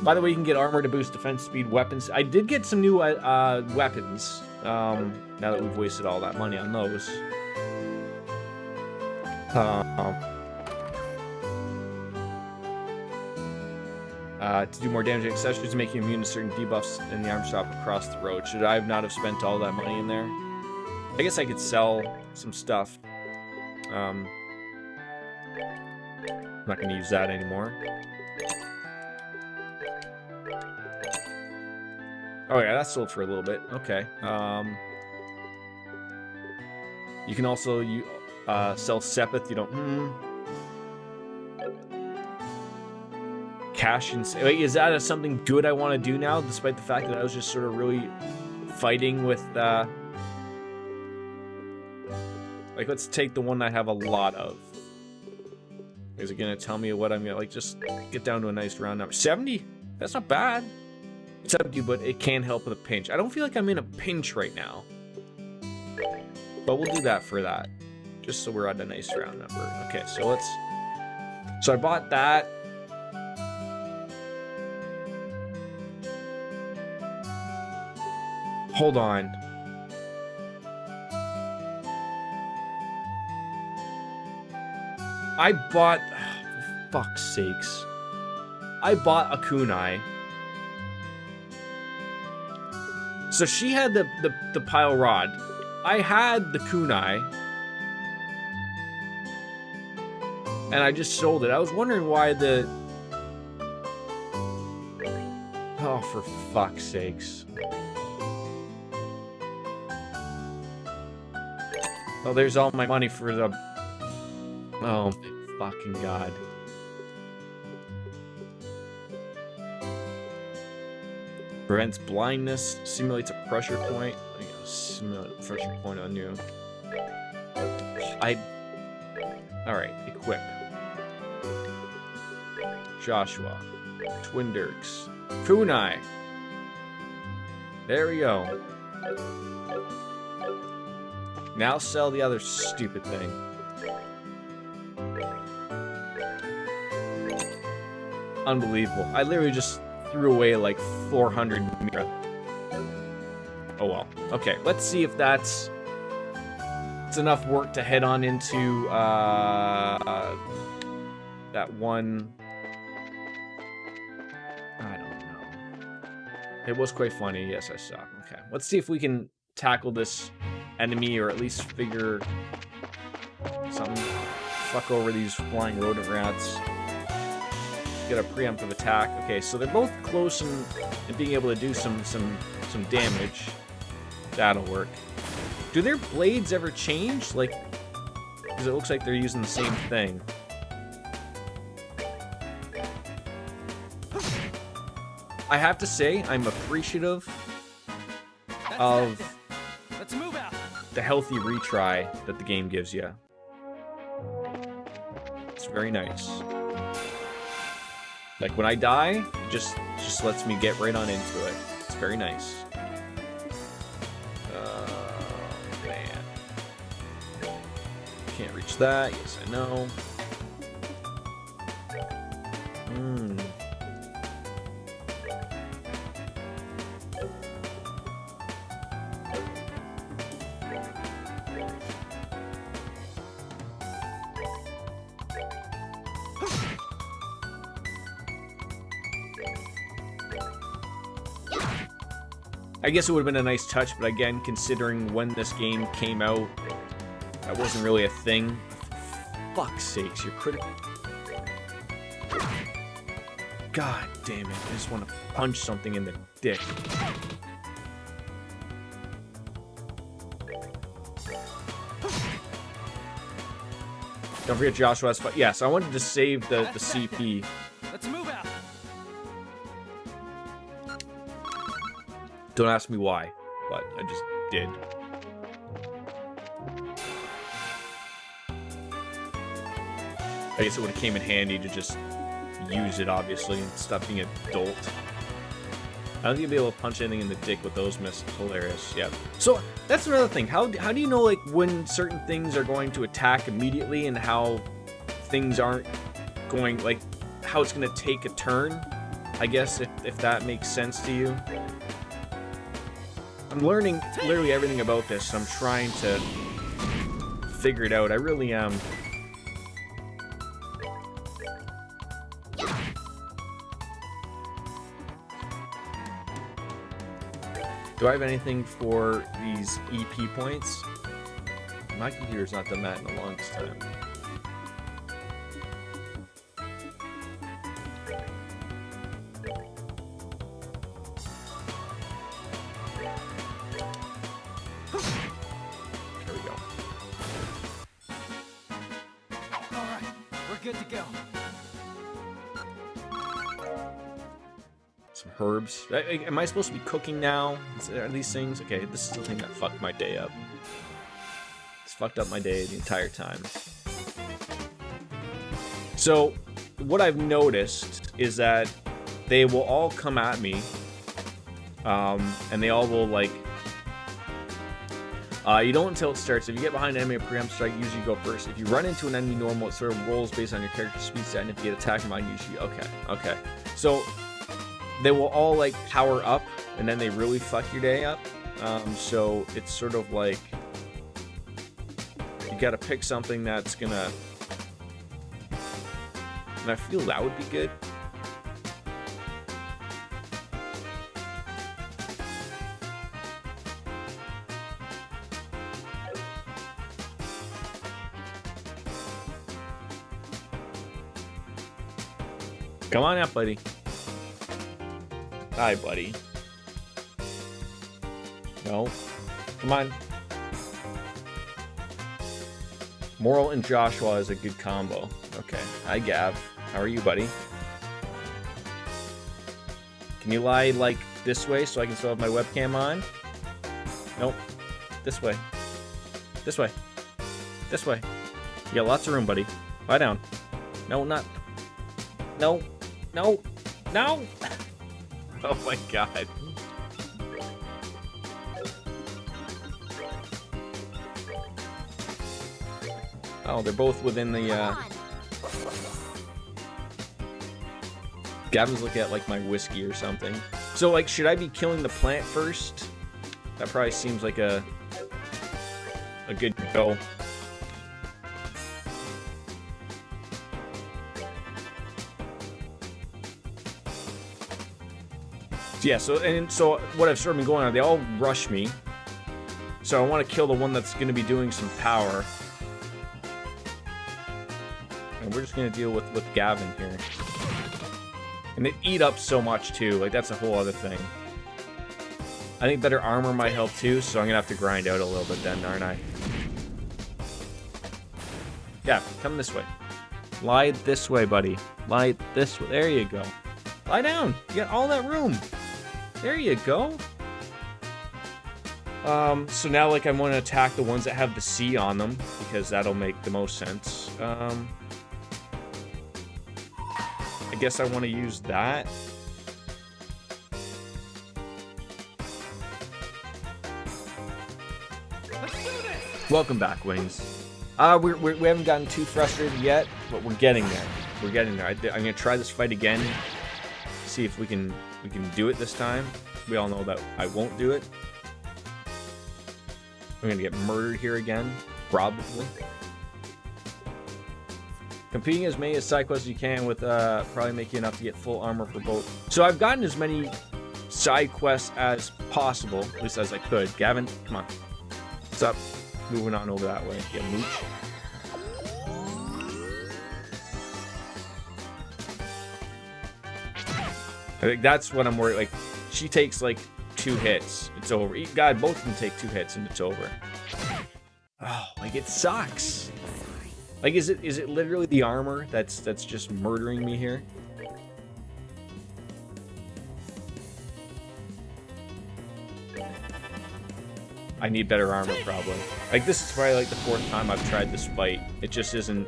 Speaker 2: By the way, you can get armor to boost defense speed, weapons. I did get some new weapons. Now that we've wasted all that money on those. To do more damage, accessories to make you immune to certain debuffs in the armor shop across the road. Should I not have spent all that money in there? I guess I could sell some stuff. I'm not going to use that anymore. Oh yeah, that sold for a little bit. Okay. You can also sell Sepith. You don't... Cash and... Wait, is that something good I want to do now, despite the fact that I was just sort of really fighting with... Like, let's take the one I have a lot of. Is it going to tell me what I'm going to... Like, just get down to a nice round number. 70? That's not bad. It's up to you, but it can help with a pinch. I don't feel like I'm in a pinch right now. But we'll do that for that. Just so we're at a nice round number. Okay, so let's... So I bought that. Hold on. I bought... Oh, for fuck's sakes. I bought a kunai. So she had the pile rod. I had the kunai. And I just sold it. I was wondering why the... Oh, for fuck's sakes. Oh, there's all my money for the... Oh, my fucking god. Prevents blindness, simulates a pressure point. I gotta simulate a pressure point on you. Alright, equip. Joshua. Twin Dirks. Kunai. There we go. Now sell the other stupid thing. Unbelievable. I literally just threw away like 400 mira. Oh well. Okay, let's see if that's... It's enough work to head on into that one... I don't know. It was quite funny. Yes, I saw. Okay, let's see if we can tackle this enemy, or at least figure something. Fuck over these flying rodent rats. Get a preemptive attack. Okay, so they're both close in being able to do some damage. That'll work. Do their blades ever change? Like, because it looks like they're using the same thing. I have to say, I'm appreciative of
Speaker 4: Let's move out.
Speaker 2: the healthy retry that the game gives you. It's very nice. Like when I die, it just lets me get right on into it. It's very nice. Man. Can't reach that. Yes, I know. I guess it would have been a nice touch, but again, considering when this game came out, that wasn't really a thing. For fuck's sakes, you're critical. God damn it, I just want to punch something in the dick. Don't forget Joshua's fight. Yeah, so I wanted to save the CP.
Speaker 4: Let's move out.
Speaker 2: Don't ask me why, but I just did. I guess it would have came in handy to just use it, obviously, and stop being a dolt. I don't think you'll be able to punch anything in the dick with those missiles. Hilarious, yeah. So, that's another thing. How do you know, like, when certain things are going to attack immediately and how things aren't going, like, how it's going to take a turn? I guess, if that makes sense to you. I'm learning literally everything about this, and I'm trying to figure it out. I really am. Do I have anything for these EP points? My computer's not done that in the longest time. There we go.
Speaker 4: All right, we're good to go.
Speaker 2: Some herbs. Am I supposed to be cooking now? Are these things? Okay, this is the thing that fucked my day up. It's fucked up my day the entire time. So, what I've noticed is that they will all come at me, and they all will, like, you don't until it starts. If you get behind an enemy or preempt strike, usually go first. If you run into an enemy normal, it sort of rolls based on your character's speed stat, and if you get attacked from mine, usually... Okay. So, they will all, like, power up, and then they really fuck your day up. So, it's sort of like... You gotta pick something that's gonna... And I feel that would be good. Come on out, buddy. Hi, buddy. No. Come on. Moral and Joshua is a good combo. Okay. Hi, Gav. How are you, buddy? Can you lie, like, this way so I can still have my webcam on? Nope. This way. This way. This way. You got lots of room, buddy. Lie down. No, not... No. No. No! Oh my god. Oh, they're both within the,
Speaker 3: Come on.
Speaker 2: Gavin's looking at, like, my whiskey or something. So, like, should I be killing the plant first? That probably seems like a good go. Yeah, so what I've sort of been going on, they all rush me. So I want to kill the one that's going to be doing some power. And we're just going to deal with Gavin here. And they eat up so much too, like that's a whole other thing. I think better armor might help too, so I'm going to have to grind out a little bit then, aren't I? Yeah, come this way. Lie this way, buddy. Lie this way. There you go. Lie down. You got all that room. There you go. So now, like, I want to attack the ones that have the C on them, because that'll make the most sense. I guess I want to use that. Welcome back, Wings. We haven't gotten too frustrated yet, but we're getting there. We're getting there. I'm gonna try this fight again. See if we can do it this time. We all know that I won't do it. I'm gonna get murdered here again, probably. Competing as many as side quests as you can with probably make you enough to get full armor for both. So I've gotten as many side quests as possible, at least as I could. Gavin, come on. What's up? Moving on over that way. Yeah, mooch. I think that's what I'm worried. Like, she takes like 2 hits, it's over. God, both of them take 2 hits and it's over. Oh, like it sucks. Like, is it literally the armor that's just murdering me here? I need better armor, probably. Like, this is probably like the 4th time I've tried this fight. It just isn't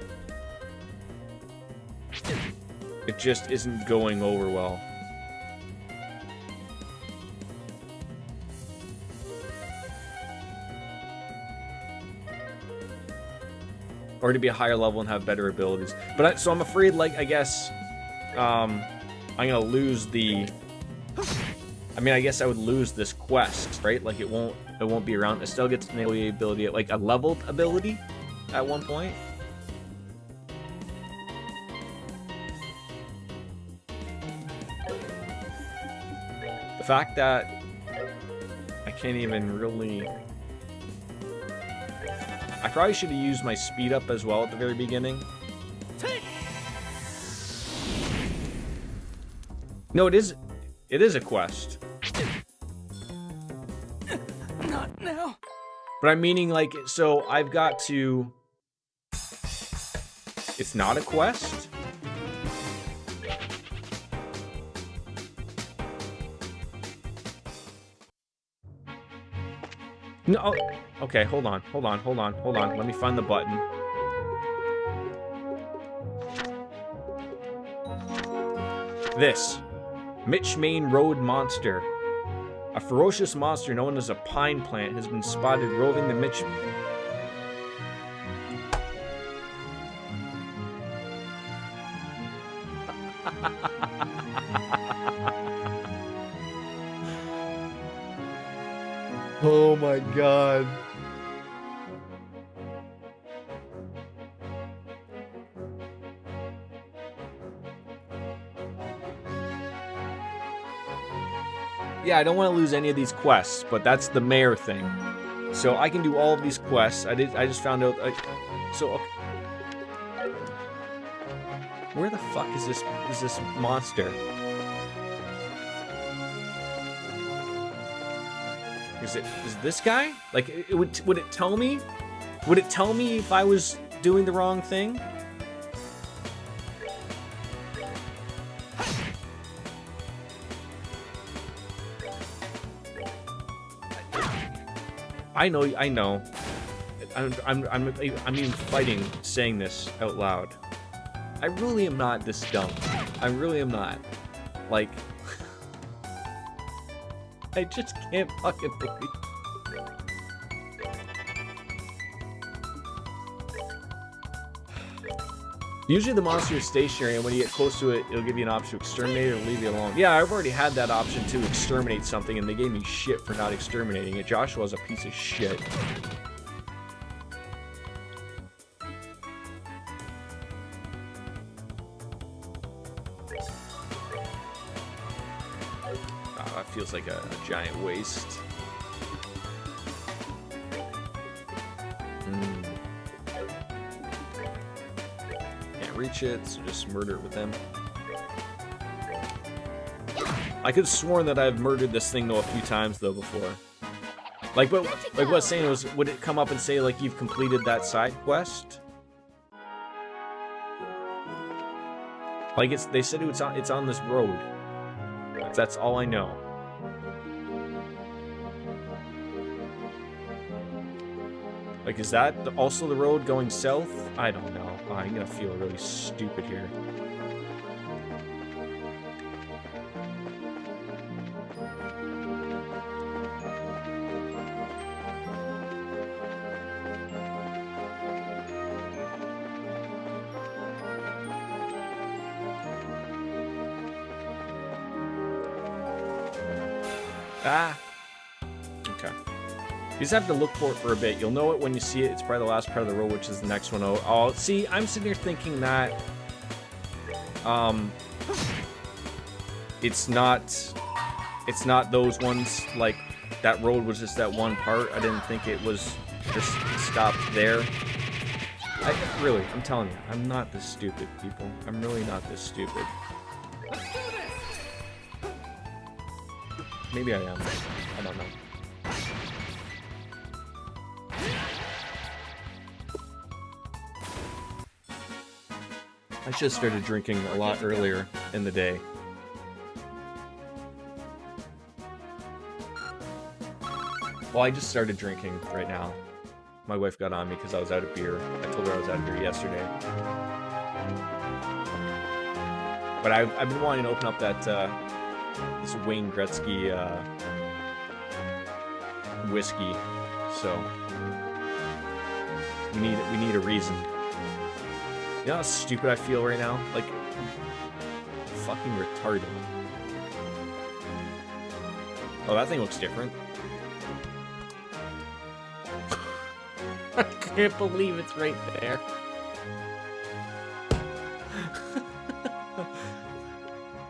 Speaker 2: going over well. Or to be a higher level and have better abilities. But so I'm afraid, like, I guess I'm gonna lose the. I mean, I guess I would lose this quest, right? Like, it won't be around. It still gets an ability, like a leveled ability, at one point. The fact that I can't even really. I probably should have used my speed up as well at the very beginning. No, it is a quest.
Speaker 4: Not now.
Speaker 2: But I'm meaning, like, so I've got to... It's not a quest? No, okay, hold on. Let me find the button. This. Mitch Main Road Monster. A ferocious monster known as a pine plant has been spotted roving the Mitch... Oh my god. Yeah, I don't want to lose any of these quests, but that's the mayor thing. So I can do all of these quests. I just found out. So okay. Where the fuck is this monster? Is this guy? Like, would it tell me? Would it tell me if I was doing the wrong thing? I know. I'm even fighting saying this out loud. I really am not this dumb. I really am not. Like, I just can't fucking believe. Usually the monster is stationary, and when you get close to it, it'll give you an option to exterminate it or leave you alone. Yeah, I've already had that option to exterminate something, and they gave me shit for not exterminating it. Joshua's a piece of shit. Oh, that feels like a giant waste. Reach it, so just murder it with them. I could have sworn that I've murdered this thing though a few times though before. Like what I was saying was, would it come up and say like you've completed that side quest? Like they said it's on this road. That's all I know. Like, is that also the road going south? I don't know. Oh, I'm gonna feel really stupid here. Ah. Okay. You just have to look for it for a bit. You'll know it when you see it. It's probably the last part of the road, which is the next one. Oh, see, I'm sitting here thinking that it's not those ones. Like, that road was just that one part. I didn't think it was just stopped there. I'm telling you, I'm not this stupid, people. I'm really not this stupid. Maybe I am. I don't know. I should have started drinking a lot earlier in the day. Well, I just started drinking right now. My wife got on me because I was out of beer. I told her I was out of beer yesterday. But I've been wanting to open up that this Wayne Gretzky whiskey, so we need a reason. You know how stupid I feel right now? Like, fucking retarded. Oh, that thing looks different. I can't believe it's right there.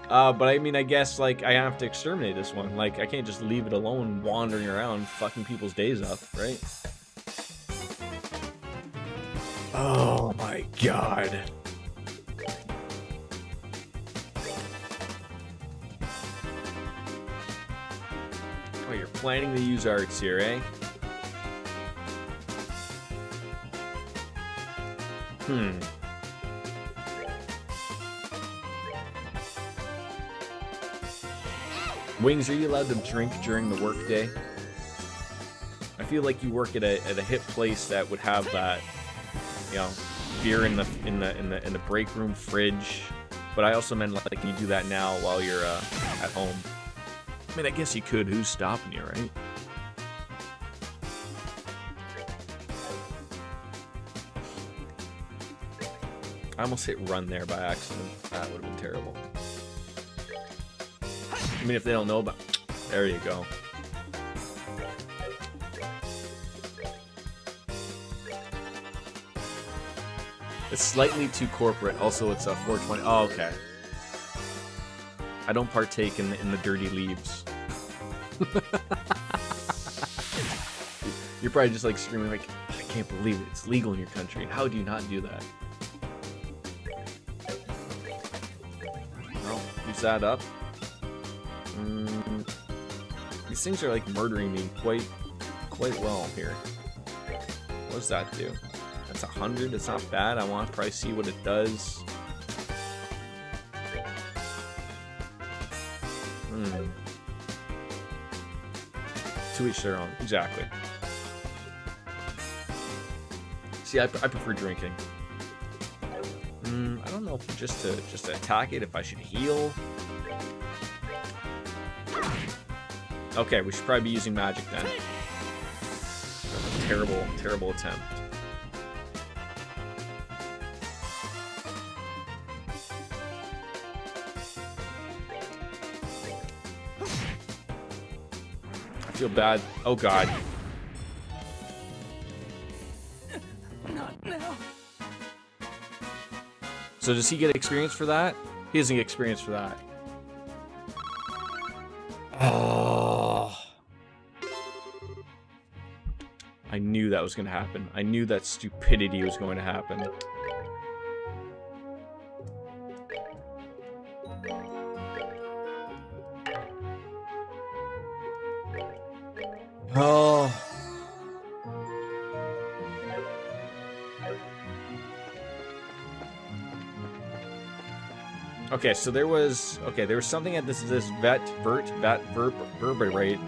Speaker 2: But I mean, I guess, like, I have to exterminate this one. Like, I can't just leave it alone wandering around fucking people's days up, right? Oh my god. Oh, you're planning to use arts here, eh? Wings, are you allowed to drink during the workday? I feel like you work at a hip place that would have that, you know, beer in the break room fridge. But I also meant like you do that now while you're at home. I mean, I guess you could. Who's stopping you, right? I almost hit run there by accident. That would have been terrible. I mean, if they don't know about... There you go. It's slightly too corporate. Also, it's a 420. Oh, okay. I don't partake in the dirty leaves. You're probably just like screaming like, I can't believe it. It's legal in your country. How do you not do that? sums that up. These things are like murdering me quite well here. What does that do? That's 100. It's not bad. I want to probably see what it does. To each their own. Exactly. See, I prefer drinking. I don't know if just to attack it, if I should heal. Okay, we should probably be using magic then. Terrible attempt. I feel bad. Oh god.
Speaker 4: Not now.
Speaker 2: So does he get experience for that? He doesn't get experience for that. Oh. I knew that was going to happen. I knew that stupidity was going to happen. Oh. Okay, so there was something at this vertebrate.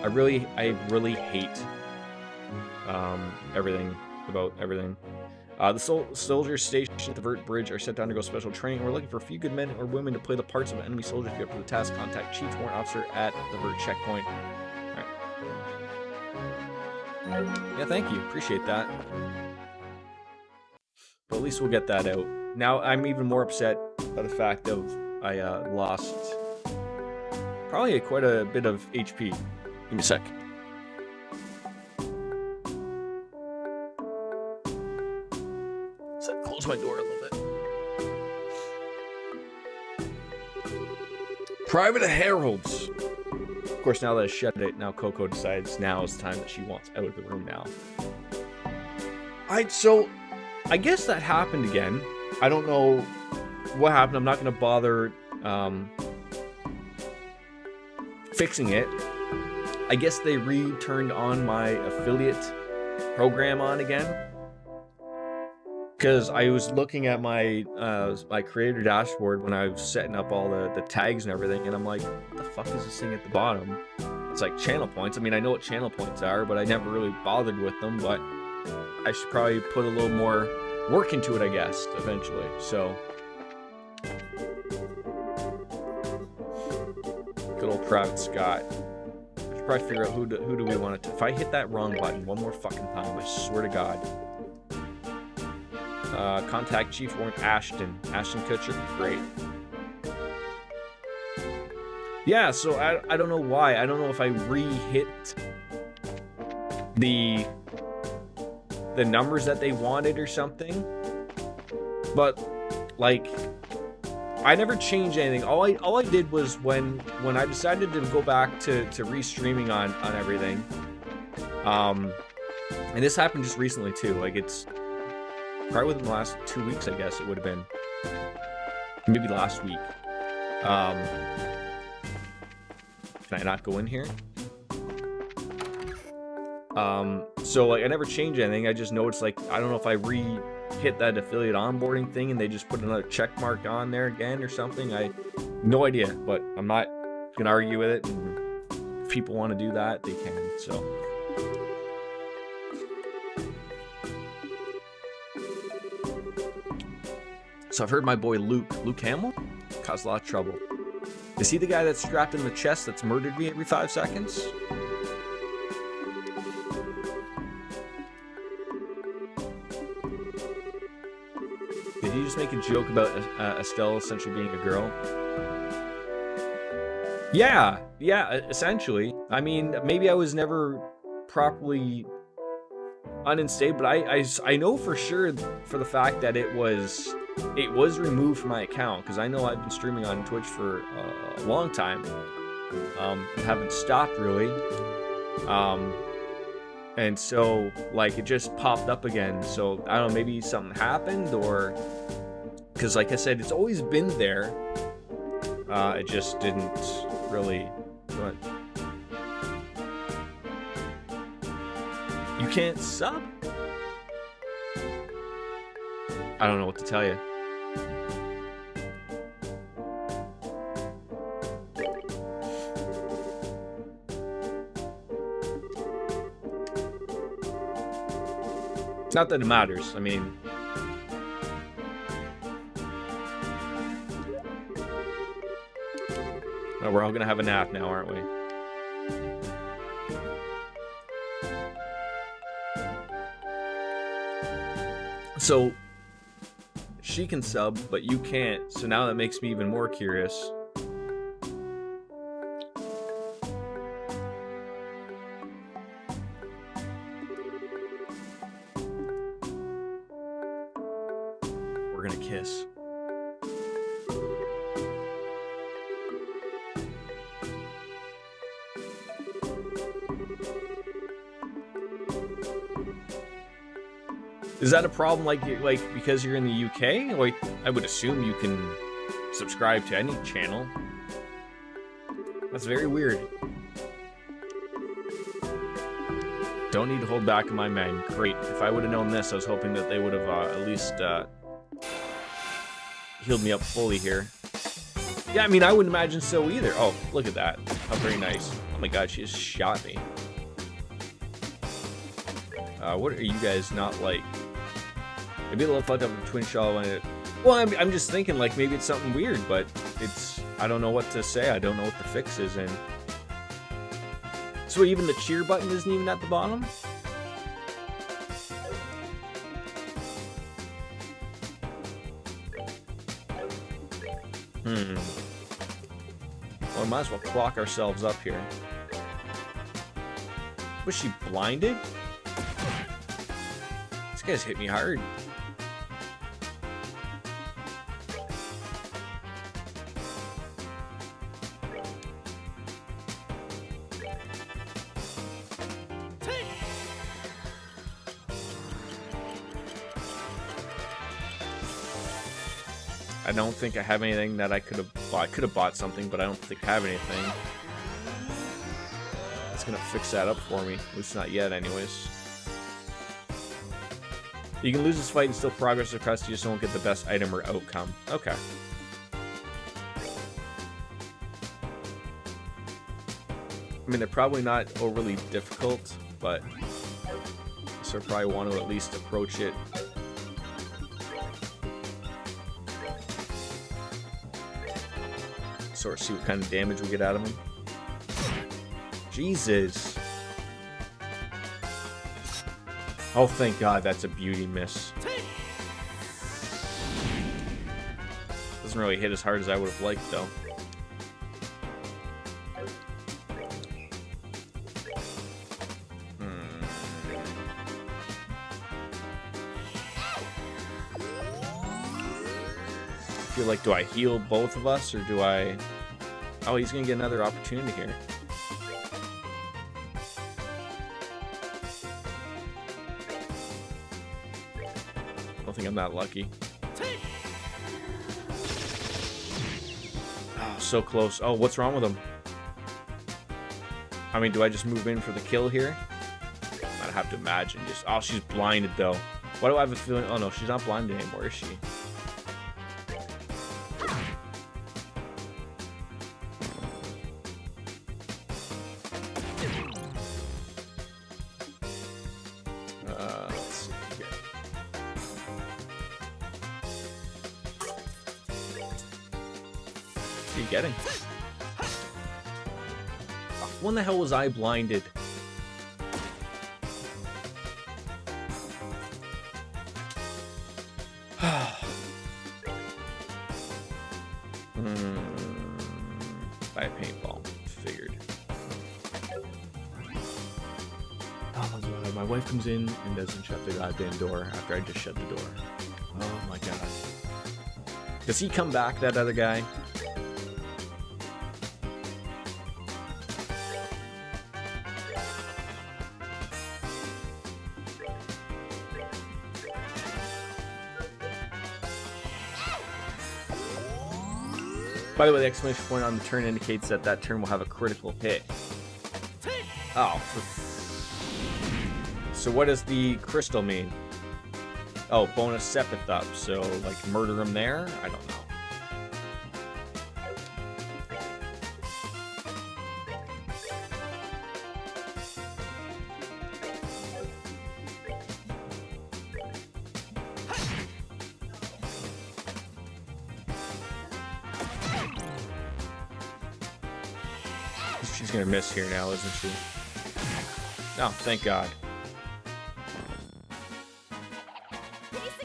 Speaker 2: I really hate everything about everything. The soldiers stationed at the Vert Bridge are set to undergo special training. We're looking for a few good men or women to play the parts of enemy soldiers. If you're up for the task, contact Chief Warrant Officer at the Vert checkpoint. All right. Yeah, thank you. Appreciate that. But at least we'll get that out. Now I'm even more upset by the fact of I lost probably quite a bit of HP. Give me a sec. So close my door a little bit. Private Heralds. Of course, now that I shut it, now Coco decides now is the time that she wants out of the room now. So I guess that happened again. I don't know what happened. I'm not going to bother fixing it. I guess they returned on my affiliate program on again. Because I was looking at my my creator dashboard when I was setting up all the tags and everything, and I'm like, what the fuck is this thing at the bottom? It's like channel points. I mean, I know what channel points are, but I never really bothered with them, but I should probably put a little more work into it, I guess, eventually. So good old Private Scott. I should probably figure out who do we want to. If I hit that wrong button one more fucking time, I swear to God. Contact Chief Warrant Ashton Kutcher. Great. Yeah, so I don't know why. I don't know if I re-hit the numbers that they wanted or something, but like I never changed anything. All I did was when I decided to go back to restreaming on everything, and this happened just recently too, like it's probably within the last 2 weeks, I guess it would have been, maybe last week. Can I not go in here? So like I never changed anything. I just noticed, like, I don't know if I hit that affiliate onboarding thing and they just put another check mark on there again or something. I no idea, but I'm not gonna argue with it. And if people want to do that, they can. So I've heard my boy Luke Hamill caused a lot of trouble. Is he the guy that's strapped in the chest that's murdered me every 5 seconds? Did he just make a joke about Estelle essentially being a girl? Yeah, essentially. I mean, maybe I was never properly unstable, but I know for sure for the fact that it was removed from my account, because I know I've been streaming on Twitch for a long time, and haven't stopped really, and so like it just popped up again. So I don't know, maybe something happened, or because like I said, it's always been there, It just didn't really. What? You can't sub? I don't know what to tell you. Not that it matters. I mean, oh, we're all gonna have a nap now, aren't we? So she can sub, but you can't. So now that makes me even more curious. We're gonna kiss. Is that a problem, like because you're in the UK? Like, I would assume you can subscribe to any channel. That's very weird. Don't need to hold back in my mind. Great. If I would have known this, I was hoping that they would have at least healed me up fully here. Yeah, I mean, I wouldn't imagine so either. Oh, look at that. How very nice. Oh my god, she just shot me. What are you guys not like? Maybe a little fucked up with twin shawl when it... Well, I'm just thinking, like, maybe it's something weird, but it's... I don't know what to say. I don't know what the fix is, and... So even the cheer button isn't even at the bottom? Well, we might as well clock ourselves up here. Was she blinded? This guy's hit me hard. I don't think I have anything that I could have bought. I could have bought something, but I don't think I have anything. It's gonna fix that up for me. At least not yet, anyways. You can lose this fight and still progress across, you just won't get the best item or outcome. Okay. I mean, they're probably not overly difficult, but so I probably want to at least approach it. Sort of see what kind of damage we get out of him. Jesus. Oh, thank God, that's a beauty miss. Doesn't really hit as hard as I would have liked, though. I feel like, do I heal both of us, or do I... Oh, he's gonna get another opportunity here. I don't think I'm that lucky. Oh, so close. Oh, what's wrong with him? I mean, do I just move in for the kill here? I'd have to imagine. Just... Oh, she's blinded, though. Why do I have a feeling... Oh, no, she's not blinded anymore, is she? Getting. Oh, when the hell was I blinded? Buy a paintball. Figured. Oh my god, my wife comes in and doesn't shut the goddamn door after I just shut the door. Oh my god. Does he come back, that other guy? By the way, the exclamation point on the turn indicates that that turn will have a critical hit. Oh. So what does the crystal mean? Oh, bonus Sepith up. So, like, murder him there? I don't know. She's gonna miss here now, isn't she? Oh, thank God.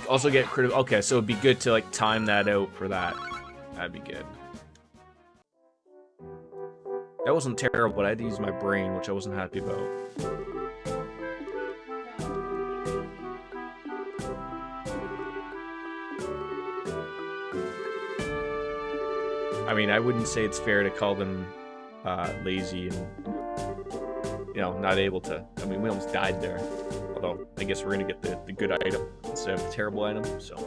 Speaker 2: Also get critical. Okay, so it'd be good to like time that out for that. That'd be good. That wasn't terrible, but I had to use my brain, which I wasn't happy about. I mean, I wouldn't say it's fair to call them lazy and, you know, not able to. I mean, we almost died there. Although, I guess we're going to get the good item instead of the terrible item, so.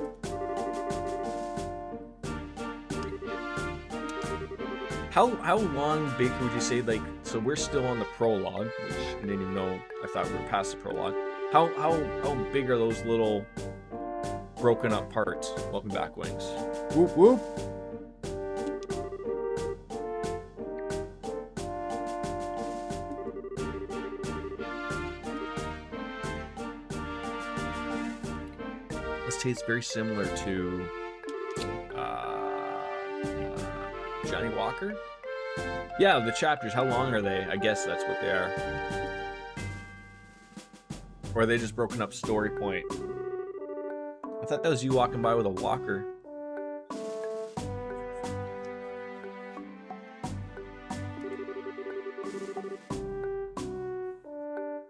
Speaker 2: How long, Baker, would you say, like, so we're still on the prologue, which I didn't even know, I thought we were past the prologue. How big are those little broken up parts? Welcome back, Wings. Whoop, whoop. This tastes very similar to Johnny Walker. Yeah, the chapters. How long are they? I guess that's what they are. Or are they just broken up story point? I thought that was you walking by with a walker.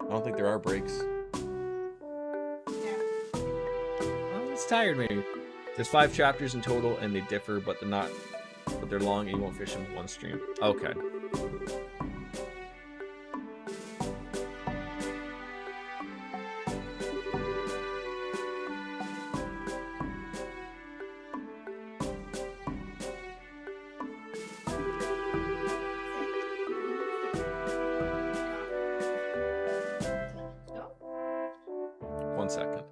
Speaker 2: I don't think there are breaks. Tired maybe. There's 5 chapters in total and they differ, but they're long and you won't fish them in one stream. Okay. One second.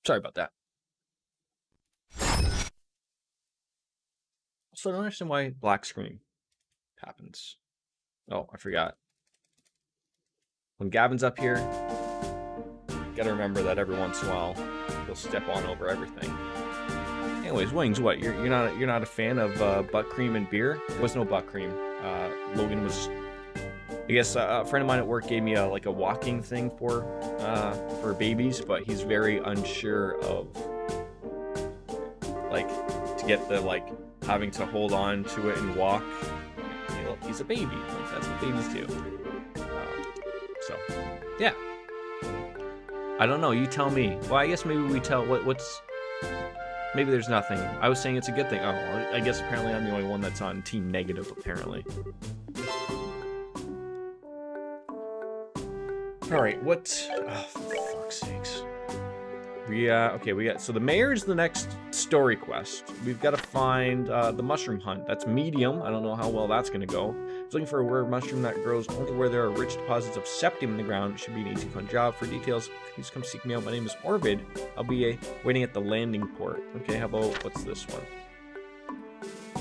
Speaker 2: Sorry about that. So I don't understand why black screen happens. Oh, I forgot. When Gavin's up here, Gotta remember that every once in a while, you'll step on over everything. Anyways, Wings, what? You're not a fan of butt cream and beer? There was no butt cream. Logan was. I guess a friend of mine at work gave me a walking thing for babies, but he's very unsure of to get the having to hold on to it and walk. You know, he's a baby. That's what babies do. So yeah. I don't know. You tell me. Well, I guess maybe we tell what's. Maybe there's nothing. I was saying it's a good thing. Oh, I guess apparently I'm the only one that's on team negative. Apparently. All right. What? Oh, for fuck's sakes. So the mayor is the next story quest. We've got to find the mushroom hunt. That's medium. I don't know how well that's gonna go. I was looking for a rare mushroom that grows only where there are rich deposits of septium in the ground. It should be an easy, fun job. For details, please come seek me out. My name is Orvid. I'll be waiting at the landing port. Okay, how about what's this one?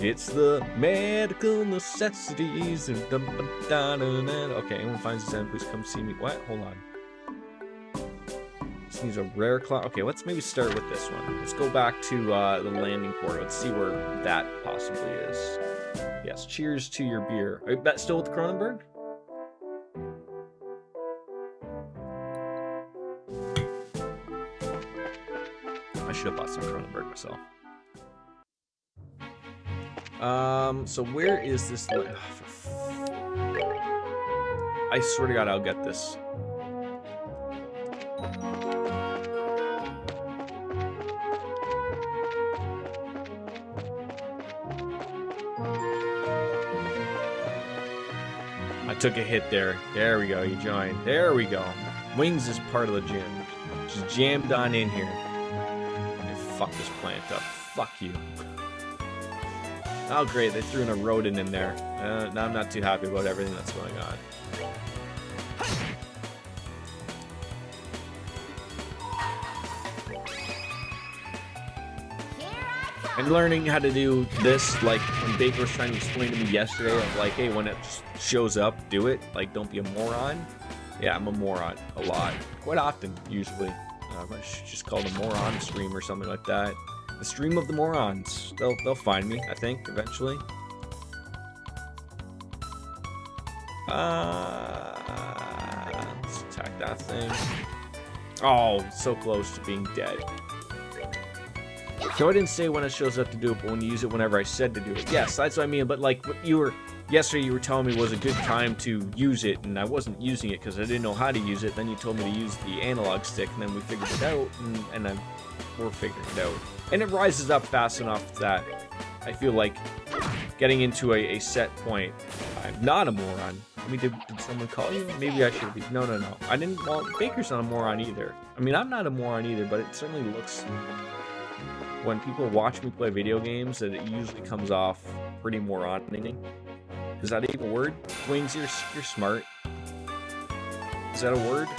Speaker 2: It's the medical necessities. Okay, anyone finds this end, please come see me. What? Hold on. This needs a rare cloud. Okay, let's maybe start with this one. Let's go back to the landing port. Let's see where that possibly is. Yes, cheers to your beer. Are that still with Cronenberg? I should have bought some Cronenberg myself. So where is this? I swear to God, I'll get this. I took a hit there. There we go. You joined. There we go. Wings is part of the gym. Just jammed on in here. And fuck this plant up. Fuck you. Oh, great. They threw in a rodent in there. Now I'm not too happy about everything that's going on. And learning how to do this, like when Baker was trying to explain to me yesterday, of like, hey, when it shows up, do it. Like, don't be a moron. Yeah, I'm a moron a lot, quite often, usually. I should just call it a moron stream or something like that. The stream of the morons. They'll find me, I think, eventually. Let's attack that thing. Oh, so close to being dead. So I didn't say when it shows up to do it, but when you use it whenever I said to do it. Yes, that's what I mean. But like what you were yesterday, you were telling me was a good time to use it, and I wasn't using it because I didn't know how to use it. Then you told me to use the analog stick, and then we figured it out, and then we're figuring it out. And it rises up fast enough that I feel like getting into a set point. I'm not a moron. I mean, did someone call you? Maybe I should be. No. I didn't. Well, Baker's not a moron either. I mean, I'm not a moron either, but it certainly looks. When people watch me play video games, that it usually comes off pretty moronic. Is that even a word? Wings, you're smart. Is that a word?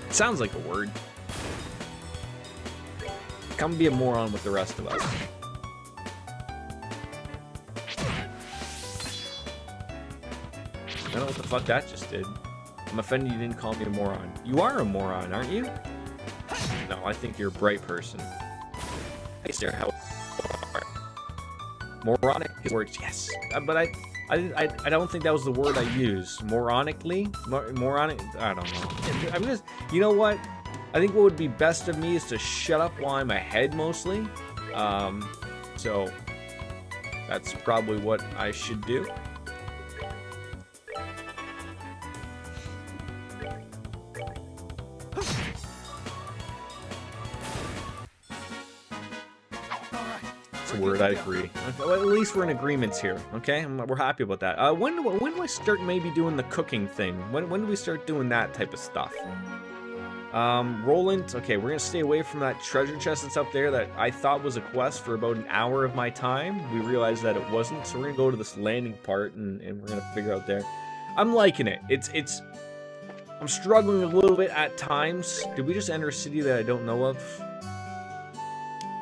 Speaker 2: It sounds like a word. Come be a moron with the rest of us. I don't know what the fuck that just did. I'm offended you didn't call me a moron. You are a moron, aren't you? No, I think you're a bright person. Hey, Sarah, how? Moronic is words, yes. But I don't think that was the word I used. Moronically? Moronic? I don't know. I'm just, you know what? I think what would be best of me is to shut up while I'm ahead mostly. So that's probably what I should do. Word, I agree. Well, at least we're in agreements here, okay? We're happy about that. When do I start maybe doing the cooking thing? When do we start doing that type of stuff? Roland, okay, we're gonna stay away from that treasure chest that's up there that I thought was a quest for about an hour of my time. We realized that it wasn't, so we're gonna go to this landing part and we're gonna figure out there. I'm liking it. It's I'm struggling a little bit at times. Did we just enter a city that I don't know of?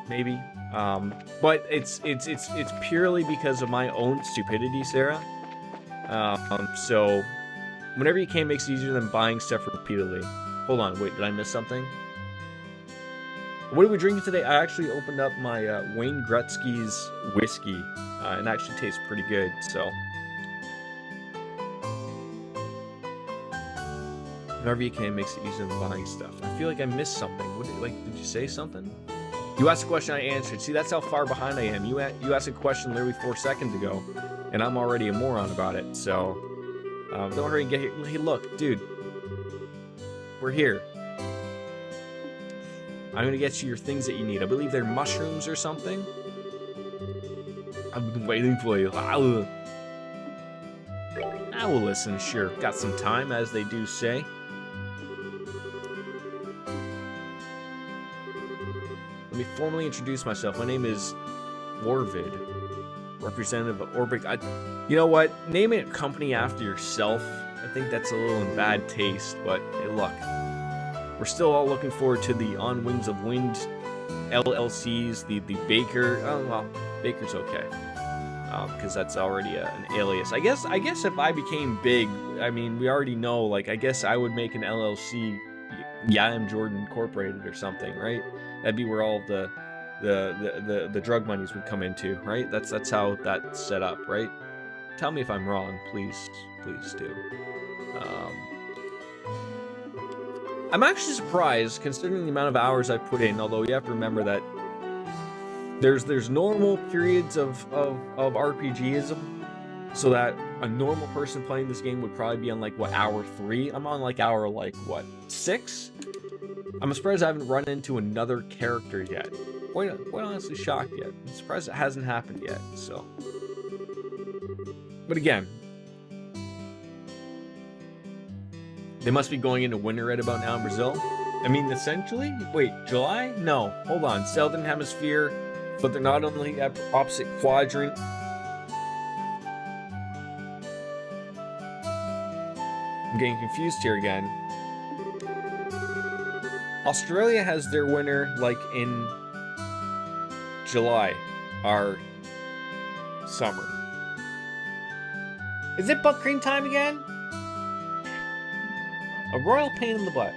Speaker 2: Maybe. But it's purely because of my own stupidity, Sarah. So Whenever you can makes it easier than buying stuff repeatedly. Hold on, wait, did I miss something? What are we drinking today? I actually opened up my Wayne Gretzky's whiskey, and it actually tastes pretty good, so. Whenever you can makes it easier than buying stuff. I feel like I missed something. What did you say something? You asked a question, I answered. See, that's how far behind I am. You asked a question literally 4 seconds ago, and I'm already a moron about it, so. Don't hurry and get here. Hey, look, dude. We're here. I'm gonna get you your things that you need. I believe they're mushrooms or something. I've been waiting for you. I will listen, sure. Got some time, as they do say. Let me formally introduce myself. My name is Orvid, representative of Orbic. You know what? Naming a company after yourself, I think that's a little in bad taste, but hey, look. We're still all looking forward to the On Wings of Wind LLCs, the Baker. Oh, well, Baker's okay. Because that's already an alias. I guess if I became big, I mean, we already know, like, I guess I would make an LLC, Yeah, I'm Jordan Incorporated or something, right? That'd be where all the drug monies would come into, right? That's how that's set up, right? Tell me if I'm wrong, please do. I'm actually surprised, considering the amount of hours I put in, although you have to remember that there's normal periods of RPGism, so that a normal person playing this game would probably be on, like, what, hour 3? I'm on, like, hour, like, what, 6? I'm surprised I haven't run into another character yet. Quite honestly shocked yet. I'm surprised it hasn't happened yet, so. But again, they must be going into winter right about now in Brazil. I mean, essentially, wait, July? No, hold on. Southern Hemisphere, but they're not on the opposite quadrant. I'm getting confused here again. Australia has their winter, like, in July, our summer. Is it butt cream time again? A royal pain in the butt.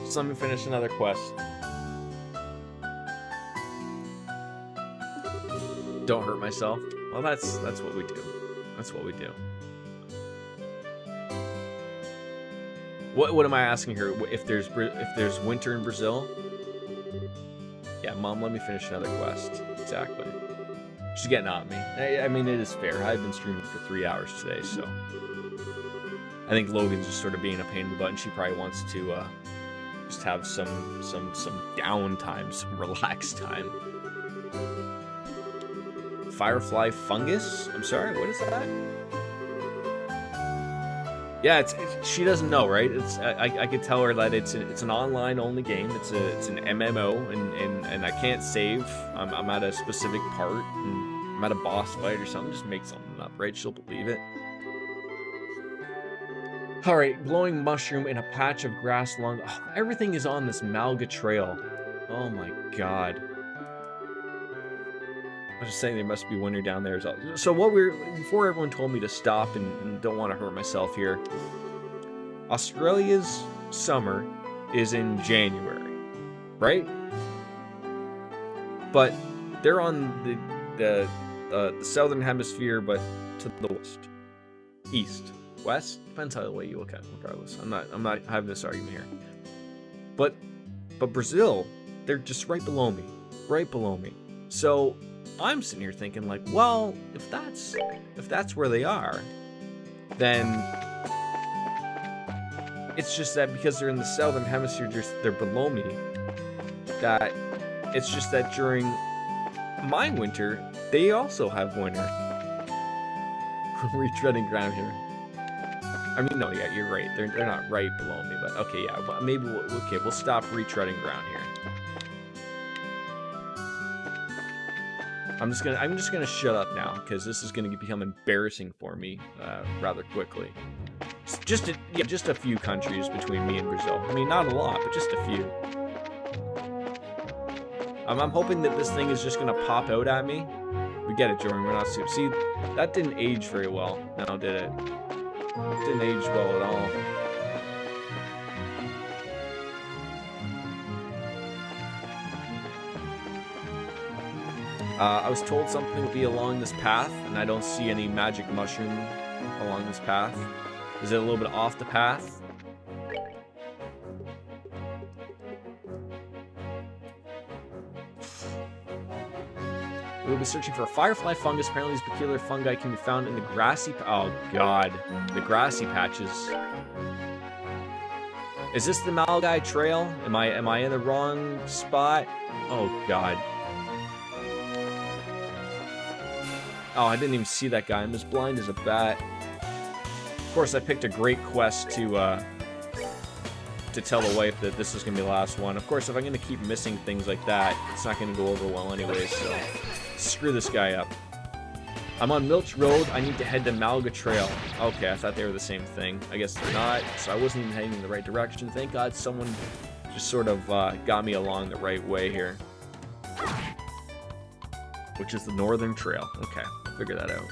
Speaker 2: Just let me finish another quest. Don't hurt myself. Well, that's what we do. That's what we do. What am I asking her? If there's winter in Brazil? Yeah, Mom, let me finish another quest. Exactly. She's getting on me. I mean, it is fair. I've been streaming for 3 hours today, so I think Logan's just sort of being a pain in the butt, and she probably wants to just have some downtime, some relaxed time. Firefly fungus? I'm sorry, what is that? Yeah, she doesn't know, right? I could tell her that it's an online only game. It's an MMO, and I can't save. I'm at a specific part, and I'm at a boss fight or something. Just make something up, right? She'll believe it. All right, glowing mushroom in a patch of grass along. Oh, everything is on this Malga Trail. Oh my god. I was just saying there must be winter down there as well. So before everyone told me to stop and don't want to hurt myself here, Australia's summer is in January, right? But they're on the southern hemisphere, but to the west, depends how the way you look at it. Regardless, I'm not having this argument here. But Brazil, they're just right below me. So I'm sitting here thinking, like, well, if that's where they are, then it's just that because they're in the southern hemisphere, they're below me. That it's just that during my winter, they also have winter. Retreading ground here. I mean, no, yeah, you're right. They're not right below me, but okay, yeah. But maybe we'll stop retreading ground here. I'm just gonna shut up now because this is gonna become embarrassing for me rather quickly. Just a few countries between me and Brazil. I mean, not a lot, but just a few. I'm hoping that this thing is just gonna pop out at me. We get it, Jordan. We're not super. See, that didn't age very well. Now did it? It didn't age well at all. I was told something would be along this path, and I don't see any magic mushroom along this path. Is it a little bit off the path? We'll be searching for a firefly fungus. Apparently these peculiar fungi can be found in the grassy... Oh, God. The grassy patches. Is this the Malgai Trail? Am I in the wrong spot? Oh, God. Oh, I didn't even see that guy. I'm as blind as a bat. Of course, I picked a great quest to tell the wife that this is going to be the last one. Of course, if I'm going to keep missing things like that, it's not going to go over well anyway, so... Screw this guy up. I'm on Milch Road. I need to head to Malga Trail. Okay, I thought they were the same thing. I guess they're not, so I wasn't even heading in the right direction. Thank God someone just sort of got me along the right way here. Which is the Northern Trail. Okay, figure that out.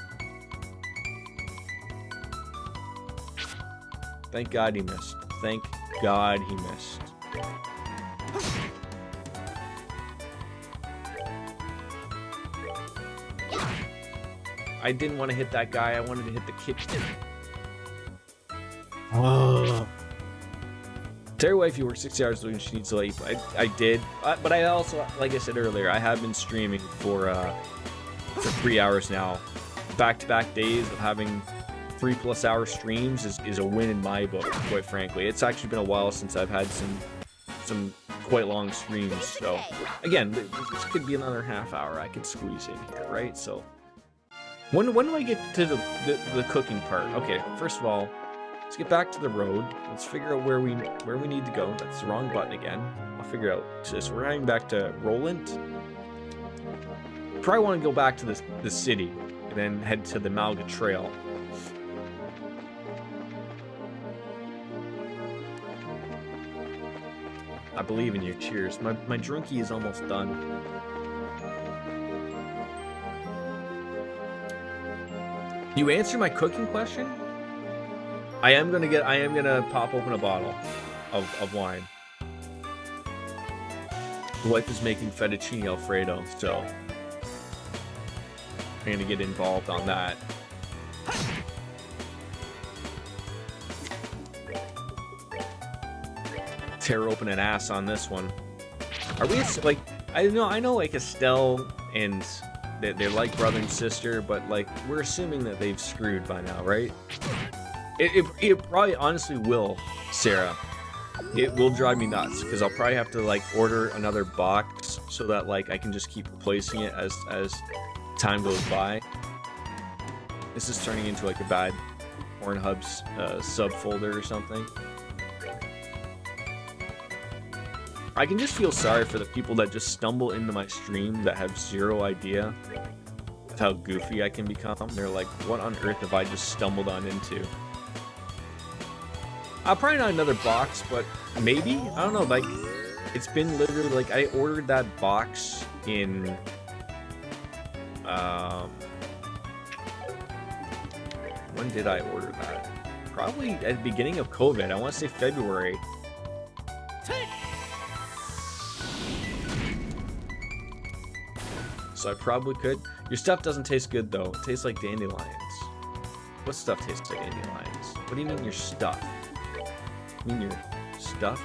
Speaker 2: Thank God he missed. Thank God he missed. I didn't want to hit that guy. I wanted to hit the kitchen. Oh. Tell your wife you work 60 hours a week and she needs to let you play. I did. But I also, like I said earlier, I have been streaming for 3 hours now. Back-to-back days of having 3+ hour streams is a win in my book, quite frankly. It's actually been a while since I've had some quite long streams. So, again, this could be another half hour I could squeeze in here, right? So... When do I get to the cooking part? Okay, first of all, let's get back to the road. Let's figure out where we need to go. That's the wrong button again. I'll figure out. So we're heading back to Roland. Probably want to go back to the city and then head to the Malga Trail. I believe in you. Cheers. My drinky is almost done. You answer my cooking question? I am gonna pop open a bottle of wine. The wife is making fettuccine Alfredo, so I'm gonna get involved on that. Tear open an ass on this one. Are we like? I know like Estelle and. They're like brother and sister, but like we're assuming that they've screwed by now, right? It probably honestly will, Sarah. It will drive me nuts because I'll probably have to like order another box so that like I can just keep replacing it as time goes by. This is turning into like a bad Pornhub's subfolder or something. I can just feel sorry for the people that just stumble into my stream that have zero idea of how goofy I can become. They're like, what on earth have I just stumbled on into? Probably not another box, but maybe? I don't know, like, it's been literally, like, I ordered that box in, when did I order that? Probably at the beginning of COVID. I want to say February. So I probably could. Your stuff doesn't taste good though. It tastes like dandelions. What stuff tastes like dandelions? What do you mean your stuff? You mean your stuff?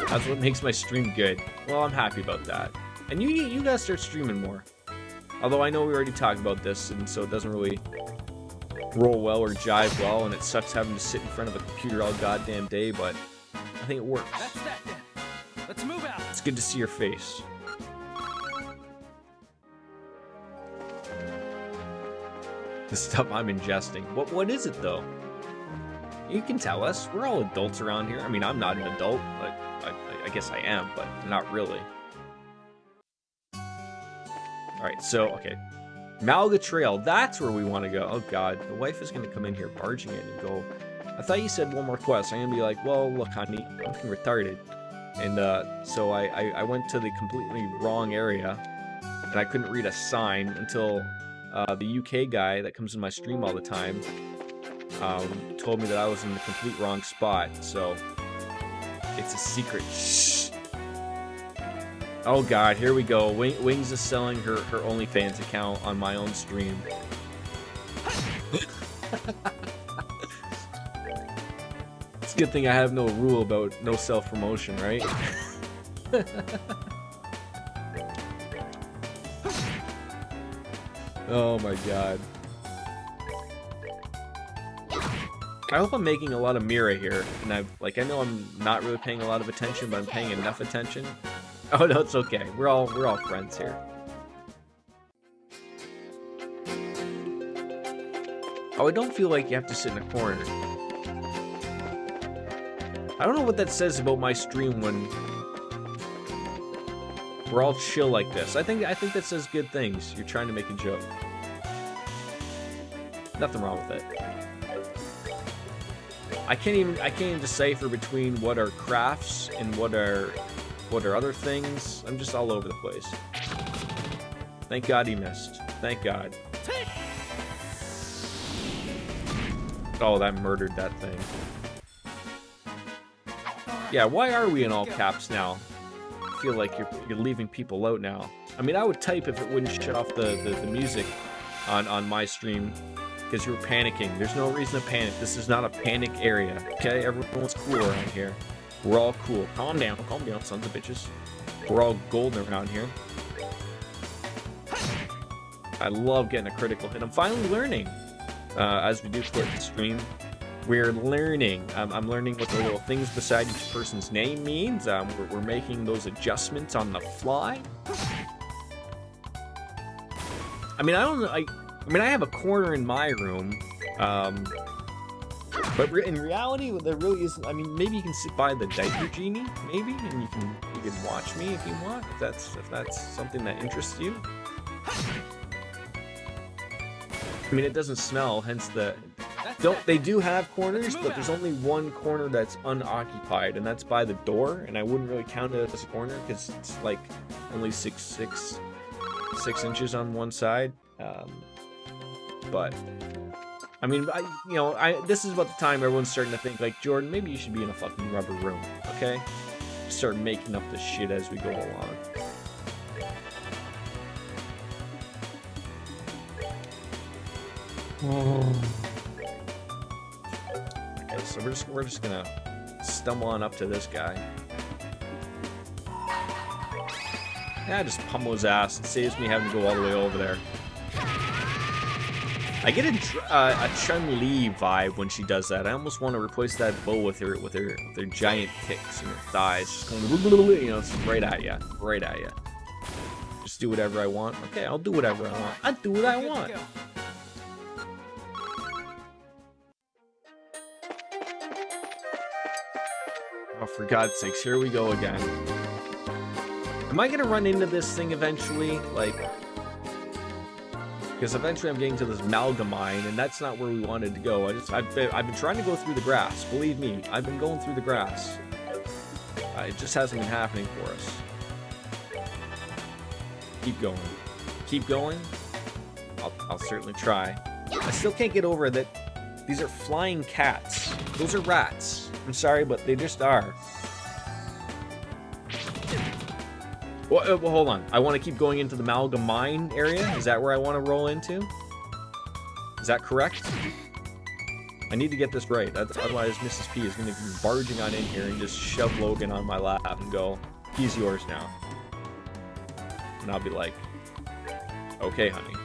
Speaker 2: That's what makes my stream good. Well, I'm happy about that. And you guys start streaming more. Although I know we already talked about this, and so it doesn't really roll well or jive well, and it sucks having to sit in front of a computer all goddamn day, but I think it works.
Speaker 4: That's that then. Let's move out.
Speaker 2: It's good to see your face. The stuff I'm ingesting. What is it though? You can tell us. We're all adults around here. I mean, I'm not an adult, but I guess I am, but not really. Alright, so, okay. Malga Trail, that's where we want to go. Oh god, the wife is going to come in here barging in and go, I thought you said one more quest. I'm going to be like, well, look, honey, I'm fucking retarded. And so I went to the completely wrong area, and I couldn't read a sign until the UK guy that comes in my stream all the time told me that I was in the complete wrong spot. So it's a secret. Shh. Oh god, here we go. Wings is selling her OnlyFans account on my own stream. It's a good thing I have no rule about no self-promotion, right? Oh my god. I hope I'm making a lot of Mira here, and I know I'm not really paying a lot of attention, but I'm paying enough attention. Oh no, it's okay. We're all friends here. Oh, I don't feel like you have to sit in a corner. I don't know what that says about my stream when we're all chill like this. I think that says good things. You're trying to make a joke. Nothing wrong with it. I can't even decipher between what are crafts and what are other things. I'm just all over the place. Thank God he missed. Thank God. Oh, that murdered that thing. Yeah, why are we in all caps now? I feel like you're leaving people out now. I mean, I would type if it wouldn't shut off the music on my stream because you were panicking. There's no reason to panic. This is not a panic area, okay? Everyone's cool around here. We're all cool. Calm down, sons of bitches. We're all golden around here. I love getting a critical hit. I'm finally learning. As we do quit the stream, we're learning. I'm learning what the little things beside each person's name means. We're making those adjustments on the fly. I mean, I have a corner in my room, but in reality, there really isn't. I mean, maybe you can sit by the diaper genie, maybe, and you can watch me if you want, if that's something that interests you. I mean, it doesn't smell, hence the. They do have corners, but there's only one corner that's unoccupied, and that's by the door. And I wouldn't really count it as a corner because it's like only 6 inches on one side. But I mean, this is about the time everyone's starting to think like, Jordan, maybe you should be in a fucking rubber room, okay? Start making up this shit as we go along. Okay, so we're just gonna stumble on up to this guy. Yeah, just pummel his ass. It saves me having to go all the way over there. I get a Chun-Li vibe when she does that. I almost want to replace that bow with her giant kicks and her thighs, just going, it's right at you, right at you. Just do whatever I want. Okay, I'll do whatever I want. I'll do what I want. Oh, for God's sakes, here we go again. Am I gonna run into this thing eventually? Like, because eventually I'm getting to this Malga mine, and that's not where we wanted to go. I've been trying to go through the grass. Believe me, I've been going through the grass. It just hasn't been happening for us. Keep going. Keep going. I'll certainly try. I still can't get over that these are flying cats. Those are rats. I'm sorry, but they just are. Well, hold on. I want to keep going into the Malga mine area. Is that where I want to roll into? Is that correct? I need to get this right. Otherwise, Mrs. P is going to be barging on in here and just shove Logan on my lap and go, he's yours now. And I'll be like, okay, honey.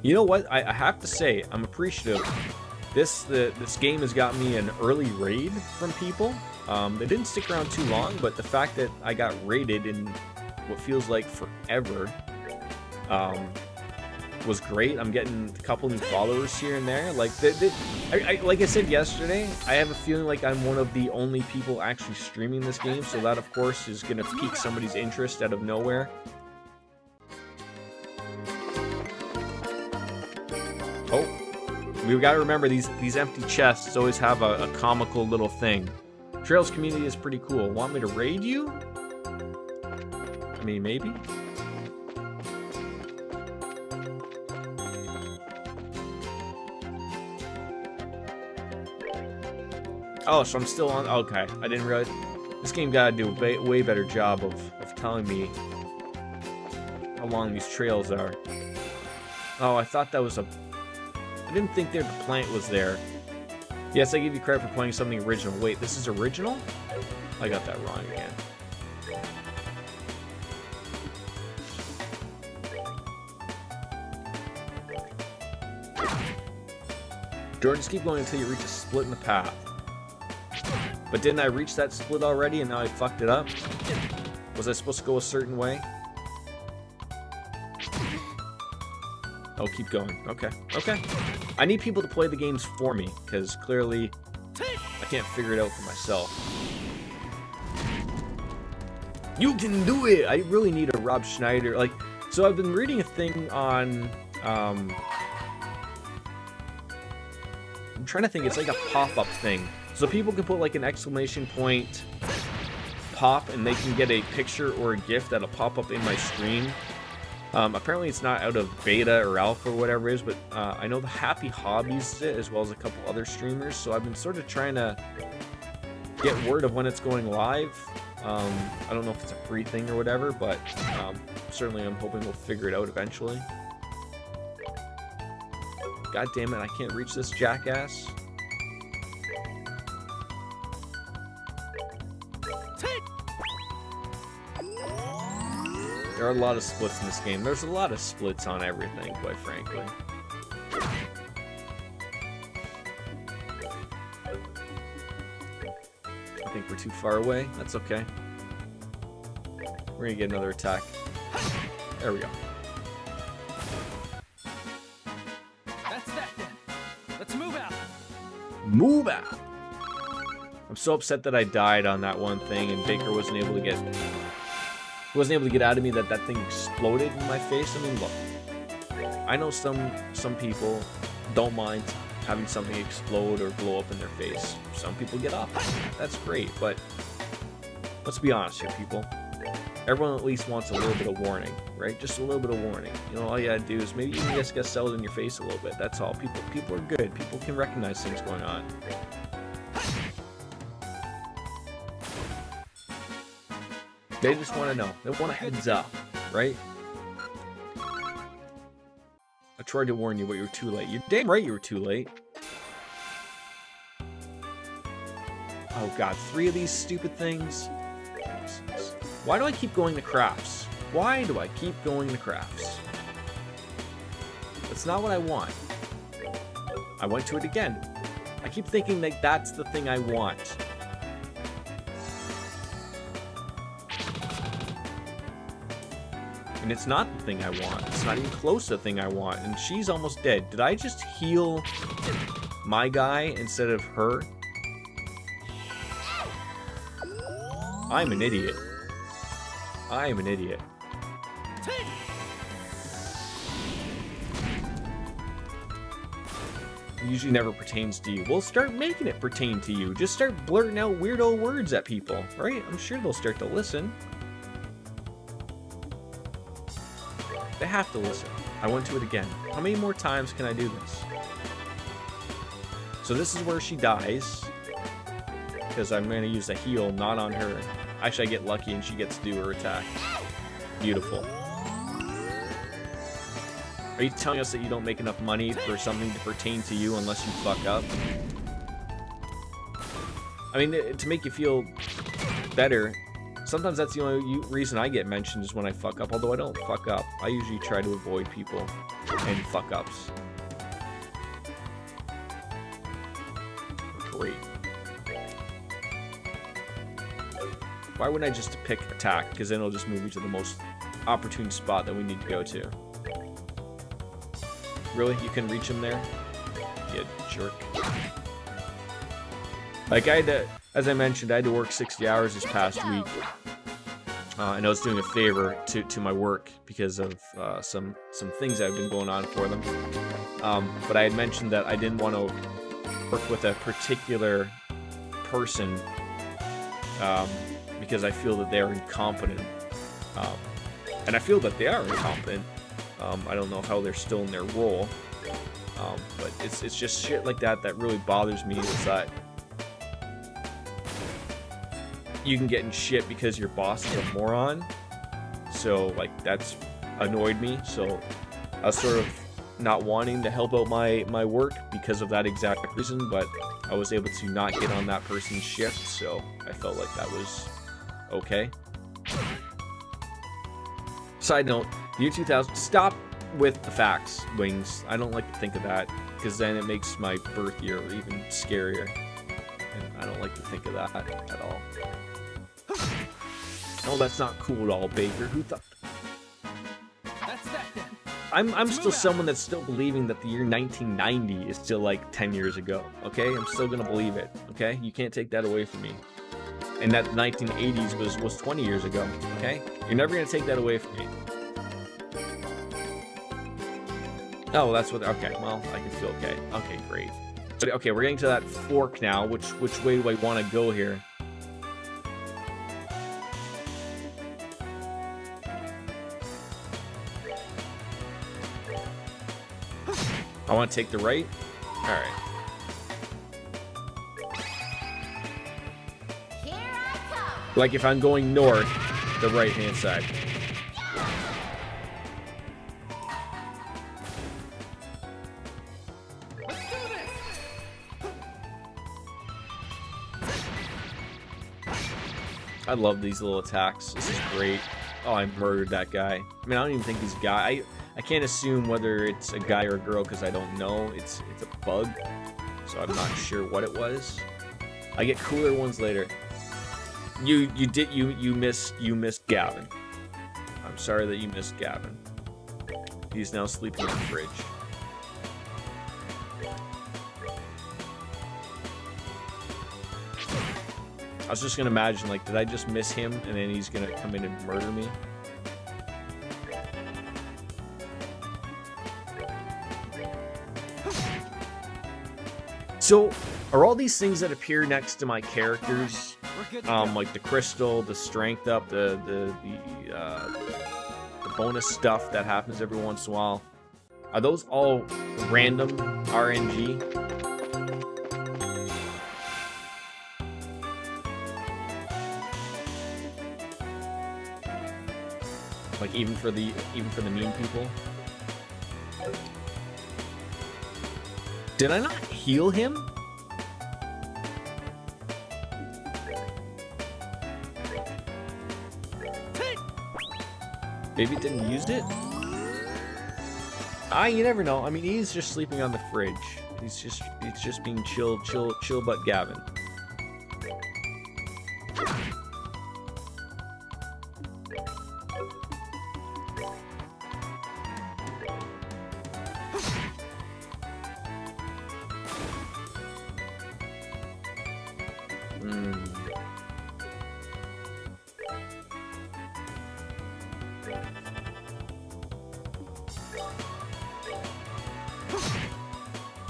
Speaker 2: You know what? I have to say, I'm appreciative. This game has got me an early raid from people. They didn't stick around too long, but the fact that I got raided in what feels like forever was great. I'm getting a couple new followers here and there. Like, like I said yesterday, I have a feeling like I'm one of the only people actually streaming this game, so that, of course, is going to pique somebody's interest out of nowhere. We gotta remember these empty chests always have a comical little thing. Trails community is pretty cool. Want me to raid you? I mean, maybe. Oh, so I'm still on. Okay, I didn't realize. This game gotta do a way better job of telling me how long these trails are. Oh, I thought that was a... I didn't think that the plant was there. Yes, I give you credit for playing something original. Wait, this is original? I got that wrong again. Jordan, just keep going until you reach a split in the path. But didn't I reach that split already and now I fucked it up? Was I supposed to go a certain way? Oh, keep going. Okay. Okay. I need people to play the games for me, because clearly I can't figure it out for myself. You can do it! I really need a Rob Schneider. Like, so I've been reading a thing on... I'm trying to think. It's like a pop-up thing. So people can put like an exclamation point pop and they can get a picture or a GIF that'll pop up in my stream. Apparently it's not out of beta or alpha or whatever it is, but I know the Happy Hobbies it as well as a couple other streamers, so I've been sort of trying to get word of when it's going live. I don't know if it's a free thing or whatever, but certainly I'm hoping we'll figure it out eventually. God damn it, I can't reach this jackass. There are a lot of splits in this game. There's a lot of splits on everything, quite frankly. I think we're too far away. That's okay. We're gonna get another attack. There we go.
Speaker 4: That's that then. Let's move out.
Speaker 2: Move out! I'm so upset that I died on that one thing and Baker wasn't able to get out of me that thing exploded in my face. I mean, look, I know some people don't mind having something explode or blow up in their face. Some people get off. That's great, but let's be honest here, people. Everyone at least wants a little bit of warning, right? Just a little bit of warning. You know, all you gotta do is maybe you can just get settled in your face a little bit. That's all. People are good. People can recognize things going on. They just want to know. They want a heads up, right? I tried to warn you, but you were too late. You're damn right you were too late. Oh god, 3 of these stupid things. Why do I keep going to crafts? Why do I keep going to crafts? That's not what I want. I went to it again. I keep thinking that that's the thing I want. And it's not the thing I want. It's not even close to the thing I want. And she's almost dead. Did I just heal my guy instead of her? I'm an idiot. I am an idiot. It usually never pertains to you. Well, start making it pertain to you. Just start blurting out weirdo words at people, right? I'm sure they'll start to listen. They have to listen. I went to it again. How many more times can I do this? So this is where she dies. Because I'm going to use a heal, not on her. Actually, I get lucky and she gets to do her attack. Beautiful. Are you telling us that you don't make enough money for something to pertain to you unless you fuck up? I mean, to make you feel better... Sometimes that's the only reason I get mentioned is when I fuck up, although I don't fuck up. I usually try to avoid people and fuck-ups. Great. Why wouldn't I just pick attack? Because then it'll just move me to the most opportune spot that we need to go to. Really? You can reach him there? You jerk. Like, I had to... As I mentioned, I had to work 60 hours this past week. I know it's doing a favor to my work because of some things that have been going on for them. But I had mentioned that I didn't want to work with a particular person because I feel that they're incompetent. And I feel that they are incompetent. I don't know how they're still in their role. But it's just shit like that that really bothers me, is that you can get in shit because your boss is a moron. So, like, that's annoyed me. So, I was sort of not wanting to help out my work because of that exact reason, but I was able to not get on that person's shift, so I felt like that was okay. Side note, the year 2000, stop with the facts, Wings. I don't like to think of that, because then it makes my birth year even scarier. And I don't like to think of that at all. Oh, that's not cool at all, Baker. Who thought?
Speaker 4: That's that then.
Speaker 2: I'm still someone that's still believing that the year 1990 is still like 10 years ago, okay? I'm still gonna believe it, okay? You can't take that away from me. And that 1980s was 20 years ago, okay? You're never gonna take that away from me. Oh, that's what, okay, well, I can feel okay. Okay, great. So, okay, we're getting to that fork now. Which way do I want to go here? I want to take the right? Alright.
Speaker 3: Here I come.
Speaker 2: Like if I'm going north, the right-hand side.
Speaker 4: Let's do this.
Speaker 2: I love these little attacks. This is great. Oh, I murdered that guy. I mean, I don't even think he's a guy. I can't assume whether it's a guy or a girl because I don't know. It's a bug, so I'm not sure what it was. I get cooler ones later. You missed Gavin. I'm sorry that you missed Gavin. He's now sleeping in the fridge. I was just gonna imagine, like, did I just miss him and then he's gonna come in and murder me? So, are all these things that appear next to my characters, like the crystal, the strength up, the bonus stuff that happens every once in a while, are those all random RNG? Like even for the mean people? Did I not heal him? Maybe it didn't use it? You never know. I mean, he's just sleeping on the fridge. He's just being chill butt Gavin.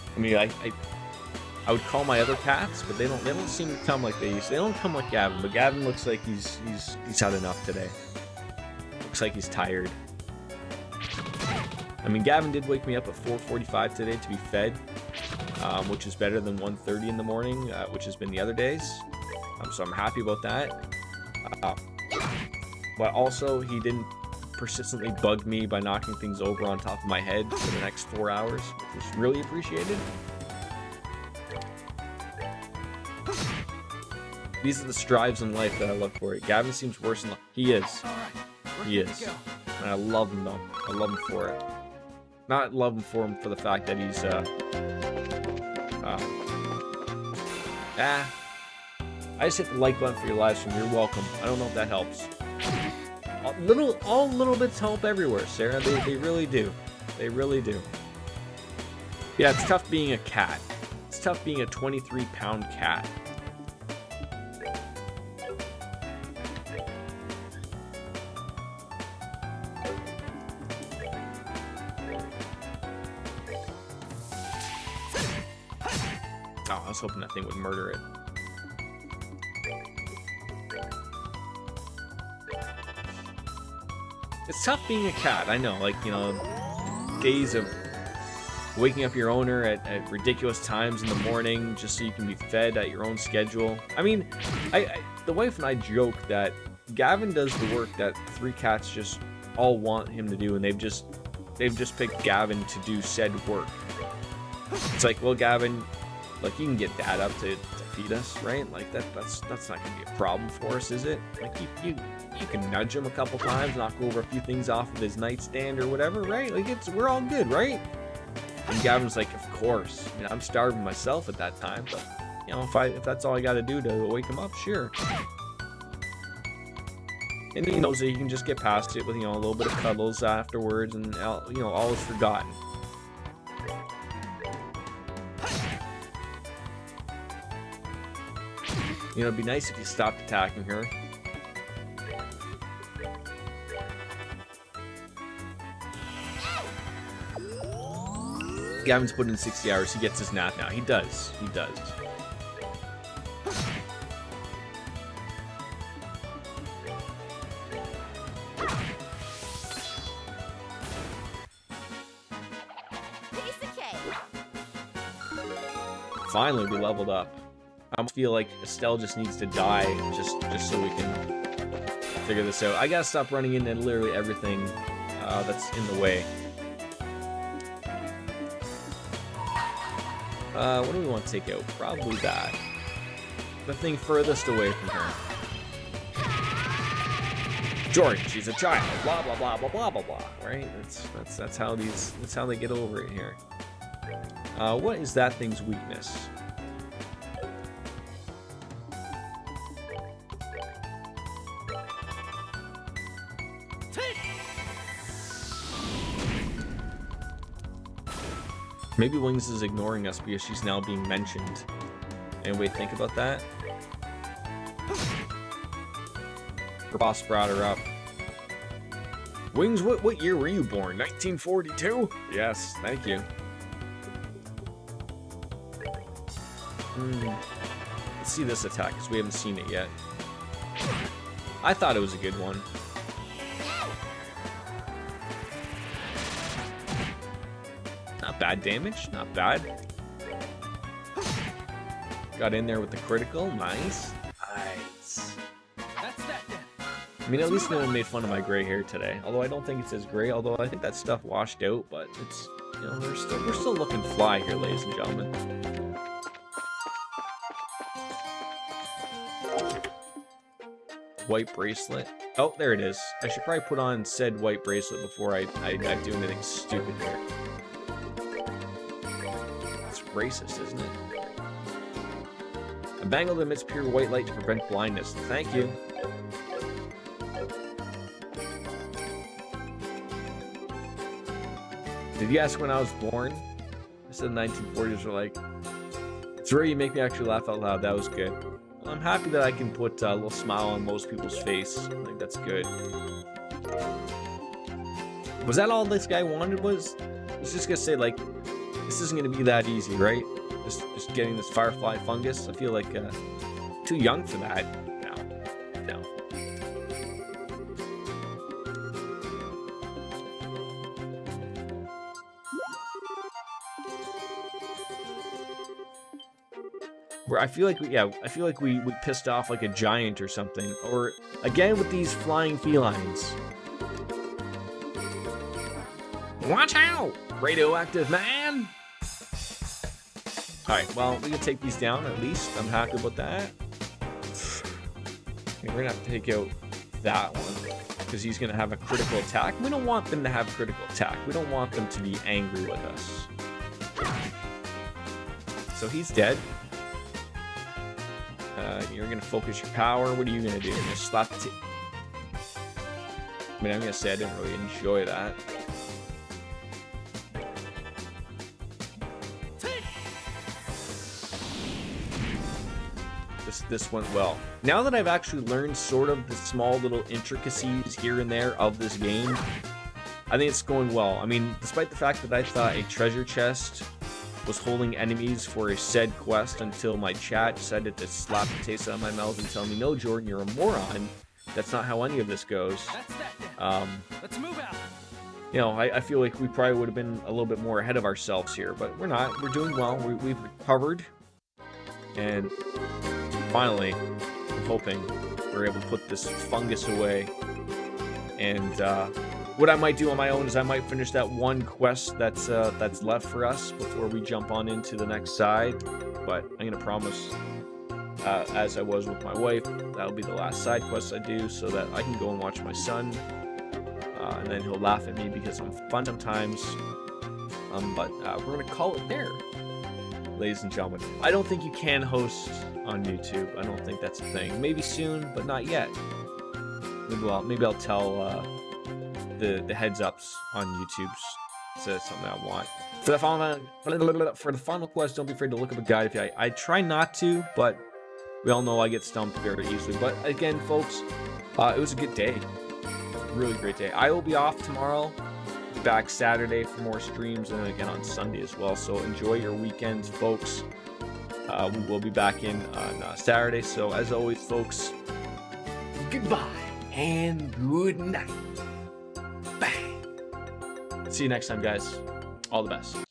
Speaker 2: I mean, I would call my other cats, but they don't seem to come like they used to. They don't come like Gavin, but Gavin looks like he's had enough today. Looks like he's tired. I mean, Gavin did wake me up at 4:45 today to be fed, which is better than 1:30 in the morning, which has been the other days. So I'm happy about that. But also, he didn't persistently bug me by knocking things over on top of my head for the next 4 hours, which was really appreciated. These are the strives in life that I look for. Gavin seems worse than he is. He is. And I love him though. I love him for it. Not love him for the fact that he's I just hit the like button for your live stream. You're welcome. I don't know if that helps. All little bits help everywhere, Sarah. They really do. They really do. Yeah, it's tough being a cat. It's tough being a 23-pound cat. Oh, I was hoping that thing would murder it. It's tough being a cat, I know. Like, you know, days of waking up your owner at ridiculous times in the morning just so you can be fed at your own schedule. I mean, the wife and I joke that Gavin does the work that 3 cats just all want him to do, and they've just picked Gavin to do said work. It's like, well, Gavin, like, you can get Dad up to feed us, right? Like that's not gonna be a problem for us, is it? Like you can nudge him a couple times, knock over a few things off of his nightstand or whatever, right? Like we're all good, right? And Gavin's like, of course. I mean, I'm starving myself at that time, but you know, if that's all I got to do to wake him up, sure. And he knows that he can just get past it with, you know, a little bit of cuddles afterwards, and you know, all is forgotten. You know, it'd be nice if you stopped attacking her. Gavin's put in 60 hours. He gets his nap now. He does. He does.
Speaker 3: Piece of cake.
Speaker 2: Finally, we leveled up. I feel like Estelle just needs to die just so we can figure this out. I gotta stop running into literally everything that's in the way. What do we want to take out? Probably that. The thing furthest away from her. Jordan, she's a child. Blah blah blah blah blah blah blah. Right? That's how they get over it here. What is that thing's weakness? Maybe Wings is ignoring us because she's now being mentioned. Anybody think about that? Her boss brought her up. Wings, what year were you born? 1942? Yes, thank you. Let's see this attack, because we haven't seen it yet. I thought it was a good one. Not bad damage, not bad. Got in there with the critical, nice. Nice.
Speaker 4: That's that then.
Speaker 2: I mean, at least no one made fun of my gray hair today. Although I don't think it's as gray, although I think that stuff washed out, but it's, you know, we're still looking fly here, ladies and gentlemen. White bracelet. Oh, there it is. I should probably put on said white bracelet before I do anything stupid here. It's racist, isn't it? A bangle emits pure white light to prevent blindness. Thank you. Did you ask when I was born? I said 1940s were like. It's rare you make me actually laugh out loud. That was good. Well, I'm happy that I can put a little smile on most people's face. I think that's good. Was that all this guy wanted? I was just gonna say, like, this isn't gonna be that easy, right? Just getting this firefly fungus. I feel like too young for that. No. Where I feel like we pissed off like a giant or something. Or again with these flying felines. Watch out, radioactive man! Alright, well, we can take these down at least. I'm happy about that. Okay, we're gonna have to take out that one because he's gonna have a critical attack. We don't want them to have critical attack. We don't want them to be angry with us. So he's dead. You're gonna focus your power. What are you gonna do? You're gonna slap the I mean, I'm gonna say I didn't really enjoy that. This went well. Now that I've actually learned sort of the small little intricacies here and there of this game, I think it's going well. I mean, despite the fact that I thought a treasure chest was holding enemies for a said quest until my chat decided to slap the taste out of my mouth and tell me, no, Jordan, you're a moron. That's not how any of this goes.
Speaker 4: That's that then. Let's move out.
Speaker 2: You know, I feel like we probably would have been a little bit more ahead of ourselves here, but we're not. We're doing well. We've recovered. And finally, I'm hoping we're able to put this fungus away. And what I might do on my own is I might finish that one quest that's left for us before we jump on into the next side. But I'm going to promise, as I was with my wife, that'll be the last side quest I do so that I can go and watch my son. And then he'll laugh at me because I'm fun sometimes. But we're going to call it there, ladies and gentlemen. I don't think you can host on YouTube. I don't think that's a thing. Maybe soon, but not yet. Maybe I'll tell the heads ups on YouTube. So that's something I want. For the final quest, don't be afraid to look up a guide. I try not to, but we all know I get stumped very easily. But again, folks, it was a good day. Really great day. I will be off tomorrow. Back Saturday for more streams, and then again on Sunday as well. So enjoy your weekends, folks. We will be back in on Saturday. So as always, folks, goodbye and good night. Bang. See you next time, guys. All the best.